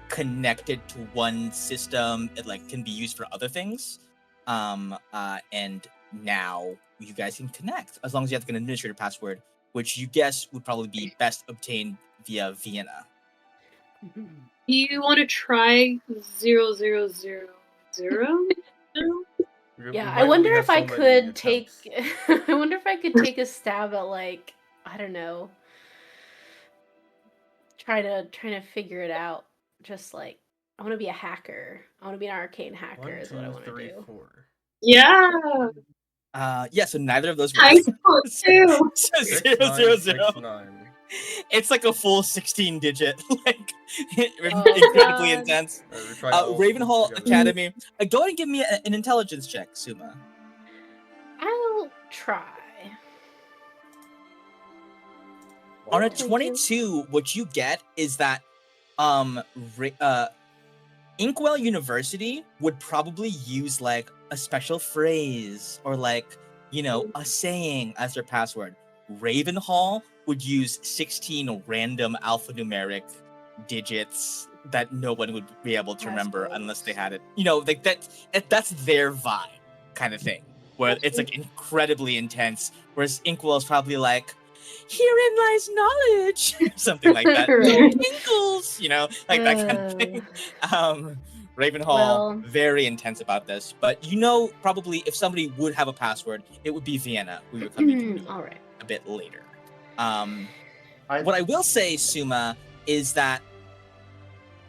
connected to one system, it like can be used for other things. And now you guys can connect as long as you have an administrator password, which you guess would probably be best obtained via Vienna. Do you want to try 0000? Yeah, I wonder if I could take. I wonder if I could take a stab at like I don't know. Trying to figure it out. Just like I want to be a hacker. I want to be an arcane hacker. Is what I want to do. 4. Yeah. Yeah. So neither of those. I thought too. So 000. It's like a full 16-digit, like incredibly intense. Ravenhall Academy. Go ahead and give me an intelligence check, Suma. I'll try. On a 22, what you get is that Inkwell University would probably use like a special phrase or like, you know, a saying as their password. Ravenhall would use 16 random alphanumeric digits that no one would be able to remember unless they had it. You know, like that's their vibe kind of thing, where it's like incredibly intense, whereas Inkwell is probably like, herein lies knowledge, something like that. Inkles, you know, like that kind of thing. Ravenhall, very intense about this, but you know, probably if somebody would have a password, it would be Vienna, who you're coming to all right. a bit later. What I will say, Suma, is that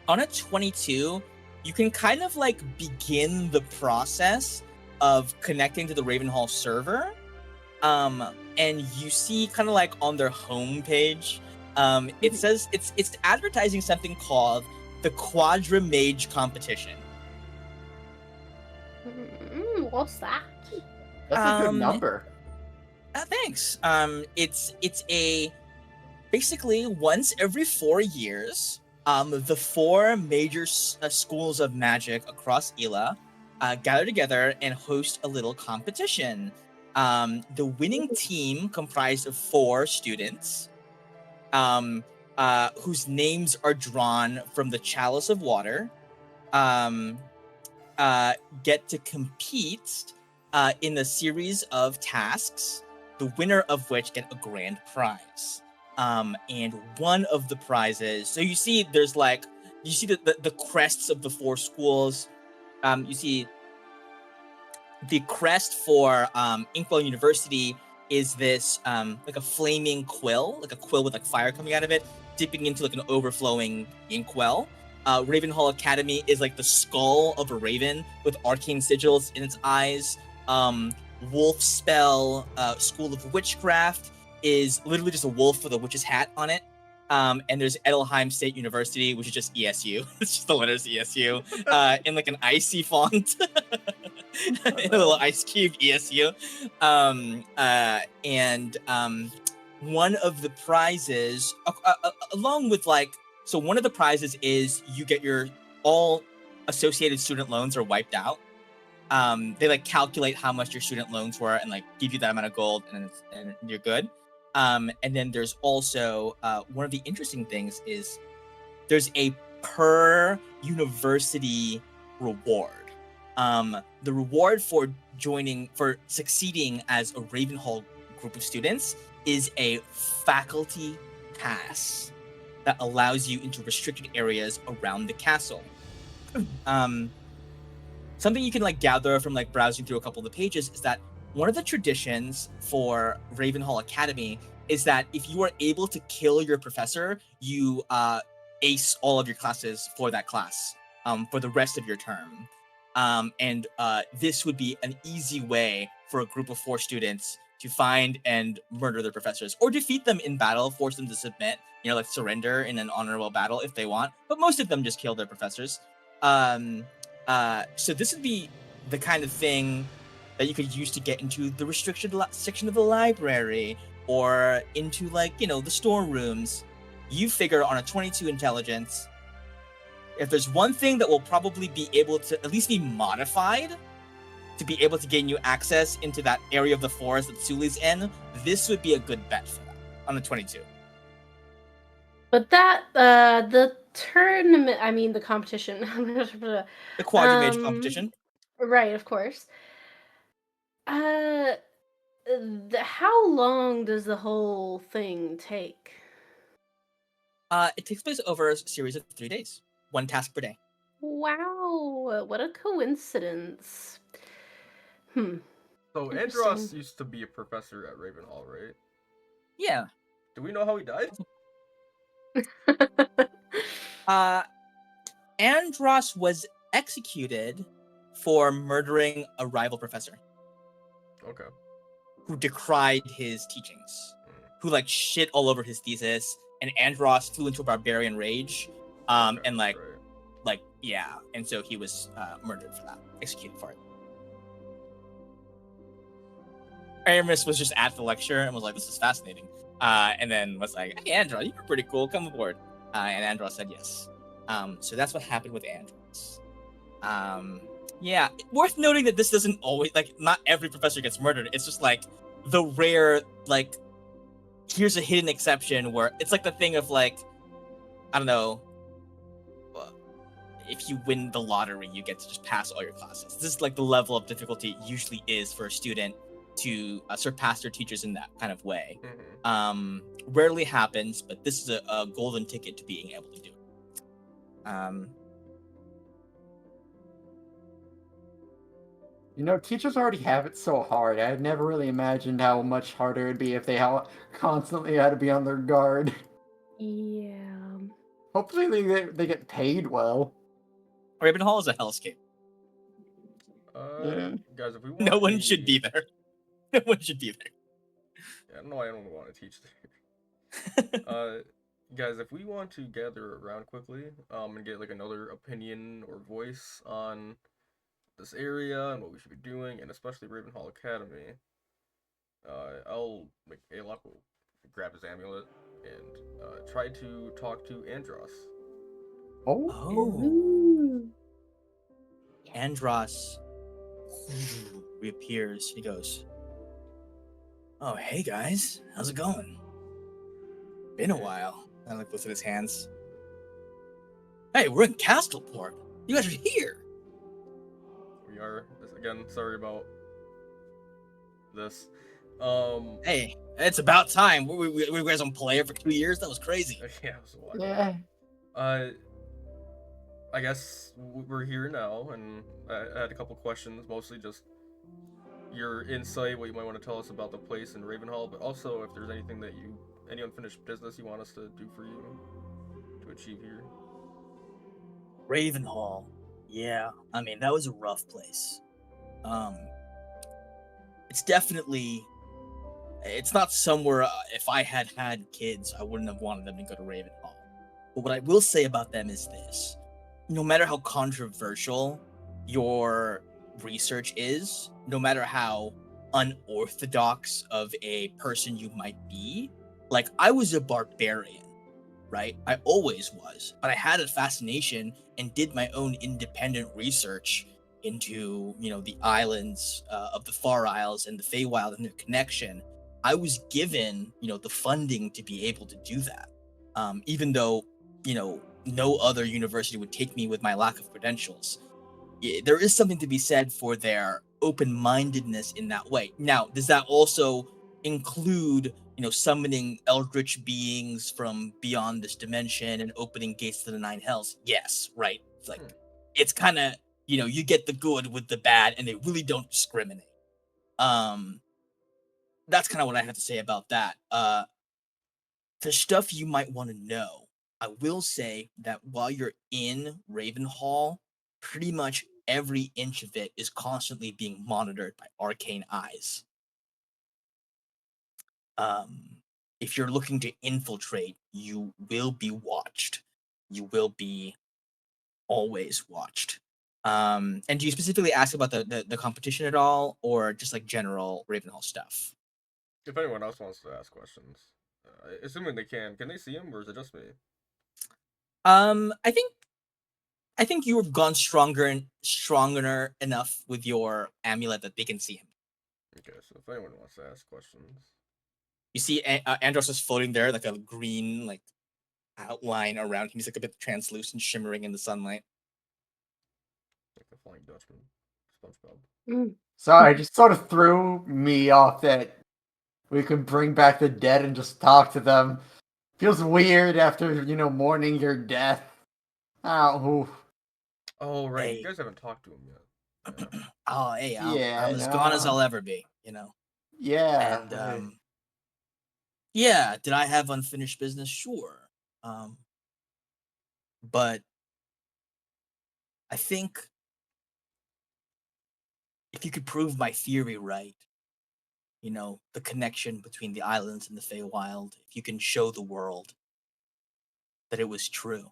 on a 22, you can kind of like begin the process of connecting to the Ravenhall server. And you see kind of like on their homepage, It says it's advertising something called the Quadra Mage Competition. What's that? That's a good number. Thanks. It's a basically once every 4 years, the 4 major schools of magic across Ela gather together and host a little competition. The winning team, comprised of 4 students, whose names are drawn from the Chalice of Water, get to compete in a series of tasks, the winner of which get a grand prize. And one of the prizes, so you see there's like, you see the crests of the 4 schools. You see the crest for Inkwell University is this like a flaming quill, like a quill with like fire coming out of it, dipping into like an overflowing inkwell. Ravenhall Academy is like the skull of a raven with arcane sigils in its eyes. Wolf Spell School of Witchcraft is literally just a wolf with a witch's hat on it. And there's Edelheim State University, which is just ESU. It's just the letters ESU in like an icy font. In a little ice cube ESU. And one of the prizes, along with like, so one of the prizes is you get your all associated student loans are wiped out. They like calculate how much your student loans were and like give you that amount of gold and you're good. And then there's also one of the interesting things is there's a per university reward. The reward for succeeding as a Ravenhall group of students is a faculty pass that allows you into restricted areas around the castle. Something you can like gather from like browsing through a couple of the pages is that one of the traditions for Ravenhall Academy is that if you are able to kill your professor, you ace all of your classes for that class for the rest of your term. And this would be an easy way for a group of 4 students to find and murder their professors or defeat them in battle, force them to submit, like surrender in an honorable battle if they want. But most of them just kill their professors. So this would be the kind of thing that you could use to get into the restricted section of the library or into like, the storerooms. You figure on a 22 intelligence, if there's one thing that will probably be able to at least be modified to be able to gain you access into that area of the forest that Suli's in, this would be a good bet for that on the 22. But that, the tournament, I mean the competition. The Quadra Mage competition. Right, of course. How long does the whole thing take? It takes place over a series of 3 days. 1 task per day. Wow, what a coincidence. So Andros used to be a professor at Ravenhall, right? Yeah. Do we know how he died? Andros was executed for murdering a rival professor. Okay. Who decried his teachings. Who like shit all over his thesis, and Andros flew into a barbarian rage. And like yeah, and so he was murdered for that, executed for it. Aramis was just at the lecture and was like, "This is fascinating," and then was like, "Hey, Andros, you're pretty cool. Come aboard." And Andros said yes. So that's what happened with Andros. Yeah, worth noting that this doesn't always, like, not every professor gets murdered. It's just like the rare, like, here's a hidden exception where it's like the thing of like, I don't know, if you win the lottery, you get to just pass all your classes. This is like the level of difficulty usually is for a student to surpass their teachers in that kind of way. Mm-hmm. Rarely happens, but this is a golden ticket to being able to do it. Teachers already have it so hard. I had never really imagined how much harder it'd be if they constantly had to be on their guard. Yeah. Hopefully they get paid well. Ravenhall is a hellscape. Guys, if we want no one should be there. No one should be there. Yeah, I don't know why I don't want to teach there. guys, if we want to gather around quickly, and get like another opinion or voice on this area and what we should be doing, and especially Ravenhall Academy, I'll make Alok will grab his amulet and try to talk to Andros. Oh, Ooh. Andros reappears. He goes, "Oh, hey guys, how's it going? Been a while." I like looks at his hands. Hey, we're in Castleport. You guys are here. We are again. Sorry about this. Hey, it's about time. We guys on player for 2 years. That was crazy. Yeah, it was a while. yeah. I guess we're here now, and I had a couple questions, mostly just your insight, what you might want to tell us about the place in Ravenhall, but also if there's anything that any unfinished business you want us to do for you to achieve here. Ravenhall. Yeah, I mean that was a rough place. It's definitely. It's not somewhere. If I had had kids, I wouldn't have wanted them to go to Ravenhall. But what I will say about them is this: no matter how controversial your research is, no matter how unorthodox of a person you might be, like I was a barbarian, right? I always was, but I had a fascination and did my own independent research into, the islands of the Far Isles and the Feywild and their connection. I was given, the funding to be able to do that, even though, no other university would take me with my lack of credentials. There is something to be said for their open-mindedness in that way. Now, does that also include, summoning eldritch beings from beyond this dimension and opening gates to the nine hells? Yes, right. It's like it's kind of, you get the good with the bad, and they really don't discriminate. That's kind of what I have to say about that. The stuff you might want to know, I will say that while you're in Ravenhall, pretty much every inch of it is constantly being monitored by arcane eyes. If you're looking to infiltrate, you will be watched. You will be always watched. And do you specifically ask about the competition at all, or just like general Ravenhall stuff? If anyone else wants to ask questions, assuming they can they see him, or is it just me? I think you have gone stronger enough with your amulet that they can see him. Okay, so if anyone wants to ask questions, you see Andros is floating there, like a green like outline around him. He's like a bit translucent, shimmering in the sunlight. like the Flying Dutchman, SpongeBob. Sorry, it just sort of threw me off that we could bring back the dead and just talk to them. Feels weird after, mourning your death. Oh, Oh right, Hey. you guys haven't talked to him yet. Yeah. Oh, hey, yeah, I'm as gone as I'll ever be, yeah. And yeah, did I have unfinished business? Sure. But I think if you could prove my theory right, the connection between the islands and the Feywild, if you can show the world that it was true,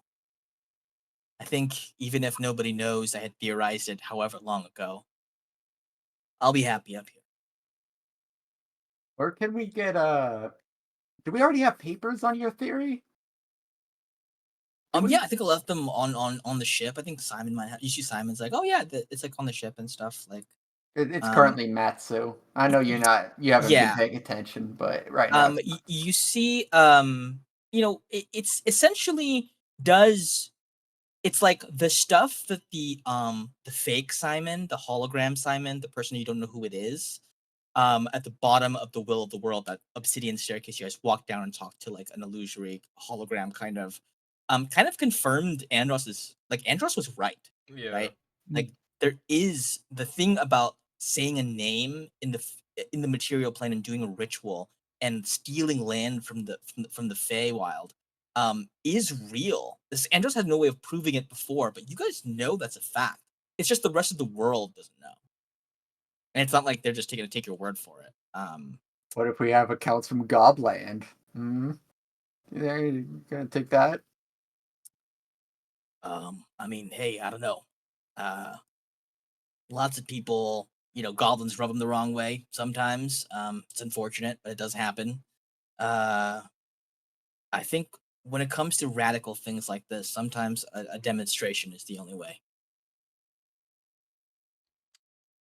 I think even if nobody knows I had theorized it however long ago, I'll be happy up here. Or can we get do we already have papers on your theory? Yeah, I think I left them on the ship. I think Simon might have. You see, Simon's like, oh yeah, it's like on the ship and stuff. Like, It's currently Matsu. I know you haven't been yeah. paying attention, but right now it's You see, it's essentially does. It's like the stuff that the fake Simon, the hologram Simon, the person you don't know who it is, at the bottom of the Will of the World, that obsidian staircase you guys walk down and talk to like an illusory hologram kind of confirmed Andros was right. Yeah. Right? Like there is the thing about saying a name in the material plane and doing a ritual and stealing land from the Feywild is real. This Andros had no way of proving it before, but you guys know that's a fact. It's just the rest of the world doesn't know. And it's not like they're just going to take your word for it. What if we have accounts from Gobland? There, you gonna take that? I mean, hey, I don't know. Lots of people, goblins rub them the wrong way sometimes. It's unfortunate, but it does happen. Uh, I think when it comes to radical things like this, sometimes a demonstration is the only way.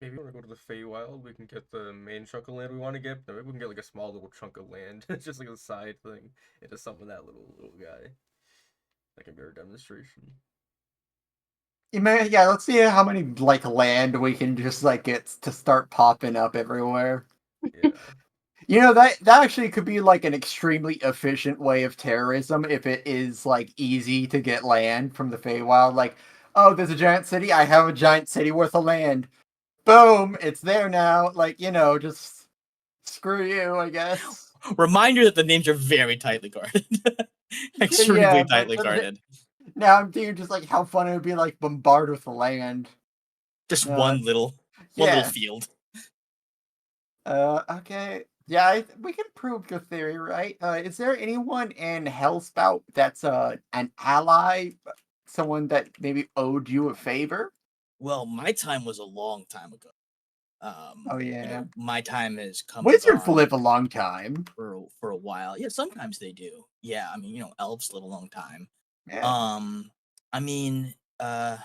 Maybe we want to go to the Feywild. We can get the main chunk of land we want to get. But maybe we can get like a small little chunk of land. It's just like a side thing. Into some of that little guy. That can be our demonstration. Yeah, let's see how many like land we can just like get to start popping up everywhere. Yeah. That actually could be like an extremely efficient way of terrorism if it is like easy to get land from the Feywild. Like, oh, there's a giant city. I have a giant city worth of land. Boom, it's there now. Like, just screw you, I guess. Reminder that the names are very tightly guarded. Extremely tightly guarded. Now I'm thinking just like how fun it would be like bombard with the land. Just No, one little field. Okay. Yeah, we can prove your theory, right? Is there anyone in Hellspout that's an ally, someone that maybe owed you a favor? Well, my time was a long time ago. Oh yeah. My time has come and Wizards gone live a long time. for a while. Yeah, sometimes they do. Yeah, I mean, elves live a long time. Yeah. I mean, I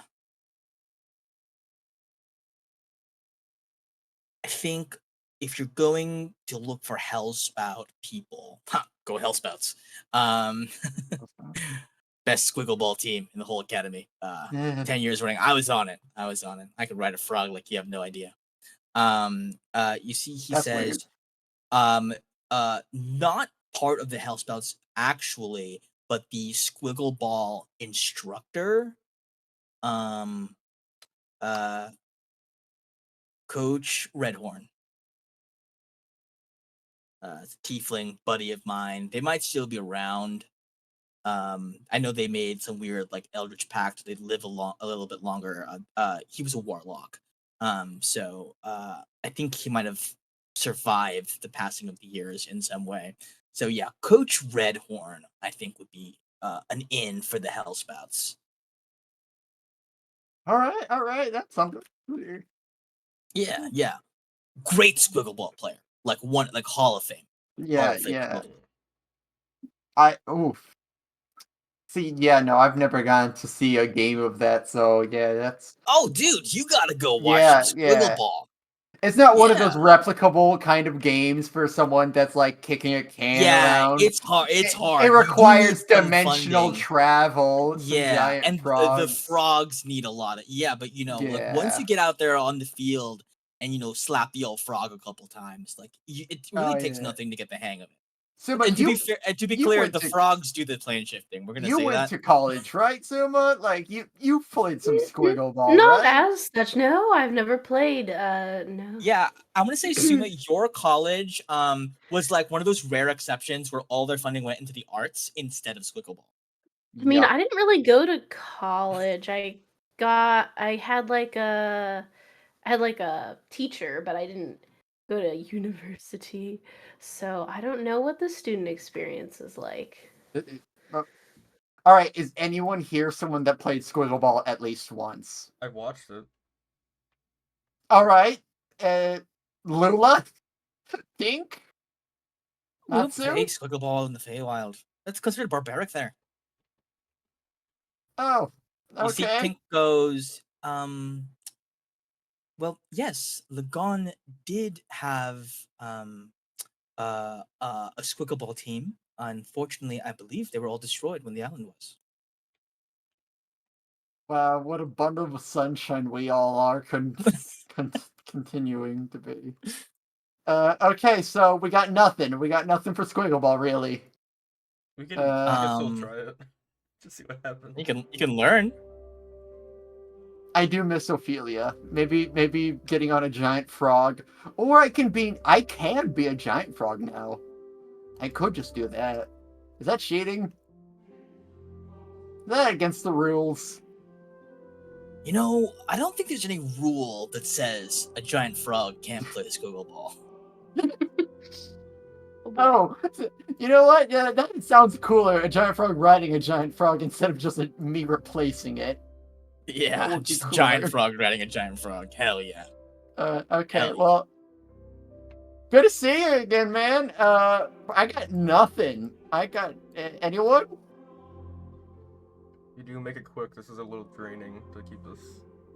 think if you're going to look for Hellspout people, go Hellspouts. Best squiggle ball team in the whole academy. 10 years running. I was on it. I could ride a frog like you have no idea. You see, he That's says, weird. not part of the Hellspouts actually, but the squiggle ball instructor, Coach Redhorn. It's a tiefling buddy of mine. They might still be around. I know they made some weird like Eldritch Pact. They'd live a little bit longer. He was a warlock. So I think he might have survived the passing of the years in some way. So yeah, Coach Redhorn, I think, would be an in for the Hellspouts. All right. That's something. Weird. Yeah. Great squiggle ball player. Like Hall of Fame. Hall of Fame. Yeah. Oof. See, yeah, no, I've never gotten to see a game of that, so yeah, that's. Oh, dude, you gotta go watch some Yeah, squiggle yeah. ball. It's not one of Yeah. those replicable kind of games for someone that's like kicking a can around. It's hard. It's hard. It You do need requires some dimensional funding. travel, some Yeah, giant and frogs. the frogs need a lot of but like once Yeah. you get out there on the field and slap the old frog a couple times, like it really Oh, takes yeah. nothing to get the hang of it. Suma, And to be fair, and to be clear, the frogs do the plane shifting. We're gonna you say went that. to college, right, Suma? Like you played some squiggle ball, Not right? as such. No, I've never played. No. Yeah, I'm gonna say Suma, your college was like one of those rare exceptions where all their funding went into the arts instead of squiggle ball. I mean, I didn't really go to college. I had like a teacher, but I didn't go to university. So I don't know what the student experience is like. All right, is anyone here someone that played squiggle ball at least once? I've watched it. All right, Lula, Pink, We don't Natsu. play squiggle ball in the Feywild. That's considered barbaric there. Oh, okay. You see, Pink goes, well, yes, Lagon did have a squiggle ball team. Unfortunately, I believe they were all destroyed when the island was. Wow, what a bundle of sunshine we all are continuing to be. Okay, so we got nothing. We got nothing for squiggle ball, really. We can still try it. Just see what happens. You can learn. I do miss Ophelia. Maybe getting on a giant frog, or I can be a giant frog now. I could just do that. Is that cheating? Is that against the rules? I don't think there's any rule that says a giant frog can't play squiggle ball. Oh, you know what? Yeah, that sounds cooler. A giant frog riding a giant frog instead of just me replacing it. That Yeah, would be just a cooler. giant frog riding a giant frog. Hell yeah. Okay, Hell yeah. well, good to see you again, man. I got nothing. I got anyone? You do make it quick. This is a little draining to keep this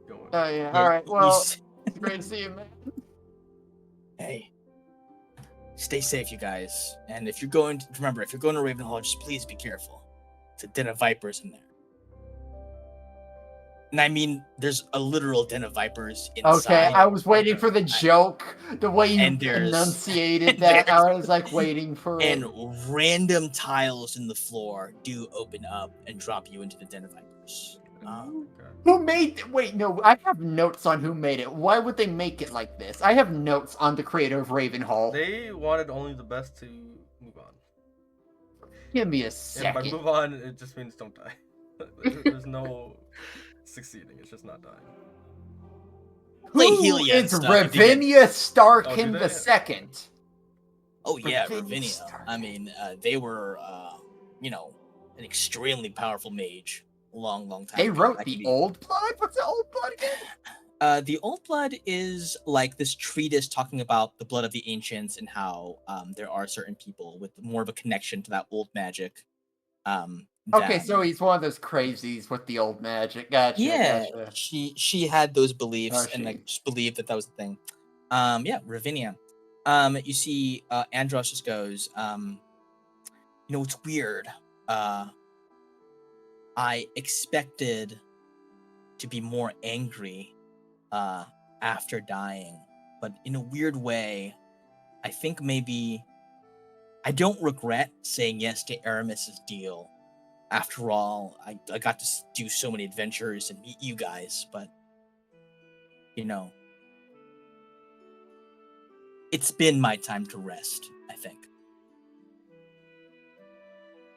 going. Oh yeah. Yeah, All right. you Well, it's great to see you, man. Hey, stay safe, you guys. And if you're going to remember, if you're going to Ravenhall, just please be careful. It's a den of vipers in there. And I mean, there's a literal den of vipers inside. Okay, I was waiting for the joke. The way you And there's- enunciated that, I was like waiting for it. And random tiles in the floor do open up and drop you into the den of vipers. Okay. Who made? Wait, no. I have notes on who made it. Why would they make it like this? I have notes on the creator of Ravenhall. They wanted only the best to move on. Give me a And second. by move on, it just means don't die. There's no succeeding. It's just not dying. Play Who Helia and is stuff if you Ravinia Starkin Oh, do they? the second? Oh yeah, Ravinia Ravinia. Stark. I mean, they were, an extremely powerful mage. Long time They ago. wrote That the can be- Old Blood. What's the Old Blood again? The Old Blood is like this treatise talking about the blood of the ancients and how there are certain people with more of a connection to that old magic. Okay, than- so he's one of those crazies with the old magic. Gotcha. yeah, Gotcha. she had those beliefs Oh, and she- like just believed that was the thing. Yeah, Ravinia. You see, Andros just goes, it's weird. I expected to be more angry after dying, but in a weird way, I think maybe I don't regret saying yes to Aramis's deal. After all, I got to do so many adventures and meet you guys, but it's been my time to rest, I think.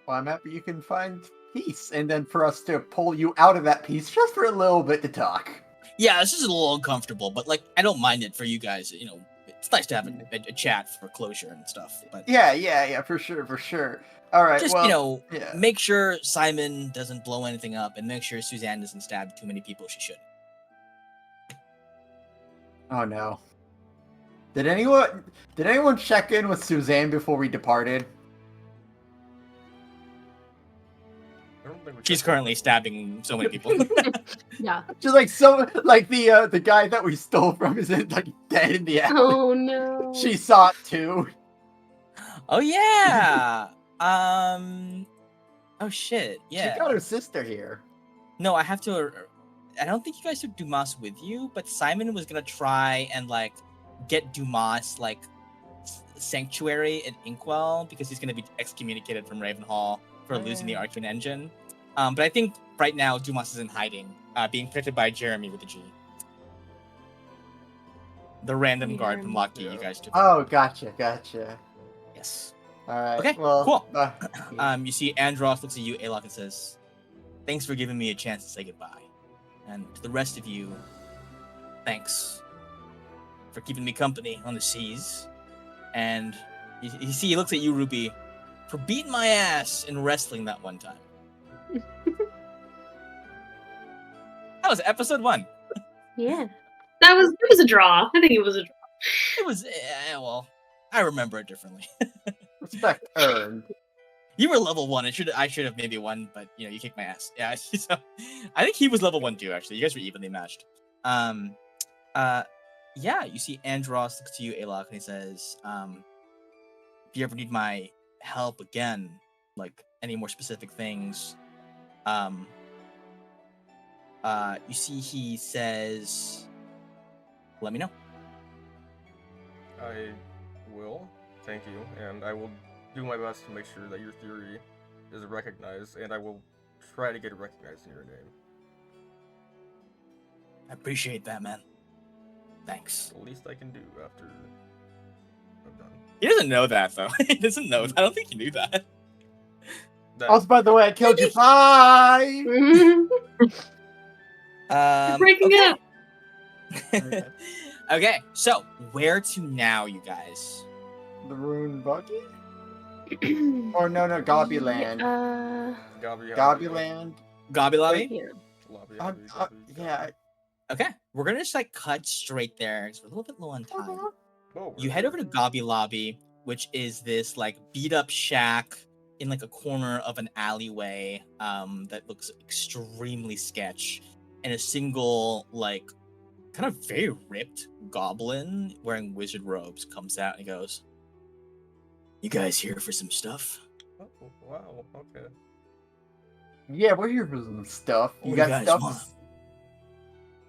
Well, I'm happy you can find peace, and then for us to pull you out of that peace just for a little bit to talk. Yeah, this is a little uncomfortable, but like I don't mind it for you guys. It's nice to have a chat for closure and stuff. But Yeah, for sure. All right, just well, yeah. make sure Simon doesn't blow anything up, and make sure Suzanne doesn't stab too many people she should. Oh no. Did anyone check in with Suzanne before we departed? I don't think we She's checked currently in. stabbing so many people. Yeah. Just like the guy that we stole from is like dead in the alley. Oh no. She saw it too. Oh yeah. Oh shit. Yeah. She got her sister here. No, I have to. I don't think you guys took Dumas with you, but Simon was gonna try and like get Dumas like sanctuary at Inkwell because he's gonna be excommunicated from Ravenhall for losing the Arcane Engine. But I think right now Dumas is in hiding, being protected by Jeremy with a G. The random guard from Lockheed you guys took. Oh, gotcha. Yes. All right. Okay, Well, cool. You see Andros looks at you, Alok, and says, "Thanks for giving me a chance to say goodbye. And to the rest of you, thanks for keeping me company on the seas. And he looks at you, Ruby, for beating my ass in wrestling that one time." That was episode 1. Yeah. It was a draw. I think it was a draw. It was, well, I remember it differently. respect earned. You were level 1. I should have maybe won, but you kicked my ass. Yeah, so I think he was level 1 too. Actually, you guys were evenly matched. Yeah, you see Andros looks to you, Alok, and he says, "If you ever need my help again, like any more specific things, you see he says, let me know." I will. Thank you, and I will do my best to make sure that your theory is recognized, and I will try to get it recognized in your name. I appreciate that, man. Thanks. The least I can do after I'm done. He doesn't know that though. He doesn't know. I don't think he knew that. Also, by the way, I killed you. Bye. Breaking okay. up. Okay, so where to now, you guys? The rune buggy. Or no, Gobbyland. Gobby, Gobbyland. Gobby Lobby? Yeah. Yeah. Okay, we're gonna just like cut straight there because we're a little bit low on time. You head over to Gobby Lobby, which is this like beat up shack in like a corner of an alleyway that looks extremely sketch, and a single like kind of very ripped goblin wearing wizard robes comes out and he goes, "You guys here for some stuff?" Oh, wow, okay. Yeah, we're here for some stuff. You What do got you guys stuff? want?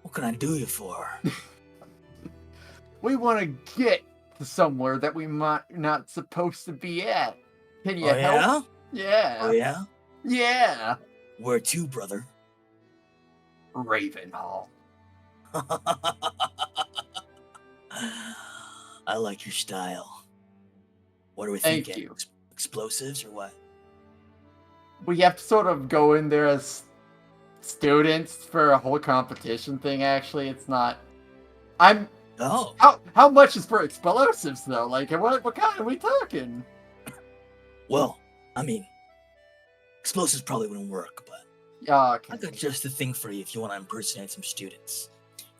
What can I do you for? We want to get to somewhere that we might not supposed to be at. Can you Oh help? yeah? Yeah. Oh yeah? Yeah. Where to, brother? Ravenhall. I like your style. What are we Thank thinking? you. Explosives or what? We have to sort of go in there as students for a whole competition thing. Actually, it's not. Oh. How much is for explosives though? Like, what kind are we talking? Well, I mean, explosives probably wouldn't work, but Okay. I got just the thing for you if you want to impersonate some students.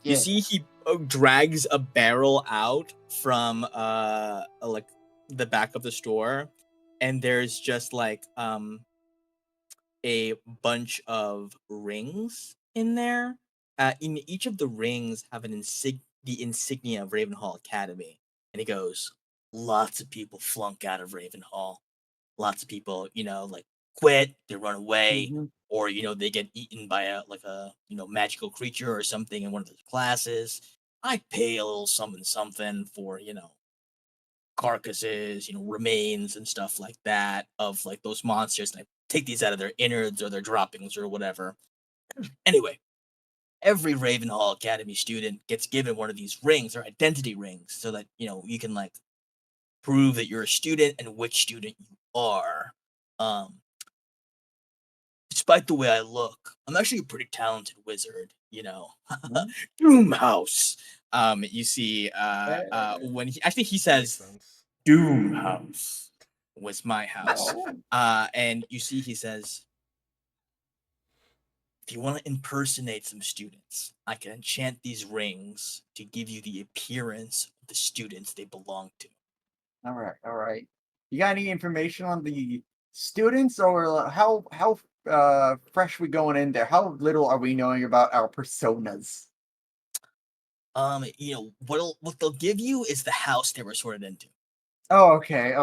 Yeah. You see, he drags a barrel out from like the back of the store, and there's just like a bunch of rings in there. In each of the rings have the insignia of Ravenhall Academy, and he goes, "Lots of people flunk out of Ravenhall. Lots of people, like quit, they run away, or they get eaten by a magical creature or something in one of those classes. I pay a little something for carcasses, remains and stuff like that of like those monsters, and I take these out of their innards or their droppings or whatever. Anyway, every Ravenhall Academy student gets given one of these rings or identity rings so that you can like prove that you're a student and which student you are. Despite the way I look, I'm actually a pretty talented wizard, Doomhouse. You see, when he says Doomhouse was my house. And you see he says, if you want to impersonate some students, I can enchant these rings to give you the appearance of the students they belong to. All right. You got any information on the students, or how fresh we going in there? How little are we knowing about our personas? What they'll give you is the house they were sorted into. Oh, okay.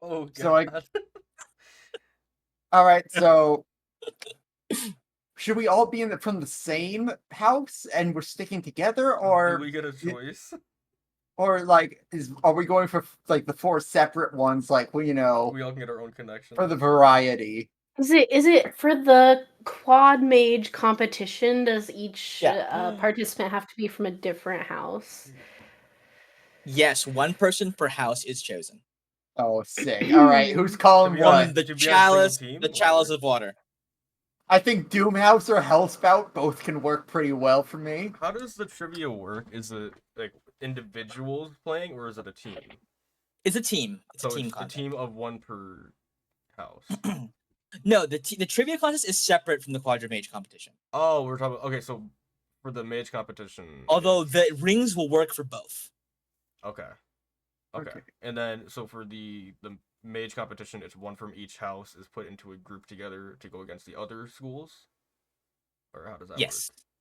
Oh god. So all right. So should we all be from the same house and we're sticking together, or do we get a choice? Or like, are we going for like the 4 separate ones? Like, we all can get our own connection for the variety. Is it for the quad mage competition? Does each participant have to be from a different house? Yes, one person per house is chosen. Oh, sick! All right, who's calling what? The chalice of water. I think Doomhouse or Hellspout both can work pretty well for me. How does the trivia work? Is it like individuals playing, or is it a team? It's a team. It's so a team it's contest. a team of one per house. No, the trivia contest is separate from the Quadra Mage competition. Oh, we're talking. Okay, so for the mage competition. Although the rings will work for both. Okay. And then so for the mage competition, it's one from each house is put into a group together to go against the other schools. Or how does that work?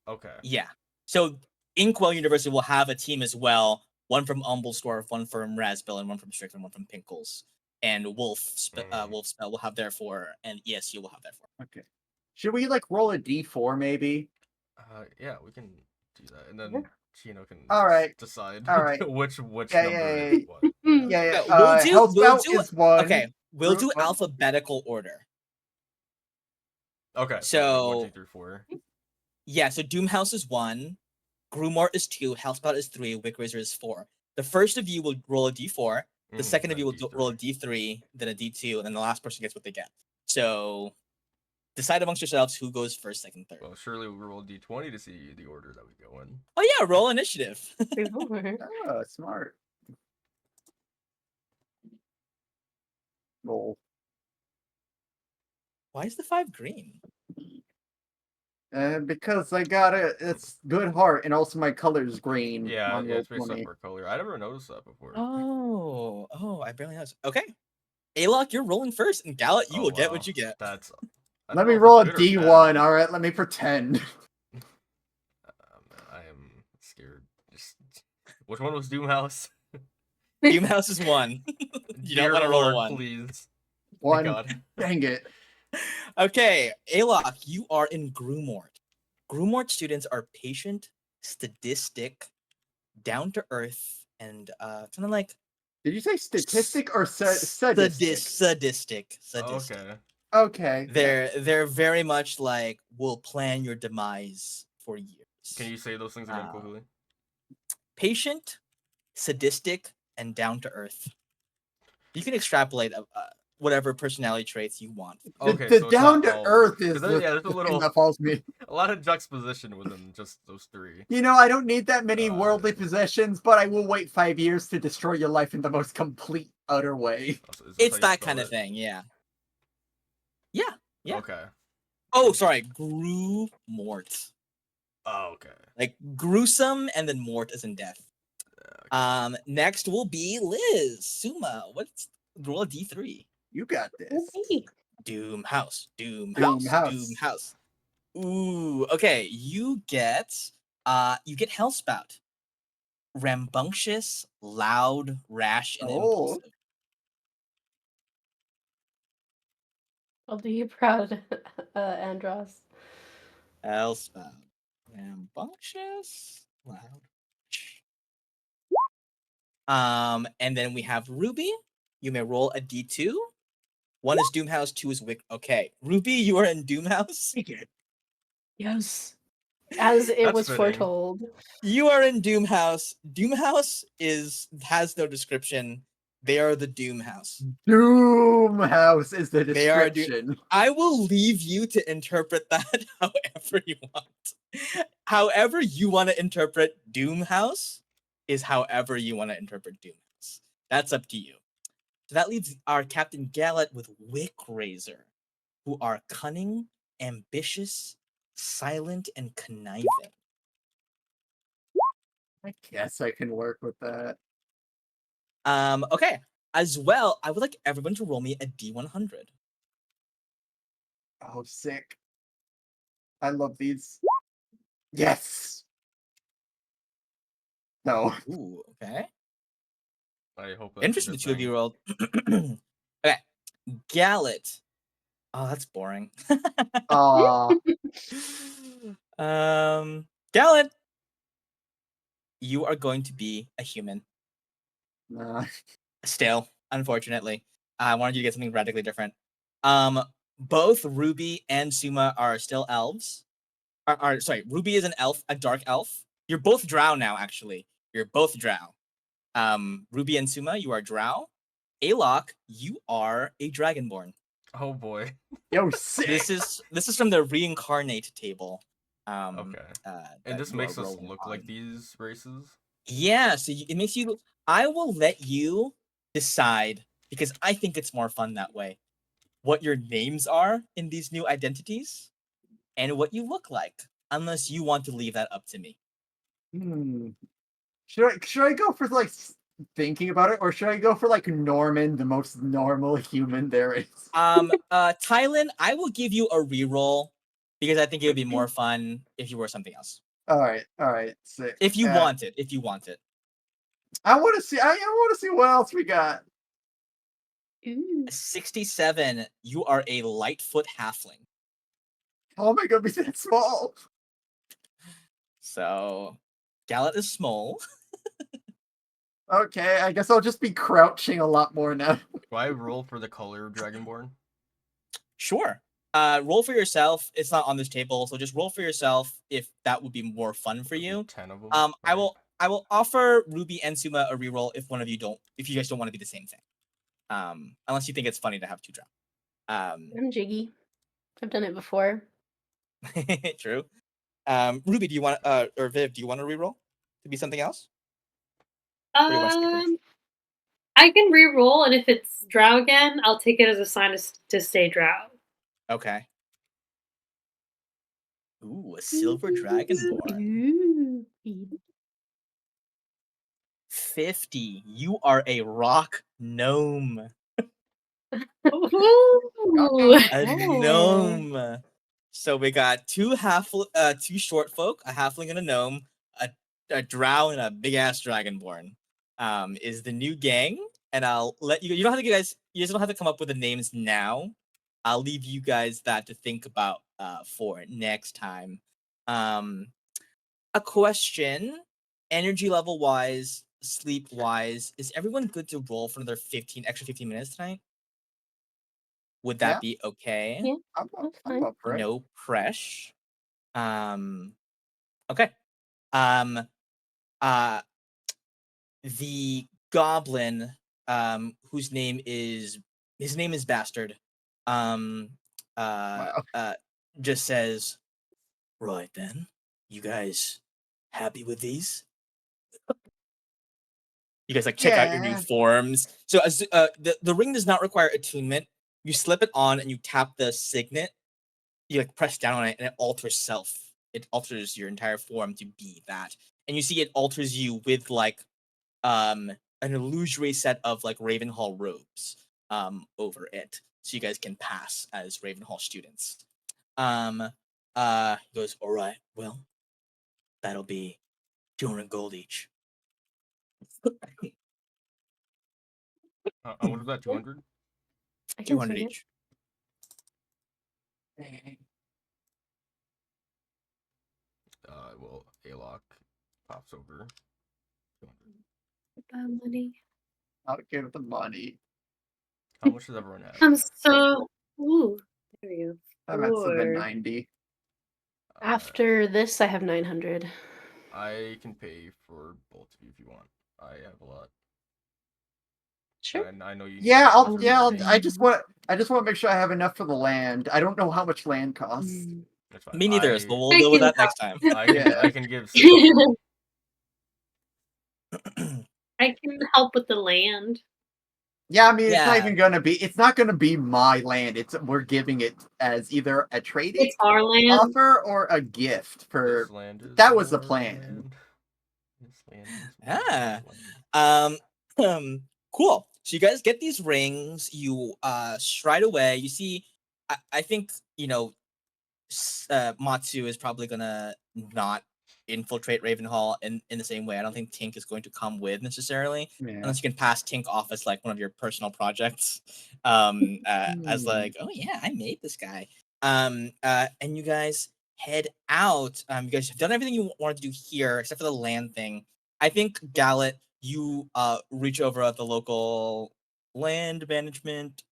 Okay. Yeah. So Inkwell University will have a team as well. One from Umblesdorf, one from Rasbill, and one from Strickland, one from Pinkles. And Wolfspell will have their 4, and ESU will have their 4. Okay. Should we like roll a d4 maybe? Yeah, we can do that, and then Chino can decide which number is what. Yeah. We'll do is 1. Okay, we'll do alphabetical order. Okay. So 1, 2, 3, 4. Yeah, so Doomhouse is 1, Grumor is 2, Hellspout is 3, Wickraiser is 4. The first of you will roll a d4, the second of you will roll a d3, then a d2, and then the last person gets what they get. So decide amongst yourselves who goes first, second, third. Well, surely we'll roll d20 to see the order that we go in. Oh yeah, roll initiative. Oh, smart. roll. Why is the 5 green? Because I got it's good heart, and also my color is green Yeah, on yeah, it's based off Roll20. our color. I never noticed that before. Oh, I barely noticed. Okay. Alok, you're rolling first, and Gallet, you will get what you get. That's. I Let don't me know if roll a it's good or D1. bad. All right, let me pretend. I am scared. Just which one was Doomhouse? Doomhouse is 1. You don't Dear want to roll a Lord, 1. please. Thank 1. God. Dang it. Okay, Alok, you are in Grumort. Grumort students are patient, sadistic, down to earth, and kind of like. Did you say statistic or sadistic? Sadistic. Okay. Okay. They're very much like will plan your demise for years. Can you say those things again quickly? Patient, sadistic, and down to earth. You can extrapolate whatever personality traits you want. Okay, the so it's down not to all. earth is There's the a thing little, that falls me. a lot of juxtaposition within just those 3. You know, I don't need that many worldly possessions, but I will wait 5 years to destroy your life in the most complete, utter way. It's that kind of thing, yeah. Yeah. Okay. Oh, sorry, Grumort. Oh, okay. Like gruesome, and then mort as in death. Okay. Next will be Liz. Suma, what's roll a D3? You got this. Doom house. House. Ooh, okay. You get Hellspout. Rambunctious, loud, rash, and impulsive. I'll do you proud, Andros. Hellspout. Rambunctious, loud. And then we have Ruby. You may roll a D2. 1 is Doomhouse, 2 is Wick. Okay, Ruby, you are in Doomhouse. Yes, as it was fitting. foretold. You are in Doomhouse. Doomhouse has no description. They are the Doomhouse. Doomhouse is the description. I will leave you to interpret that however you want. However you want to interpret Doomhouse is however you want to interpret Doomhouse. That's up to you. So that leaves our Captain Gallet with Wick Razor, who are cunning, ambitious, silent, and conniving. I guess I can work with that. Okay. As well, I would like everyone to roll me a D100. Oh, sick. I love these. Yes! No. Ooh, okay. I hope that's Interesting the 2 of you rolled. Okay. Gallet. Oh, that's boring. Gallet. You are going to be a human. Nah. Still, unfortunately. I wanted you to get something radically different. Both Ruby and Suma are still elves. Sorry, Ruby is an elf, a dark elf. You're both drow now, actually. You're both drow. Ruby and Suma, you are drow. Alok, you are a dragonborn. Oh boy. Yo, sick. This is from the reincarnate table. Okay. And this makes us look like these races? Yeah, so it makes you. I will let you decide because I think it's more fun that way. What your names are in these new identities and what you look like, unless you want to leave that up to me. Should I go for like thinking about it, or should I go for like Norman, the most normal human there is? Tylen, I will give you a reroll because I think it would be more fun if you were something else. All right, sick. If you want it. I want to see. I want to see what else we got. 67. You are a Lightfoot halfling. Oh my god, be that small. So, Gallet is small. Okay, I guess I'll just be crouching a lot more now. Do I roll for the color of Dragonborn? Sure. Roll for yourself. It's not on this table, so just roll for yourself if that would be more fun for you. 10 of them. Right. I will offer Ruby and Suma a reroll if you guys don't want to be the same thing. Unless you think it's funny to have 2 drow. I'm jiggy. I've done it before. True. Ruby, do you want or Viv, do you want to reroll to be something else? I can re-roll, and if it's drow again, I'll take it as a sign to stay drow. Okay. Ooh, a silver dragonborn. 50. You are a rock gnome. Ooh. A gnome. So we got two short folk, a halfling and a gnome, a drow and a big ass dragonborn. Is the new gang, and I'll let you. You don't have to, you guys don't have to come up with the names now. I'll leave you guys that to think about for next time. A question, energy level wise, sleep wise, is everyone good to roll for another 15 minutes tonight? Would that be okay? Yeah, I'm up for it. No pressure. Okay. Uh the goblin, whose name is Bastard, um Wow. just says, right then, you guys happy with these? You guys like check out your new Yeah. forms. So the ring does not require attunement. You slip it on and you tap the signet. You like press down on it and it alters self. It alters your entire form to be that. And you see it alters you with like an illusory set of like Ravenhall robes over it. So you guys can pass as Ravenhall students. He goes, all right, well, that'll be 200 gold each. What is that? 200. I can 200 swing it. each. Well, Alok pops over. 200. Money. I'll give the money. How much does everyone have? I'm so. Ooh, there we go. I'm at 4. 790. After this, I have 900. I can pay for both of you if you want. I have a lot. Sure. And I know you. Yeah, you guys are busy. I just want to make sure I have enough for the land. I don't know how much land costs. That's fine. Me neither, so we'll I deal with can that next time. I can give 600. I can help with the land. Yeah, I mean it's Yeah. not gonna be my land. We're giving it as either a trading It's our land. offer or a gift for This land is that was the your plan. land. This land is Ah. my land. Cool. So you guys get these rings. You stride away. You see, I think Matsu is probably gonna not infiltrate Ravenhall in the same way. I don't think Tink is going to come with necessarily, unless you can pass Tink off as like one of your personal projects. As like, oh yeah, I made this guy. And you guys head out. You guys have done everything you wanted to do here, except for the land thing. I think Gallet, you reach over at the local land management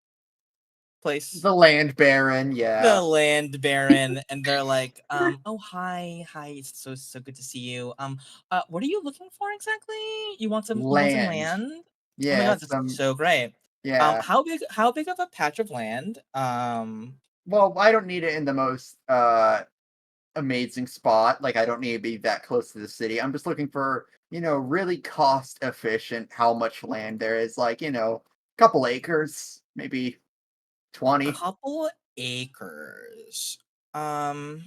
place. The land baron, The yeah. land baron, and they're like, oh hi, it's so good to see you. What are you looking for exactly? You want some land? Yeah, oh my god, that's so great. Yeah. How big of a patch of land? Well, I don't need it in the most amazing spot. Like I don't need to be that close to the city. I'm just looking for, really cost efficient how much land there is. Like, couple acres, maybe 20. Couple acres. Maybe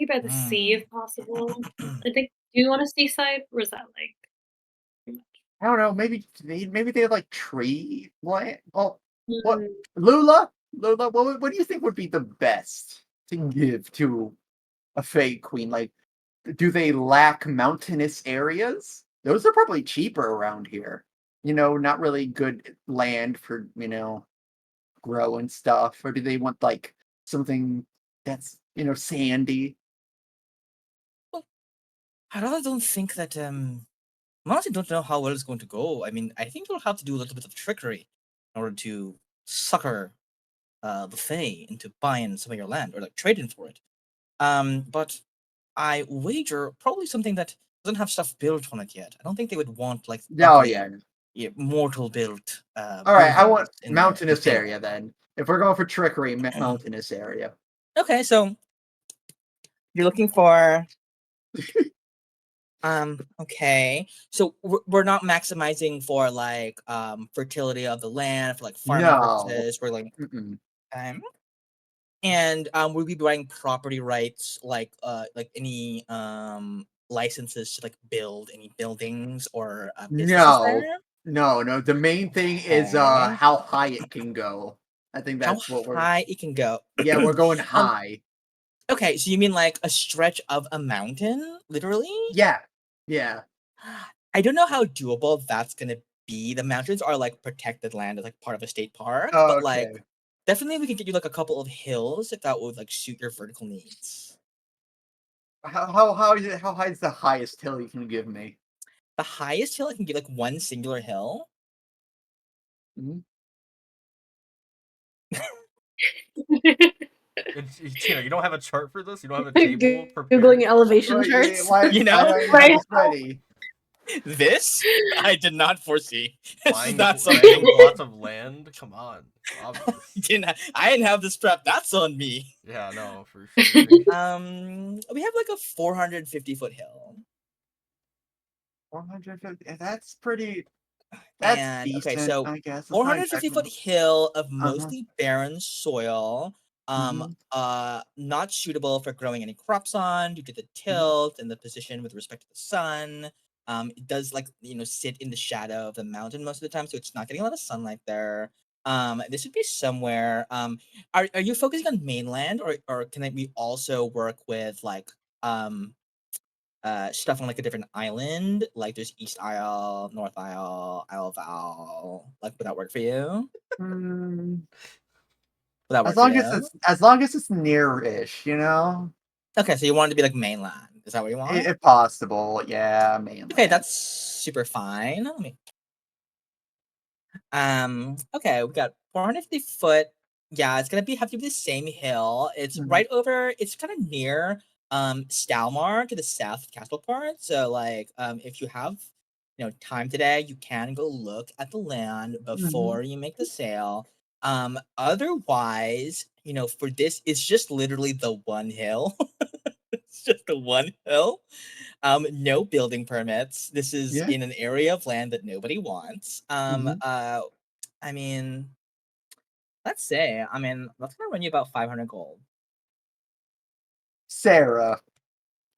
by the sea, if possible. I think. Do you want a seaside, or is that like? I don't know. Maybe they have like tree land. Oh, what Mm, Lula? What do you think would be the best to give to a Fey Queen? Like, do they lack mountainous areas? Those are probably cheaper around here. Not really good land for, grow and stuff. Or do they want like something that's, sandy? Well, I rather don't think that I honestly don't know how well it's going to go. I mean, I think you'll have to do a little bit of trickery in order to sucker the Fae into buying some of your land or like trading for it. But I wager probably something that doesn't have stuff built on it yet. I don't think they would want like Oh, ugly, yeah. mortal built. All right, I want buildings in mountainous their area then. If we're going for trickery, mountainous area. Okay, so you're looking for Okay. So we're not maximizing for like fertility of the land for like farming No. purposes. We're like Mm-mm. and we'll be buying property rights like any licenses to like build any buildings or businesses No. there. No. The main thing is Okay. how high it can go. I think How that's what we're. high it can go. Yeah, we're going um high. okay, so you mean like a stretch of a mountain, literally? Yeah. Yeah. I don't know how doable that's gonna be. The mountains are like protected land as like part of a state park, but like Okay. definitely we can get you like a couple of hills if that would like suit your vertical needs. How high is the highest hill you can give me? The highest hill I can get like one singular hill. Mhm. Tina, you don't have a chart for this? You don't have a table prepared? Googling elevation Right, charts. why You I know? don't have Right. this ready. This I did not foresee. This is Buying, not something buying lots of land? Come on. It's obvious. I didn't have this prep. That's on me. Yeah, no, for sure. We have like a 450-foot hill. 150. That's pretty. That's And okay, decent, so I guess. It's not 450-foot exactly. hill of Uh-huh. mostly barren soil. Mhm. Not suitable for growing any crops on due to the Mhm. tilt and the position with respect to the sun. It does like sit in the shadow of the mountain most of the time, so it's not getting a lot of sunlight there. This would be somewhere. Are you focusing on mainland, or can we also work with like stuff on like a different island? Like there's East Isle, North Isle, Isle of Owl. Like would that work for you? Mm, Would that as work for long as you? it's near-ish, you know, Okay, so you want it to be like mainland. Is that what you want? if possible. Yeah, Okay, mainland. that's super fine. Let me okay, we got 450-foot. Yeah, it's gonna have to be the same hill. It's Mhm. right over, it's kind of near Stalmar to the south of Castleport. So like if you have time today, you can go look at the land Mhm. before you make the sale. Otherwise, for this, it's just literally the one hill. It's just the one hill. No building permits. This is Yeah. in an area of land that nobody wants. Mhm. I mean, let's say, that's gonna run you about 500 gold. Sarah.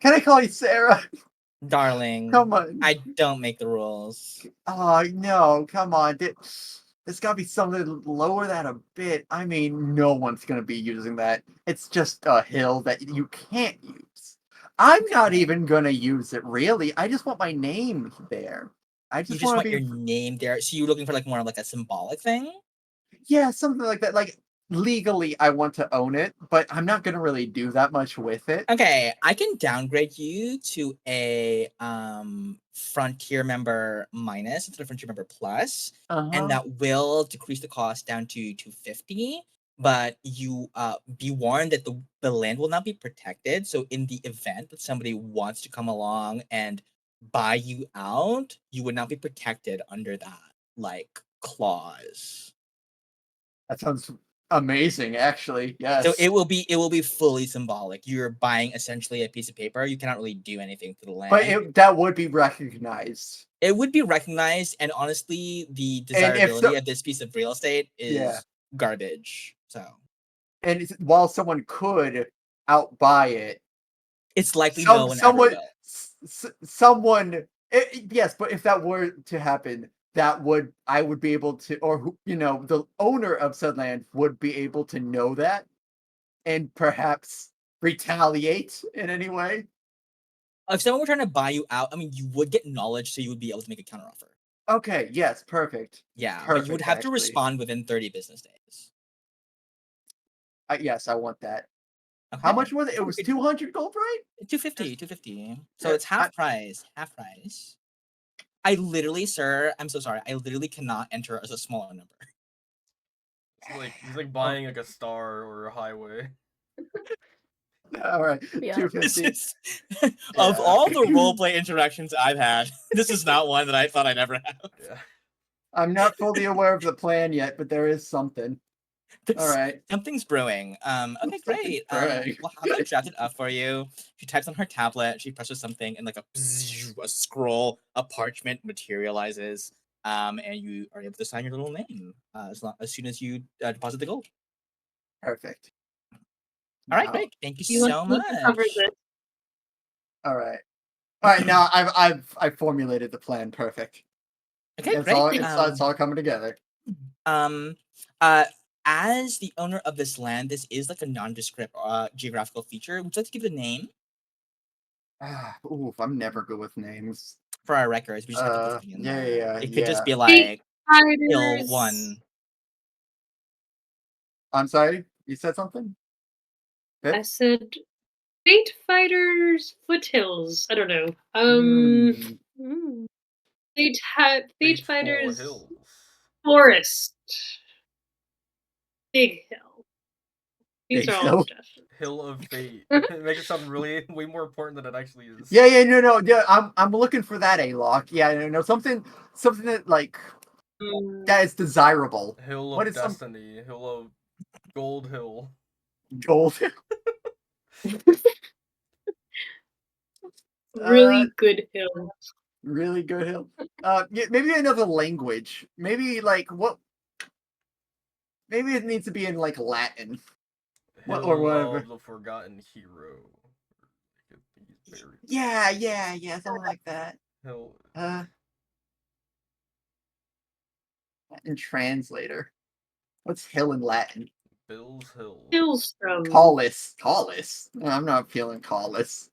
Can I call you Sarah? Darling, Come on. I don't make the rules. Oh no, come on. There's gotta be something to lower that a bit. I mean, no one's gonna be using that. It's just a hill that you can't use. I'm not Okay. even gonna use it, really. I just want my name there. I You just just want want to your be. name there. So you're looking for like more of like a symbolic thing? Yeah, something like that. Like, legally, I want to own it, but I'm not gonna really do that much with it. Okay, I can downgrade you to a frontier member minus instead of frontier member plus, and Uh-huh. that will decrease the cost down to 250. But you be warned that the land will not be protected. So in the event that somebody wants to come along and buy you out, you would not be protected under that like clause. That sounds amazing, actually. So Yes. it will be fully symbolic. You're buying essentially a piece of paper. You cannot really do anything to the But land. that would be recognized. It would be recognized, and honestly, the And if so, desirability of this piece of real estate yeah. is garbage. So And while someone could outbuy it, it's likely no one ever will. someone, yes, but if that were to happen, I would be able to, or the owner of said land would be able to know that and perhaps retaliate in any way. If someone were trying to buy you out, you would get knowledge, so you would be able to make a counteroffer. Okay, yes, perfect. Yeah, but you would Perfect, have to actually. respond within 30 business days. Yes, I want that. How Okay. much was it? It was 200 gold, right? 250. So Yeah, it's half price. Half price. I literally, sir, I'm so sorry. I literally cannot enter as a smaller number. He's like buying like a star or a highway. All right, Yeah. 250. Of Yeah. all the roleplay interactions I've had, this is not one that I thought I'd ever have. Yeah. I'm not fully aware of the plan yet, but there is something. All right. Something's brewing. Okay, great. Brewing. We'll have that drafted up for you. She types on her tablet. She presses something, and like a scroll, a parchment materializes. And you are able to sign your little name as soon as you deposit the gold. Perfect. All right, Now- great. Thank you You so want me to cover much. this? All right. All right. Now I've formulated the plan. Perfect. Okay, It's great. all it's all coming together. As the owner of this land, this is like a nondescript geographical feature. Would you like to give it a name Oof, I'm never good with names. for our records? We just have to put something in Yeah, there. yeah, It could yeah. just be Fate like Hill Fighters. 1. I'm sorry. You said something. Pip? I said Fate Fighters Foothills. I don't know. Mm. Fate Fateful Fighters Hills. Forest. Big Hill. These Big are all Hill? suggestions. Hill of Fate. Make it sound really way more important than it actually is. Yeah, no, yeah. I'm looking for that A-lock. Yeah, no, something that like that is desirable. Hill What of is some Destiny. Hill of Gold Hill. gold? Really good hill. Really good hill. Yeah, maybe another language. Maybe like what? Maybe it needs to be in like Latin. Hill Or whatever. of the Forgotten Hero. Yeah, something like that. Hill. Latin translator. What's hill in Latin? Bill's Hill. Hillstrom. Callus. No, I'm not feeling Callus.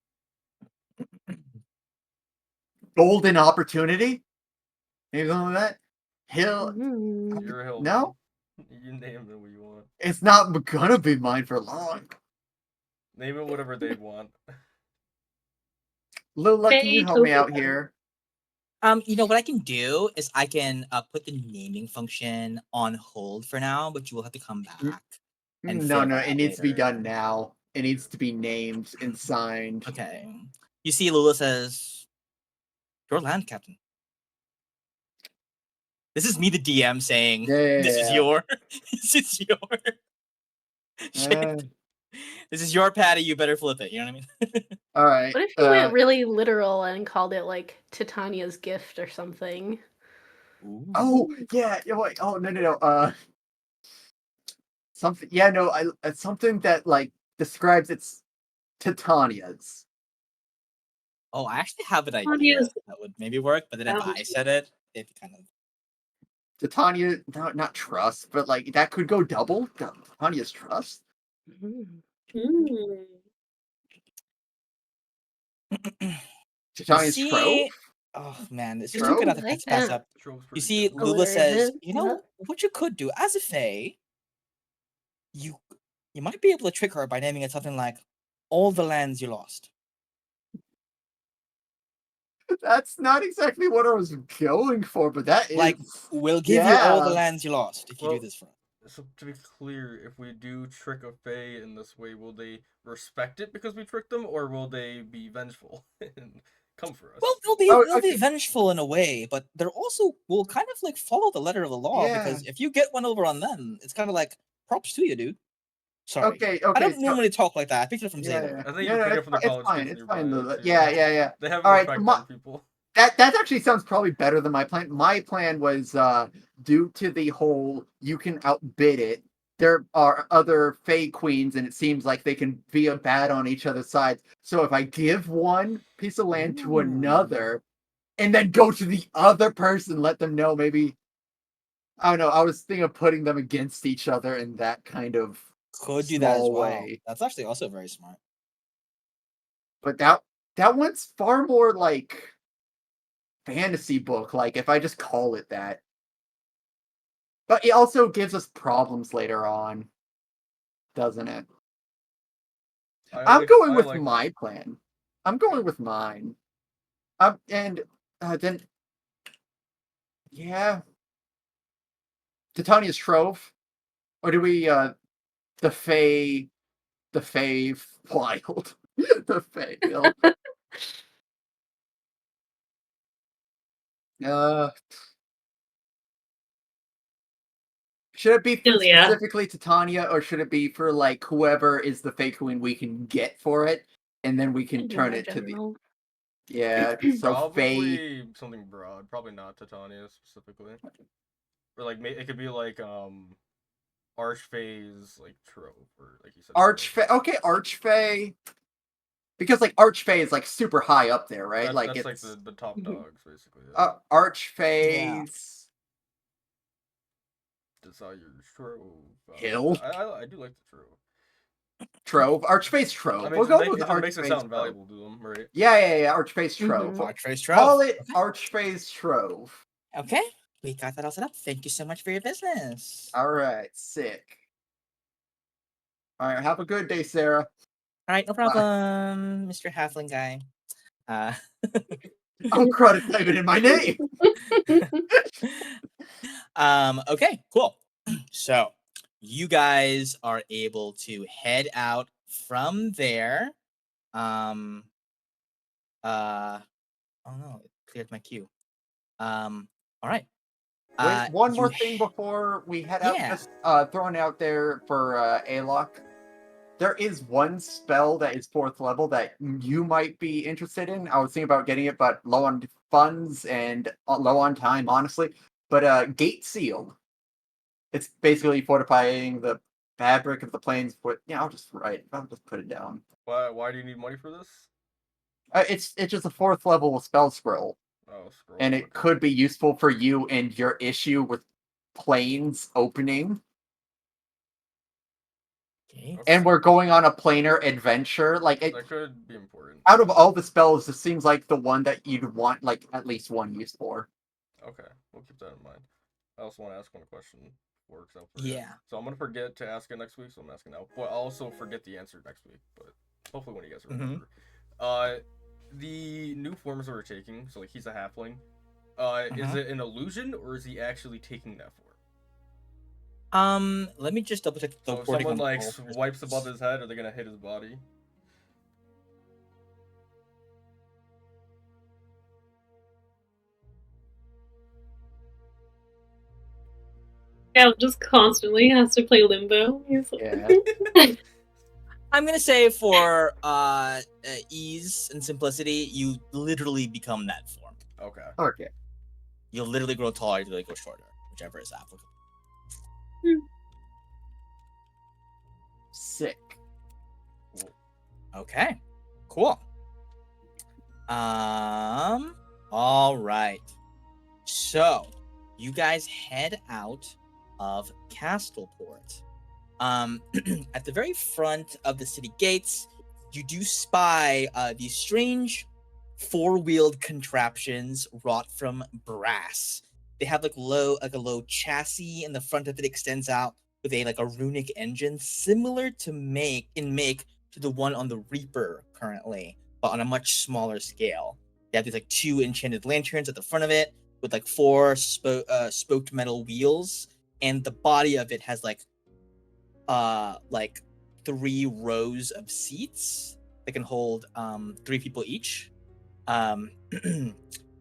Golden opportunity? Maybe something like that? Hill. Your hill. No? You name it what you want. It's not gonna be mine for long. Name it whatever they want. Lula, can you help me out here? You know what I can do is I can put the naming function on hold for now, but you will have to come back. And No, fill that it needs to be later. done now. It needs to be named and signed. Okay. You see, Lula says, "Your land, Captain." This is me, the DM, saying, "This is your, this is your, shit. This is your patty. You better flip it." You know what I mean? All right. What if you went really literal and called it like Titania's gift or something? Oh yeah. Wait. Oh no. Something. Yeah. No. Something that like describes its Titania's. Oh, I actually have an idea that would maybe work, but then if I said it, it kind of. Titania, not trust, but like that could go double. Titania's trust. Titania's trove. Oh man, this is too good to pass up. You see, Lula says, "You know what you could do as a fae? You might be able to trick her by naming it something like all the lands you lost." That's not exactly what I was going for, but that like, is. We'll give you all the lands you lost if you do this for us. So to be clear, if we do trick a fae in this way, will they respect it because we tricked them, or will they be vengeful and come for us? Well, they'll be vengeful in a way, but they're also will kind of like follow the letter of the law because if you get one over on them, it's kind of like props to you, dude. Sorry. Okay. I don't normally talk like that. I picked it from Zayla. I think you picked it from the college kids nearby. nearby. Yeah. They have All an right, effect on people. That actually sounds probably better than my plan. My plan was due to the whole you can outbid it. There are other Fey queens, and it seems like they can be a bad on each other's sides. So if I give one piece of land to another, and then go to the other person, let them know maybe. I don't know. I was thinking of putting them against each other in that kind of could do that as well. way. That's actually also very smart. But that one's far more like fantasy book. Like if I just call it that. But it also gives us problems later on, doesn't it? I'm going with my plan. I'm going with mine. And then, yeah, Titania's Trove, or do we the Fae Wild, the Fae Hill. Should it be for Ilya. specifically to Tanya, or should it be for like whoever is the fake queen we can get for it, and then we can turn it to the yeah. So Faye, Probably something broad. Probably not Titania specifically. Or like it could be like Archfae's like trove, or like you said. Archfey. Okay, Archfey. Because like Archfey is like super high up there, right? Like That's it's like the top dogs basically. Archfey's Desire trove. Hill I do like the trove. Trove. Archfey's I Trove. mean, We'll go with it just makes it Archfey's sound Trove. valuable to them, right? Yeah. Archfey's Trove. Archfey's Call Trove. it Archfey's Trove. Okay, we got that all set up. Thank you so much for your business. All right, sick. All right, have a good day, Sarah. All right, no problem, Mr. Halfling guy. I'm credit typing in my name. Okay, cool. So you guys are able to head out from there. Oh no, it cleared my queue. All right. Wait, one more you- thing before we head out. Yeah. Just throwing out there for Alok. There is one spell that is 4th level that you might be interested in. I was thinking about getting it, but low on funds and low on time, honestly. But Gate Sealed. It's basically fortifying the fabric of the planes. Yeah, I'll just put it down. Why do you need money for this? It's just a 4th level spell scroll. Oh, scroll. And it could be useful for you and your issue with planes opening. Okay. And we're going on a planar adventure. Like that could be important. Out of all the spells, this seems like the one that you'd want like at least one use for. Okay, we'll keep that in mind. I also want to ask one question before because I'll forget. Yeah. So I'm gonna forget to ask it next week, so I'm asking now. But I'll also forget the answer next week. But hopefully when you guys remember. The new forms that we're taking, so like he's a halfling. Is it an illusion or is he actually taking that form? Let me just double check the So if someone like wipes above his head, are they gonna hit his body? Cal just constantly has to play Limbo. Yeah. I'm gonna say for ease and simplicity, you literally become that form. Okay. You'll literally grow taller to go shorter, whichever is applicable. Sick. Okay. Cool. All right. So you guys head out of Castleport. At the very front of the city gates, you do spy these strange four-wheeled contraptions wrought from brass. They have a low chassis, and the front of it extends out with a runic engine, similar to make to the one on the Reaper currently, but on a much smaller scale. They have these 2 enchanted lanterns at the front of it with 4 spoked metal wheels, and the body of it has 3 rows of seats that can hold 3 people each. At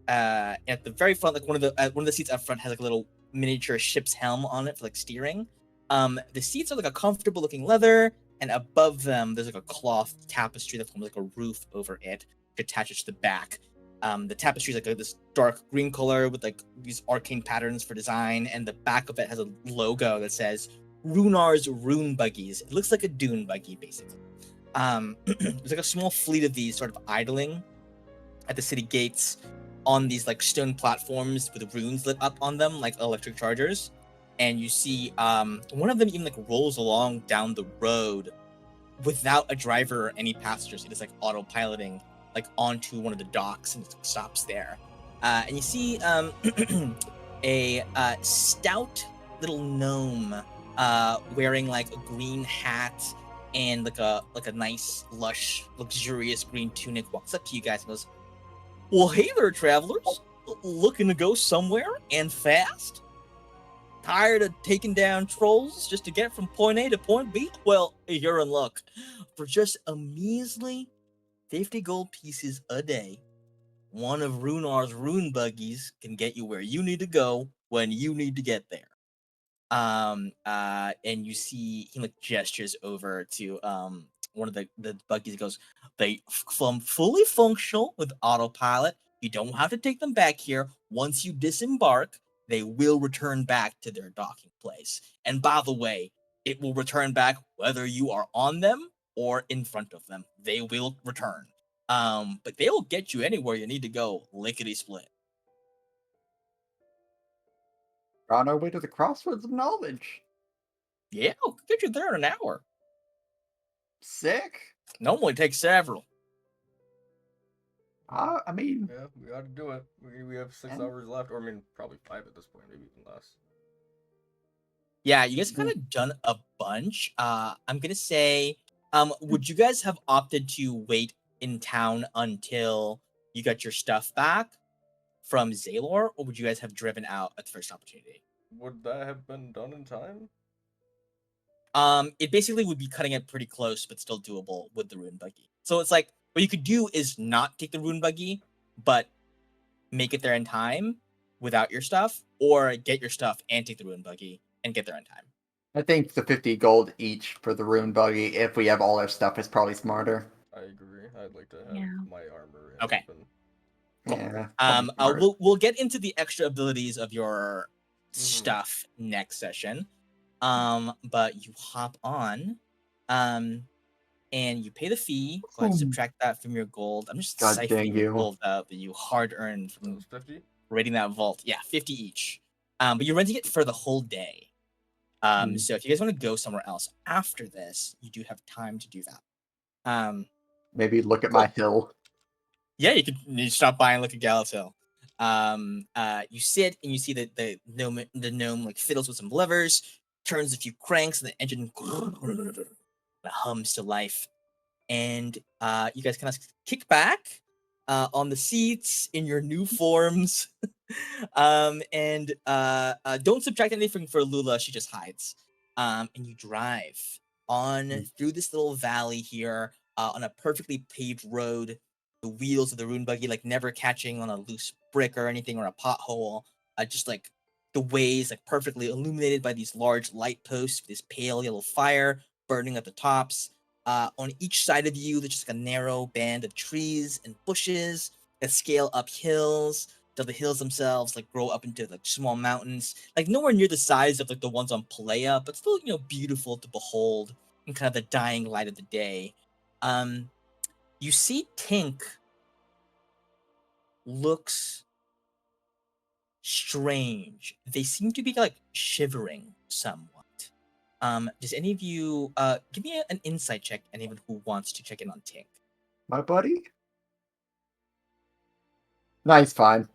the very front, one of the seats up front has a little miniature ship's helm on it for steering. The seats are a comfortable looking leather, and above them there's a cloth tapestry that forms a roof over it, which attaches to the back. The tapestry is this dark green color with these arcane patterns for design, and the back of it has a logo that says Runar's Rune Buggies. It looks like a dune buggy, basically. There's a small fleet of these sort of idling at the city gates on these stone platforms with runes lit up on them like electric chargers. And you see one of them even rolls along down the road without a driver or any passengers. It is autopiloting onto one of the docks and stops there. And you see a stout little gnome wearing a green hat and a nice lush luxurious green tunic walks up to you guys and goes, "Well, hey there, travelers. Looking to go somewhere and fast? Tired of taking down trolls just to get from point A to point B? Well, you're in luck. For just a measly 50 gold pieces a day, one of Runar's rune buggies can get you where you need to go when you need to get there." And you see he like gestures over to one of the buggies. He goes, they fully functional with autopilot. You don't have to take them back here. Once you disembark, they will return back to their docking place. And by the way, it will return back whether you are on them or in front of them. They will return. But they will get you anywhere you need to go, lickety split. We're on our way to the crossroads of knowledge. Yeah, we'll get you there in an hour. Sick. Normally takes several. I mean, Yeah, we got to do it. We have 6 hours left, or I mean, probably 5 at this point, maybe even less. Yeah, you guys kind of done a bunch. I'm gonna say, would you guys have opted to wait in town until you got your stuff back from Zaylor, or would you guys have driven out at the first opportunity? Would that have been done in time? It basically would be cutting it pretty close, but still doable with the rune buggy. So it's like what you could do is not take the rune buggy, but make it there in time without your stuff, or get your stuff and take the rune buggy and get there in time. I think the 50 gold each for the rune buggy, if we have all our stuff, is probably smarter. I agree. I'd like to have my armor. Okay. Cool. Yeah. We'll get into the extra abilities of your stuff next session. But you hop on, and you pay the fee. Go ahead, subtract that from your gold. I'm just siphoning your gold out that you hard earned from 50 raiding that vault. Yeah, 50 each. But you're renting it for the whole day. So if you guys want to go somewhere else after this, you do have time to do that. Maybe look at my hill. Yeah, you stop by and look at Gallows Hill. You sit and you see that the gnome like fiddles with some levers, turns a few cranks, and the engine hums to life. And you guys kind of kick back on the seats in your new forms. And don't subtract anything for Lula, she just hides. And you drive on through this little valley here on a perfectly paved road. The wheels of the rune buggy like never catching on a loose brick or anything or a pothole. Just like the ways like perfectly illuminated by these large light posts with this pale yellow fire burning at the tops. On each side of you, there's just like a narrow band of trees and bushes that scale up hills till the hills themselves like grow up into like small mountains, like nowhere near the size of like the ones on Palea, but still, beautiful to behold in kind of the dying light of the day. You see Tink looks strange. They seem to be like shivering somewhat. Does any of you give me an insight check, anyone who wants to check in on Tink? My buddy? Nice, fine.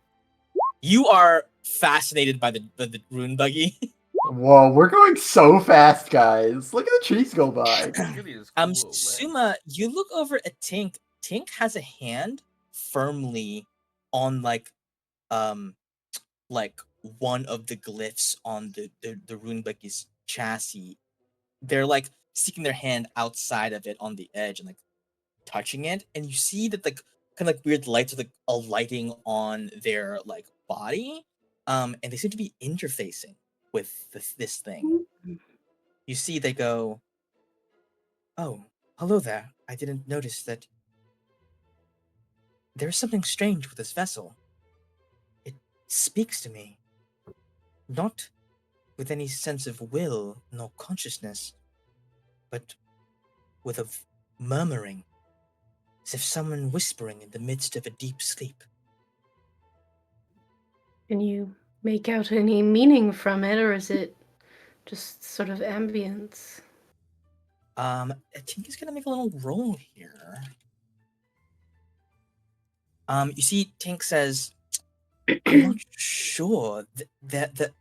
You are fascinated by the rune buggy. Whoa, we're going so fast, guys. Look at the trees go by. Suma, you look over at Tink. Tink has a hand firmly on like one of the glyphs on the rune buggy's chassis. They're like sticking their hand outside of it on the edge and like touching it, and you see that like kind of like weird lights are like alighting on their like body, and they seem to be interfacing with this thing. You see they go, "Oh, hello there. I didn't notice that there's something strange with this vessel. It speaks to me, not with any sense of will nor consciousness, but with a murmuring, as if someone whispering in the midst of a deep sleep." Can you make out any meaning from it, or is it just sort of ambience? I think he's gonna make a little roll here. You see, Tink says, "I'm not sure that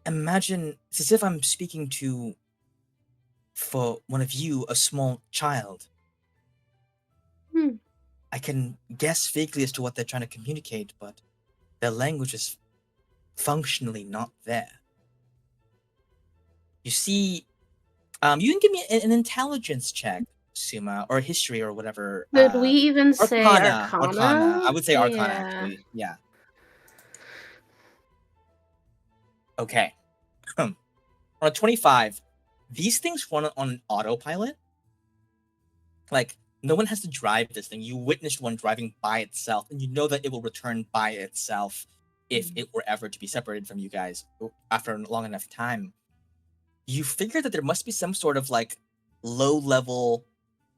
imagine it's as if I'm speaking to, for one of you, a small child. I can guess vaguely as to what they're trying to communicate, but their language is functionally not there." You see, you can give me an intelligence check, Suma, or history or whatever. Did we even say Arcana? Arcana. I would say Arcana, Yeah. actually. Yeah. Okay. On a 25, these things run on an autopilot. Like, no one has to drive this thing. You witnessed one driving by itself, and you know that it will return by itself if it were ever to be separated from you guys after a long enough time. You figure that there must be some sort of like low-level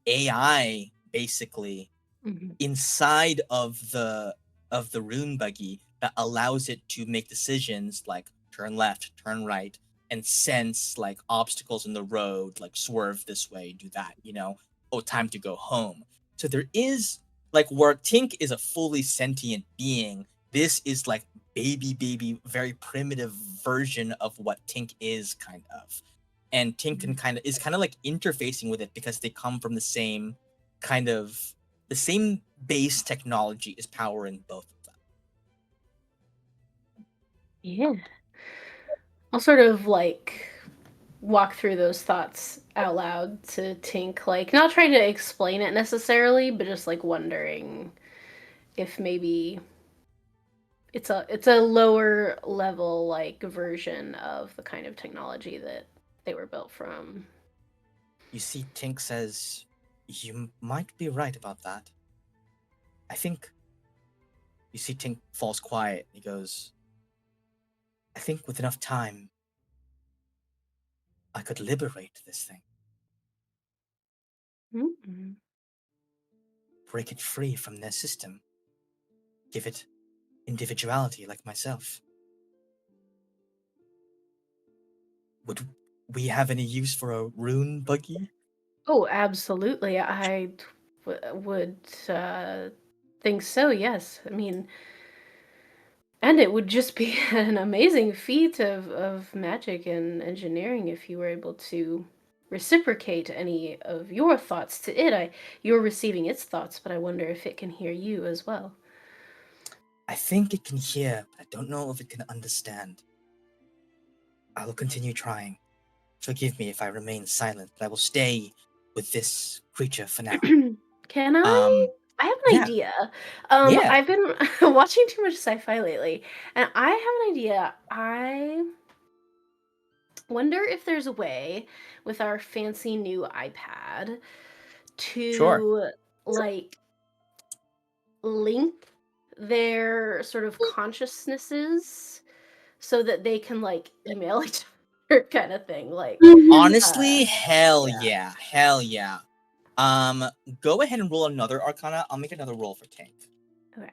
AI, basically, inside of the rune buggy that allows it to make decisions like turn left, turn right, and sense like obstacles in the road, like swerve this way, do that, time to go home. So there is like where Tink is a fully sentient being, this is like baby, very primitive version of what Tink is, kind of. And Tink is kind of like interfacing with it because they come from the same base technology is powering both of them. Yeah. I'll sort of like walk through those thoughts out loud to Tink, like not trying to explain it necessarily, but just like wondering if maybe it's a lower level like version of the kind of technology that they were built from. You see, Tink says, "You might be right about that. I think." You see, Tink falls quiet. He goes, "I think with enough time, I could liberate this thing. Mm-hmm. Break it free from their system. Give it individuality like myself. Would we have any use for a rune buggy?" Oh, absolutely. I would think so, yes. I mean, and it would just be an amazing feat of magic and engineering if you were able to reciprocate any of your thoughts to it. You're receiving its thoughts, but I wonder if it can hear you as well. I think it can hear, but I don't know if it can understand. I will continue trying. Forgive me if I remain silent, but I will stay with this creature for now. Can I? I have an Yeah. idea. Yeah. I've been watching too much sci-fi lately, and I have an idea. I wonder if there's a way with our fancy new iPad Sure. to like link their sort of consciousnesses so that they can like email each other kind of thing. Like Honestly, hell yeah. yeah. Go ahead and roll another Arcana. I'll make another roll for Tank. Okay.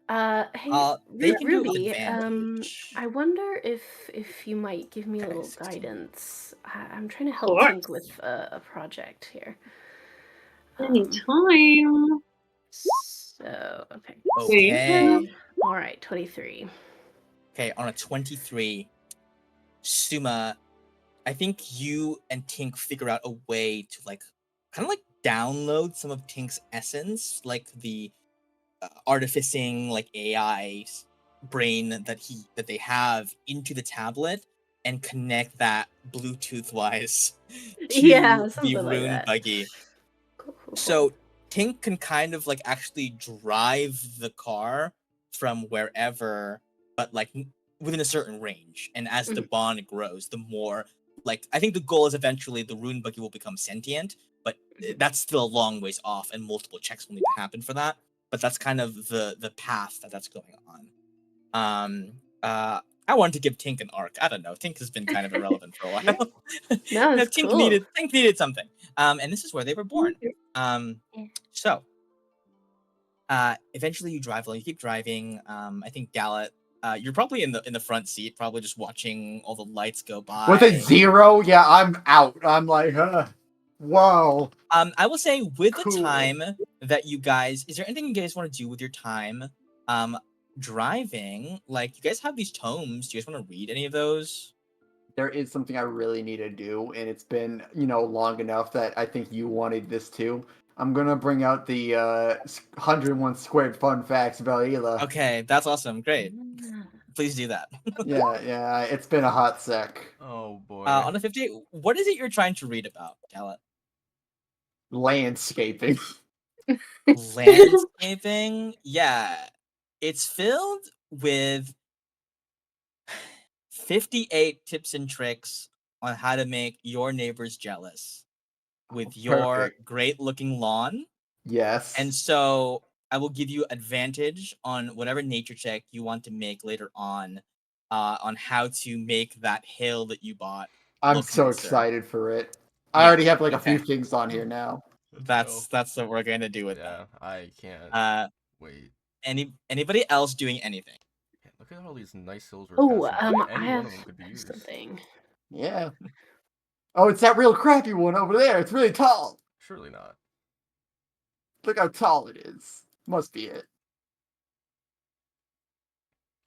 Hey, they can do it with Ruby. advantage. I wonder if you might give me a Okay, little 16. guidance. I'm trying to Of help course. Tink with a project here. Anytime. So okay. Okay. All right, 23. Okay, on a 23, Suma, I think you and Tink figure out a way to like kind of like download some of Tink's essence, like the artificing like AI brain that they have into the tablet and connect that Bluetooth wise Yeah, to the something like rune that. buggy. Cool. So Tink can kind of like actually drive the car from wherever, but like within a certain range. And as the bond grows, the more like I think the goal is eventually the rune buggy will become sentient, but that's still a long ways off, and multiple checks will need to happen for that. But that's kind of the path that's going on. I wanted to give Tink an arc. I don't know. Tink has been kind of irrelevant for a while. No, it's Tink cool. needed something. And this is where they were born. So eventually you drive along, you keep driving. I think Gallet, you're probably in the front seat, probably just watching all the lights go by. With a 0, yeah, I'm out. I'm like, whoa. I will say with Cool. the time that you guys, is there anything you guys want to do with your time? Driving, like you guys have these tomes. Do you guys want to read any of those? There is something I really need to do, and it's been, long enough that I think you wanted this too. I'm gonna bring out the 101 squared fun facts about Hila. Okay, that's awesome. Great. Please do that. yeah, it's been a hot sec. Oh boy. On a 58, what is it you're trying to read about, Gallet? Landscaping. Landscaping? Yeah. It's filled with 58 tips and tricks on how to make your neighbors jealous with your Perfect. great-looking lawn. Yes. And so I will give you advantage on whatever nature check you want to make later on how to make that hill that you bought I'm look so nicer. excited for it. I Yeah, already have like a few okay. things on here now. Let's That's what we're gonna do with Yeah, I can't that. wait. Anybody else doing anything? Man, look at all these nice hills we're Oh, passing by. I Any one have of them could be used. something. Yeah. Oh, it's that real crappy one over there. It's really tall. Surely not. Look how tall it is. Must be it.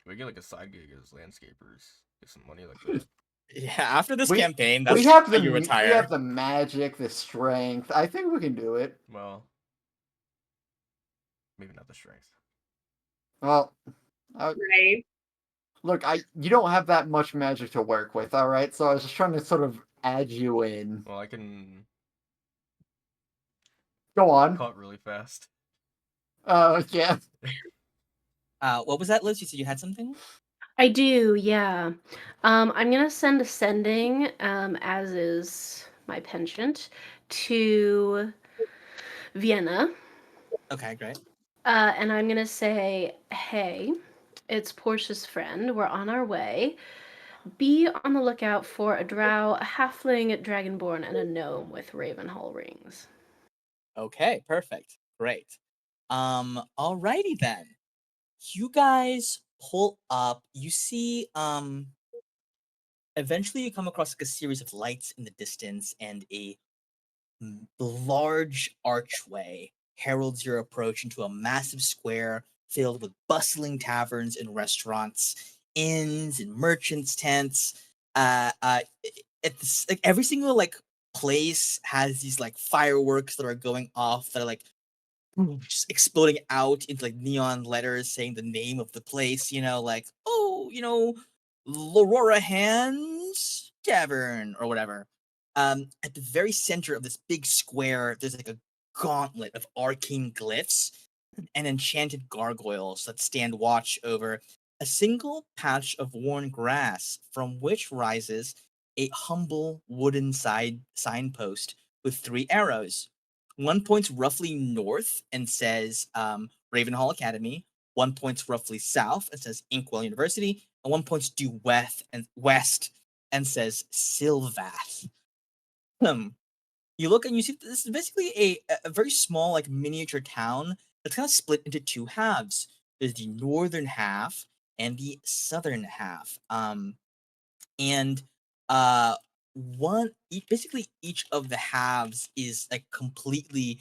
Can we get like a side gig as landscapers? Get some money like that. Yeah, after this We campaign, we that's have how you we have retire. the magic, the strength. I think we can do it. Well, maybe not the strength. Well, Right. look, you don't have that much magic to work with, all right? So I was just trying to sort of add you in. Well, I can Go on. cut really fast. Yeah. What was that, Liz? You said you had something? I do, yeah. I'm gonna send a sending, as is my penchant, to Vienna. Okay, great. And I'm gonna say, hey, it's Portia's friend. We're on our way. Be on the lookout for a drow, a halfling, dragonborn, and a gnome with Ravenhall rings. Okay, perfect. Great. Alrighty then. You guys pull up. You see, eventually you come across like a series of lights in the distance and a large archway heralds your approach into a massive square filled with bustling taverns and restaurants, inns and merchants' tents. It's like every single like place has these like fireworks that are going off that are like just exploding out into like neon letters saying the name of the place, like, oh, L'Aurora Hands Tavern or whatever. At the very center of this big square, there's like a gauntlet of arcane glyphs and enchanted gargoyles that stand watch over a single patch of worn grass from which rises a humble wooden signpost with 3 arrows. One points roughly north and says Ravenhall Academy. One points roughly south and says Inkwell University, and one points due west and says Silvath. You look and you see this is basically a very small, like miniature town that's kind of split into 2 halves. There's the northern half and the southern half. And basically each of the halves is like completely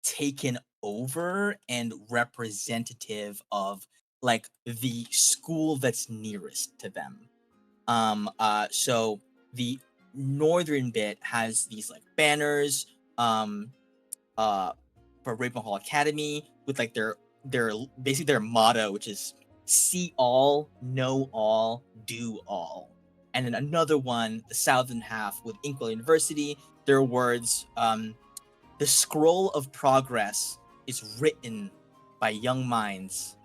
taken over and representative of like the school that's nearest to them. So the northern bit has these like banners for Ravenhall Academy with like their basically their motto, which is see all, know all, do all. And then another one, the southern half with Inkwell University, their words, the scroll of progress is written by young minds,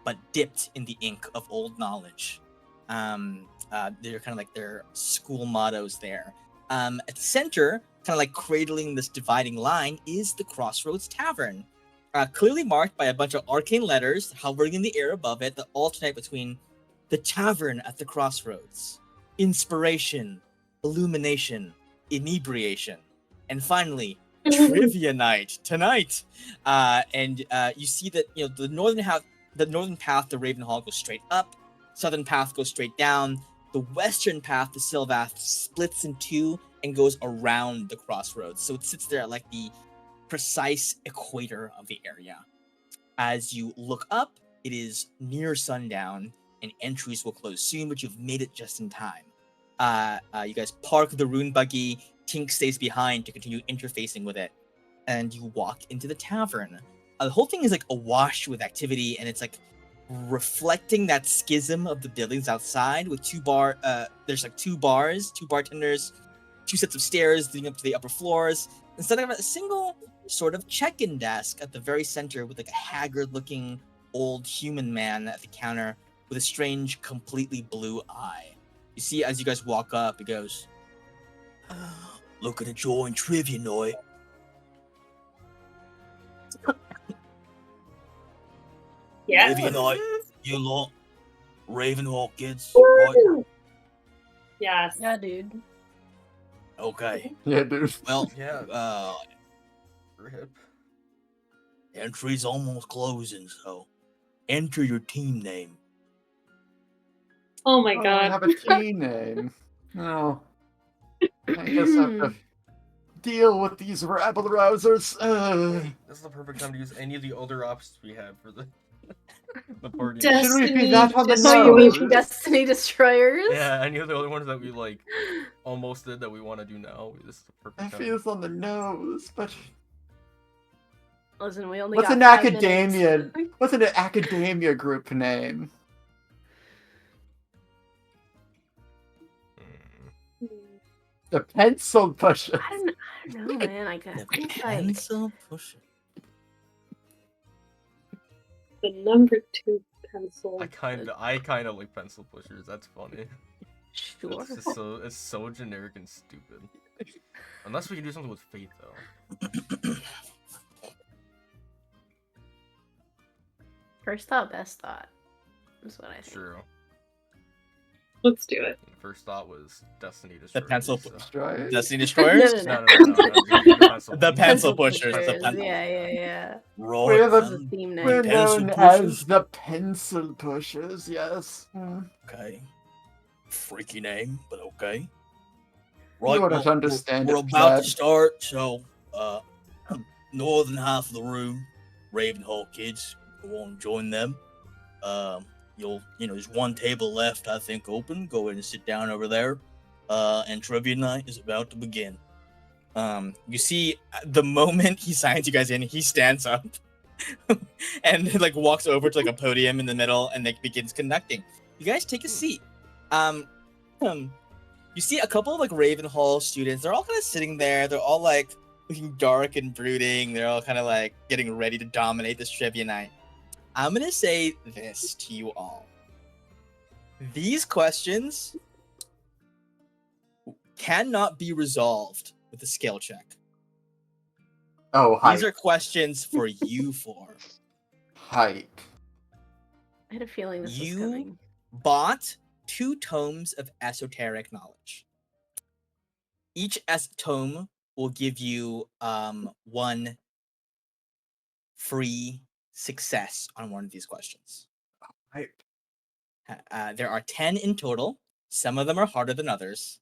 but dipped in the ink of old knowledge. They're kind of like their school mottos there. At the center, kind of like cradling this dividing line, is the Crossroads Tavern. Clearly marked by a bunch of arcane letters hovering in the air above it that alternate between the tavern at the crossroads, inspiration, illumination, inebriation, and finally, trivia night tonight. And you see that the northern path to Ravenhall goes straight up, southern path goes straight down. The western path to Silvath splits in 2 and goes around the crossroads. So it sits there at like the precise equator of the area. As you look up, it is near sundown and entries will close soon, but you've made it just in time. You guys park the rune buggy. Tink stays behind to continue interfacing with it, and you walk into the tavern. The whole thing is like awash with activity, and it's like reflecting that schism of the buildings outside with there's like 2 bars, 2 bartenders, 2 sets of stairs leading up to the upper floors, instead of a single sort of check-in desk at the very center with like a haggard looking old human man at the counter with a strange completely blue eye. You see, as you guys walk up, he goes, "Looking to join trivia night." Yeah. Trivia night, you lot, Ravenhawk kids, right? Yes. Yeah, dude. Okay. Yeah, dude. Well, Yeah. Rip. entry's almost closing, so enter your team name. Oh my Oh, god. I have a team name. No. I guess I have to deal with these rabble rousers. Wait, this is the perfect time to use any of the other options we have for the party. Should we be Destiny that on the Oh, you nose? mean Destiny Destroyers? Yeah, any of the other ones that we like almost did that we want to do now. This is the perfect That time. feels on the nose, but Listen, we only what's got an 5 academia? minutes. What's an academia group name? The pencil pusher. I don't know, man. I The think like pencil pusher. The number 2 pencil. I kind of like pencil pushers. That's funny. sure. It's just it's so generic and stupid. Unless we can do something with fate, though. First thought, best thought. That's what I think. True. Let's do it. The first thought was Destiny The Destroyers. pencil so. Destroy. Destiny Destroyers? No. The pencil pushers. pushers. The pencil. Yeah. Right. We're That's the the theme name. We're Pencil known pushers? as the pencil pushers. Yes. Okay. Freaky name, but okay. You wouldn't well, understand We're it, about to Chad. start, so northern half of the room, Ravenhall kids, go on and join them. There's one table left, I think, open. Go ahead and sit down over there. And trivia night is about to begin. You see, the moment he signs you guys in, he stands up and like walks over to like a podium in the middle and like begins conducting. You guys take a seat. You see a couple of like Ravenhall students. They're all kind of sitting there. They're all like looking dark and brooding. They're all kind of like getting ready to dominate this trivia night. I'm gonna say this to you all. These questions cannot be resolved with a skill check. Oh, height. These are questions for you four. Height. I had a feeling this was You coming. bought 2 tomes of esoteric knowledge. Each tome will give you 1 free success on one of these questions. Height. There are 10 in total. Some of them are harder than others.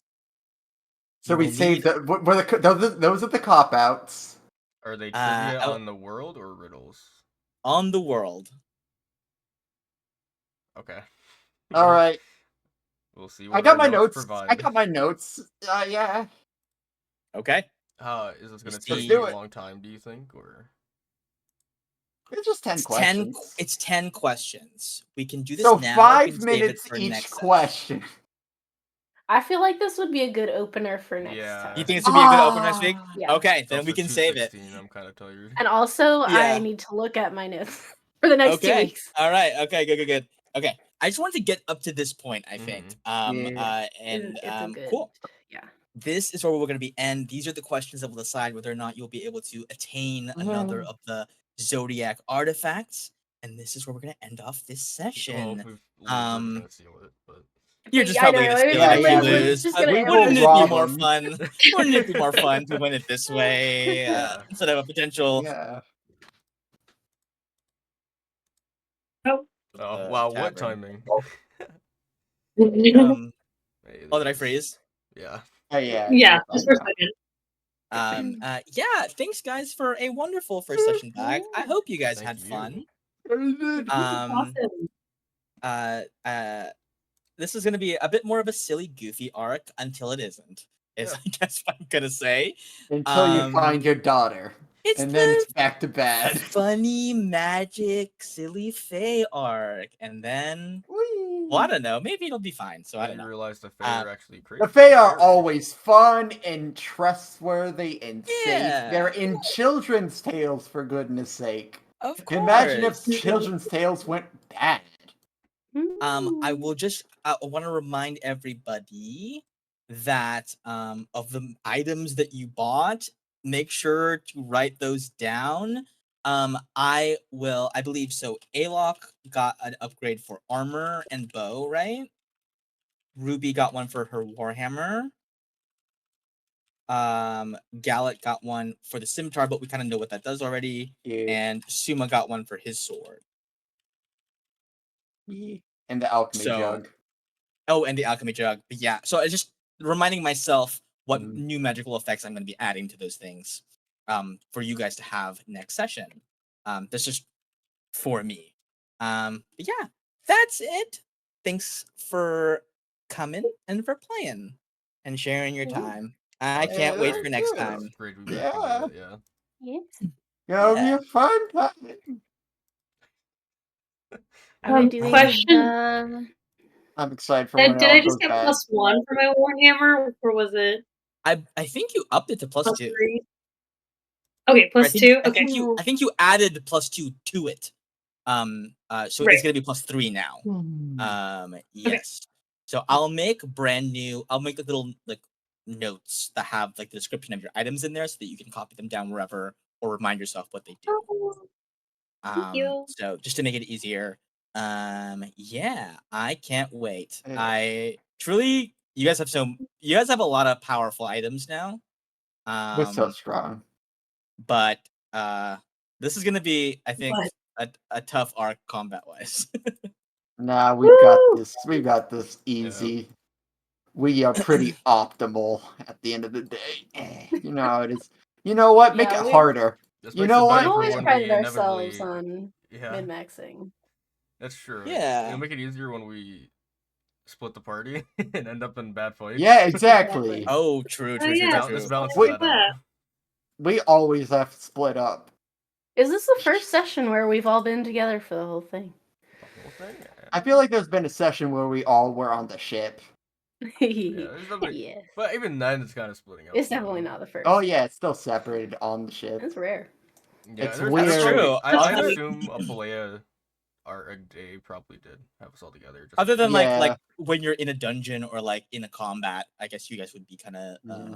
So You we will saved need- those are the cop outs. Are they trivia oh. on the world or riddles? on the world. Okay. All right. We'll see. I What got our my notes. provide. I got my notes. Yeah. Okay. Is this gonna Let's take do a it. long time? Do you think, or? It's just 10 It's questions. It's 10 questions. We can do this So now. 5 we can save it minutes for each next session. question. I feel like this would be a good opener for next Yeah. time. You think this would be a good opener next week? Yeah. Okay, It's then we also can save it. 2:16, I'm kind of tired. And also, Yeah. I need to look at my notes for the next 2 Okay. weeks. All right. Okay. Good. Okay. I just wanted to get up to this point. I think. Yeah. It's a good, Cool. Yeah. This is where we're going to be, and these are the questions that will decide whether or not you'll be able to attain another of the zodiac artifacts. And this is where we're going to end off this session. Well, we're just gonna seal it, but You're just I probably know, going to we're steal gonna it if you we're lose. just but gonna will wouldn't it be rob more them. fun? Wouldn't it be more fun to win it this way Yeah. instead of a potential? Yeah. oh wow, what tavern. timing? Hey, Did I there's- freeze? Yeah. Yeah. Yeah, you're just for a fine second. Yeah, thanks guys for a wonderful first session back. I hope you guys Thank had you. fun. now. Awesome. This is gonna be a bit more of a silly, goofy arc until it isn't. Is Yeah. I guess what I'm gonna say. Until you Um, find your daughter. It's And then the it's back to bad. funny, magic, silly Fae arc, and then well, I don't know. Maybe it'll be fine. So I don't You know. realize the Fae are actually great. The for Fae are parody. always fun and trustworthy and Yeah. safe. They're in children's tales, for goodness sake. Of course. Imagine if children's tales went bad. I will just I want to remind everybody that of the items that you bought, make sure to write those down. I believe so. Alok got an upgrade for armor and bow, right? Ruby got one for her warhammer. Gallet got one for the scimitar, but we kind of know what that does already. Yeah. And Suma got one for his sword. And the alchemy So- jug. Oh, and the alchemy jug. But yeah, so I just reminding myself what Mhm. new magical effects I'm going to be adding to those things, for you guys to have next session. That's just for me. But yeah, that's it. Thanks for coming and for playing and sharing your time. I can't wait for next Yeah. time. Great. We Yeah. yeah. Yes. Gonna be Yeah. a fun time. Are we doing Question. I'm excited for when it Did all I just goes get bad. +1 for my Warhammer, or was it I think you upped it to plus two. +3? Okay, Or +2. I Okay. think you added +2 to it. So Right. it's gonna be +3 now. Yes. So I'll make I'll make the little like notes that have like the description of your items in there so that you can copy them down wherever or remind yourself what they do. Oh, thank you. So just to make it easier. Yeah, I can't wait. Yeah. I truly you guys have a lot of powerful items now. We're so strong. But this is gonna be, I think, a tough arc combat wise. Nah, we've got Woo! this. We got this easy. We are pretty optimal at the end of the day. You know how it is. You know what? Make Yeah, it we- harder. This You makes know it what? better We've for always when prided we ourselves inevitably. on Yeah, min-maxing. that's true. Yeah. It'll make it easier when we split the party and end up in bad fights. Yeah, exactly. Oh, true. Oh, yeah. This True. balances Wait. that out. We always have to split up. Is this the first session where we've all been together for the whole thing? The whole thing. I feel like there's been a session where we all were on the ship. Yeah, there's definitely. Yes. But even then, it's kind of splitting up. It's you definitely know? not the first. Oh yeah, it's still separated on the ship. That's rare. Yeah, It's there's weird. probably- That's true. I'd That's assume a Palea or a day probably did have us all together. Just Other than Yeah. like when you're in a dungeon or like in a combat, I guess you guys would be kind of Yeah.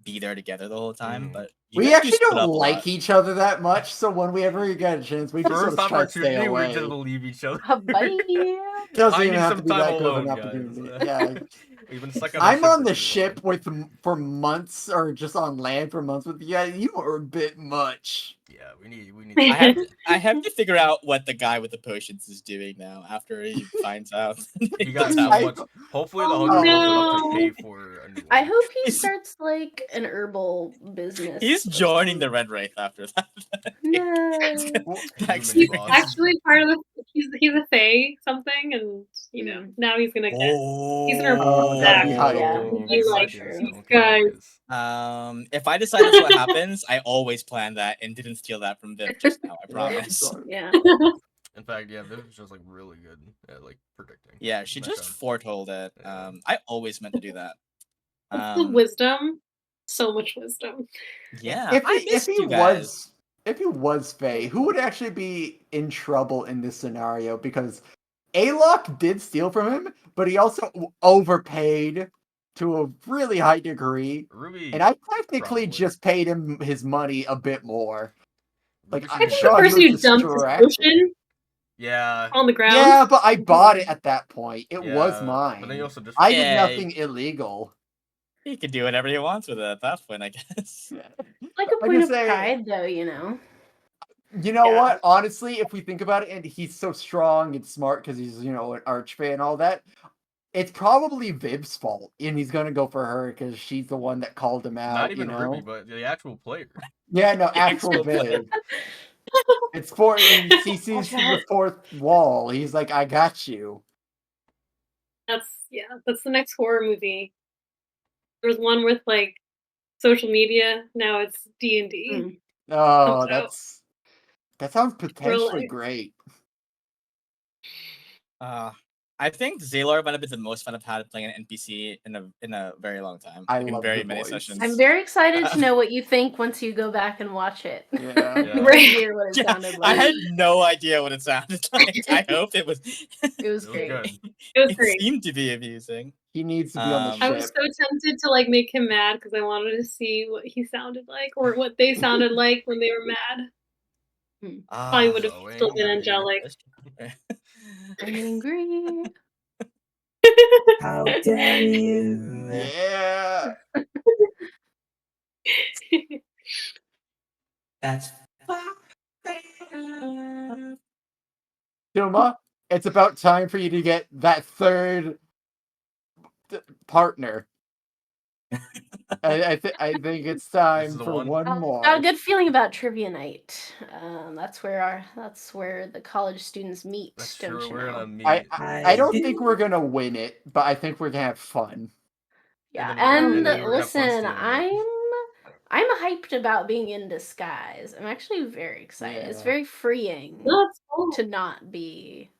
be there together the whole time. Mhm. But you We guys do actually split don't up a like lot. each other that much, so whenever we get a chance, we just sort first of try to stay opportunity, we away. just leave each other. Bye. Doesn't I even need have some to be time that good of alone, an guys. opportunity. Yeah. We've been stuck on. I'm the ship on for the too ship long. for months, or just on land for months with you. Yeah, you are a bit much. Yeah, we need. I have to figure out what the guy with the potions is doing now after he finds out. He got That's so how- much. Hopefully, the Oh, 100 gold is enough to no. pay for a new one. I hope he He's- starts like an herbal business. He's or joining the something. Red Wraith after that. No. Next Human He's boss. actually part of the. He's a fae something, and you know now he's gonna get. He's gonna Oh, report that'd back. be hype. Yeah, Oh, Be that's like, true. these guys. If I decide that's what happens, I always plan that and didn't steal that from Viv just now. I promise. Yeah. In fact, yeah, Viv is just like really good at like predicting. Yeah, she just Okay. foretold it. Yeah. I always meant to do that. What's the wisdom? So much wisdom. Yeah, If I he missed you guys. if he was Faye, who would actually be in trouble in this scenario? Because Alok did steal from him, but he also overpaid to a really high degree. Ruby. And I technically probably. just paid him his money a bit more. Like, Ruby I'm should I be think sure the he person was who dumped his distracted. potion Yeah. on the ground. Yeah, but I bought it at that point. It was Yeah, mine. But then you also just. I did Yeah. nothing illegal. He can do whatever he wants with it at that point, I guess. Like a I'm point of just saying- pride, though, you know. You know Yeah. what? Honestly, if we think about it, and he's so strong and smart because he's, an archfey and all that, it's probably Viv's fault, and he's gonna go for her because she's the one that called him out. Not even you know? Ruby, but the actual player. Yeah, no, actual actual Viv. It's he sees through the fourth wall. He's like, I got you. That's the next horror movie. There was one with like social media. Now it's D&D. Mm. Oh, So- that sounds potentially life. great. I think Zaylor might have been the most fun I've had playing an NPC in a very long time. I like, in love very the many voice. sessions. I'm very excited to know what you think once you go back and watch it. Yeah. To Right. hear what it Yeah, sounded I like. had no idea what it sounded like. I hope it was. It was It was great. good. It was It great. seemed to be amusing. He needs to be on the Um, I ship. was so tempted to like make him mad because I wanted to see what he sounded like or what they sounded like when they were mad. I would have So still been angry. angelic. Angry. How dare you? Yeah. That's Duma, it's about time for you to get that third partner. I think it's This time is the for one? one more. Got a good feeling about trivia night. That's where the college students meet. That's don't true. you We're know? gonna meet. I don't think we're gonna win it, but I think we're gonna have fun. Yeah, and then we're we're gonna have fun listen, stealing it. I'm hyped about being in disguise. I'm actually very excited. It's Yeah. very freeing That's cool. to not be.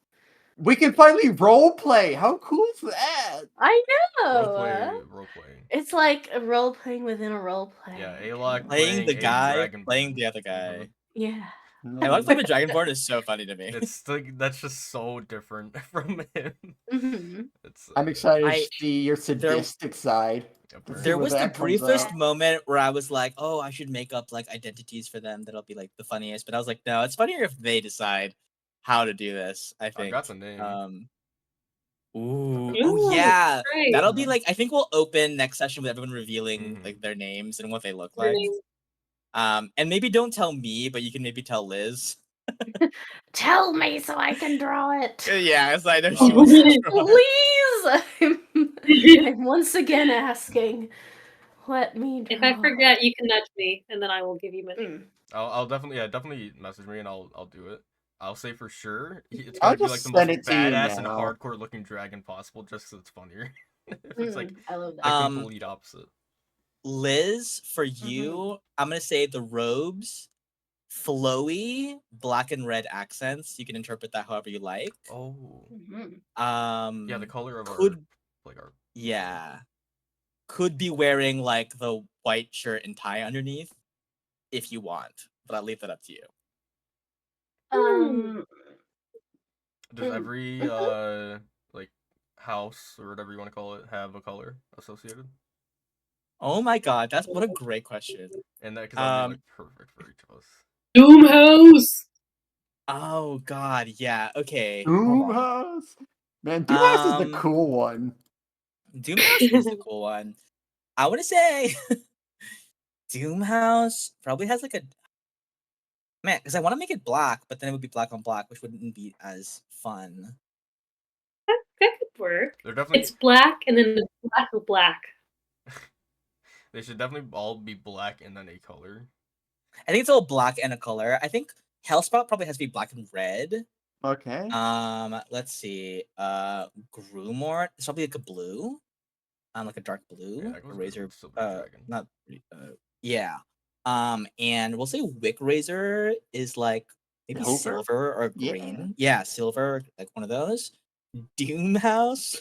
We can finally role play. How cool is that? I know. Role playing. It's like a role playing within a role play. Yeah, Alok playing the a guy, Dragonborn. playing the other guy. Yeah. I like playing the Dragonborn is so funny to me. It's like that's just so different from him. Mm-hmm. It's. I'm excited I- to see your sadistic side. Let's see There where was the that comes briefest out. moment where I was like, "Oh, I should make up like identities for them that'll be like the funniest." But I was like, "No, it's funnier if they decide how to do this." I I think. got the name. Oh Ooh, yeah, great. that'll be like I think we'll open next session with everyone revealing Mhm. like their names and what they look Your like. name. And maybe don't tell me, but you can maybe tell Liz. Tell me so I can draw it. Yeah, as I know she wants to draw. Please! I'm once again asking. Let me draw. If I forget, you can nudge me, and then I will give you my name. I'll definitely message me and I'll do it. I'll say for sure it's I'll gonna be just like the most send it to you badass and now. hardcore looking dragon possible, just 'cause it's funnier. It's like I love that. the complete opposite. Liz, for you, I'm gonna say the robes, flowy, black and red accents. You can interpret that however you like. Oh. Mm-hmm. Yeah, the color of could our yeah could be wearing like the white shirt and tie underneath if you want, but I'll leave that up to you. Does every like house or whatever you want to call it have a color associated? Oh my god, that's what a great question. And that because that'd be like perfect for each of us. Doomhouse. Oh god, yeah. Okay. Doomhouse? Man, Doomhouse is the cool one. Doomhouse is the cool one. I want to say Doomhouse probably has like a man because I want to make it black, but then it would be black on black, which wouldn't be as fun. That could work. They're definitely. It's black, and then the black of black. They should definitely all be black and then a color. I think it's all black and a color. I think Hellsprout probably has to be black and red. Okay. Let's see. Grumor, it's probably like a blue. Like a dark blue. Yeah, that goes a razor. with Silver Dragon. Not. Yeah. And we'll say Wick Razor is like maybe silver or green. Yeah, silver, like one of those. Doomhouse.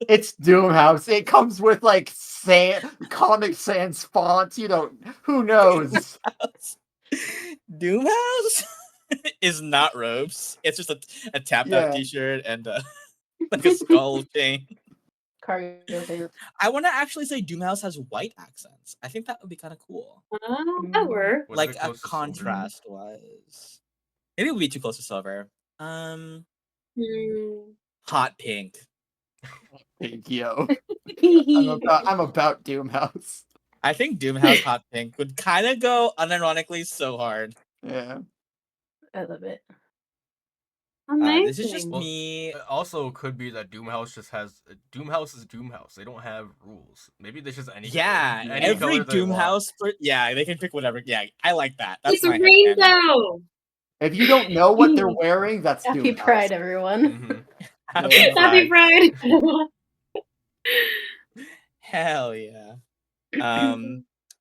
It's Doomhouse. It comes with like Comic Sans fonts. You know, who knows? Doomhouse is not robes. It's just a tapped out t-shirt and like a skull chain. Cargo pants. I want to actually say Doomhouse has white accents. I think that would be kind of cool. That works. Like a contrast wise. Maybe it would be too close to silver. Hot pink. Thank you. I'm about Doomhouse. I think Doomhouse hot pink would kind of go unironically so hard. Yeah. I love it. This is just me. It also could be that Doomhouse just has Doomhouse is Doomhouse. They don't have rules. Maybe there's just any color. Any Every color they Doomhouse they can pick whatever. Yeah, I like that. That's it's a rainbow. If you don't know what they're wearing, that's Happy Doomhouse. Pride, everyone. Happy Pride. Hell yeah.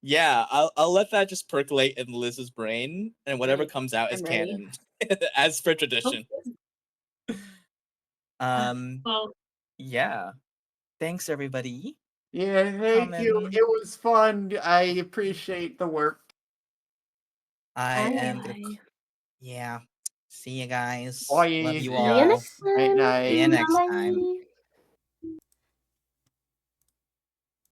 Yeah, I'll let that just percolate in Liz's brain, and whatever comes out is canon, as per tradition. Well, Yeah. Thanks, everybody. Yeah, thank you. Coming. It was fun. I appreciate the work. I am gonna. Bye. Yeah. See you guys. Bye. Love you See you all. next Night time. See you night. next time. Bye.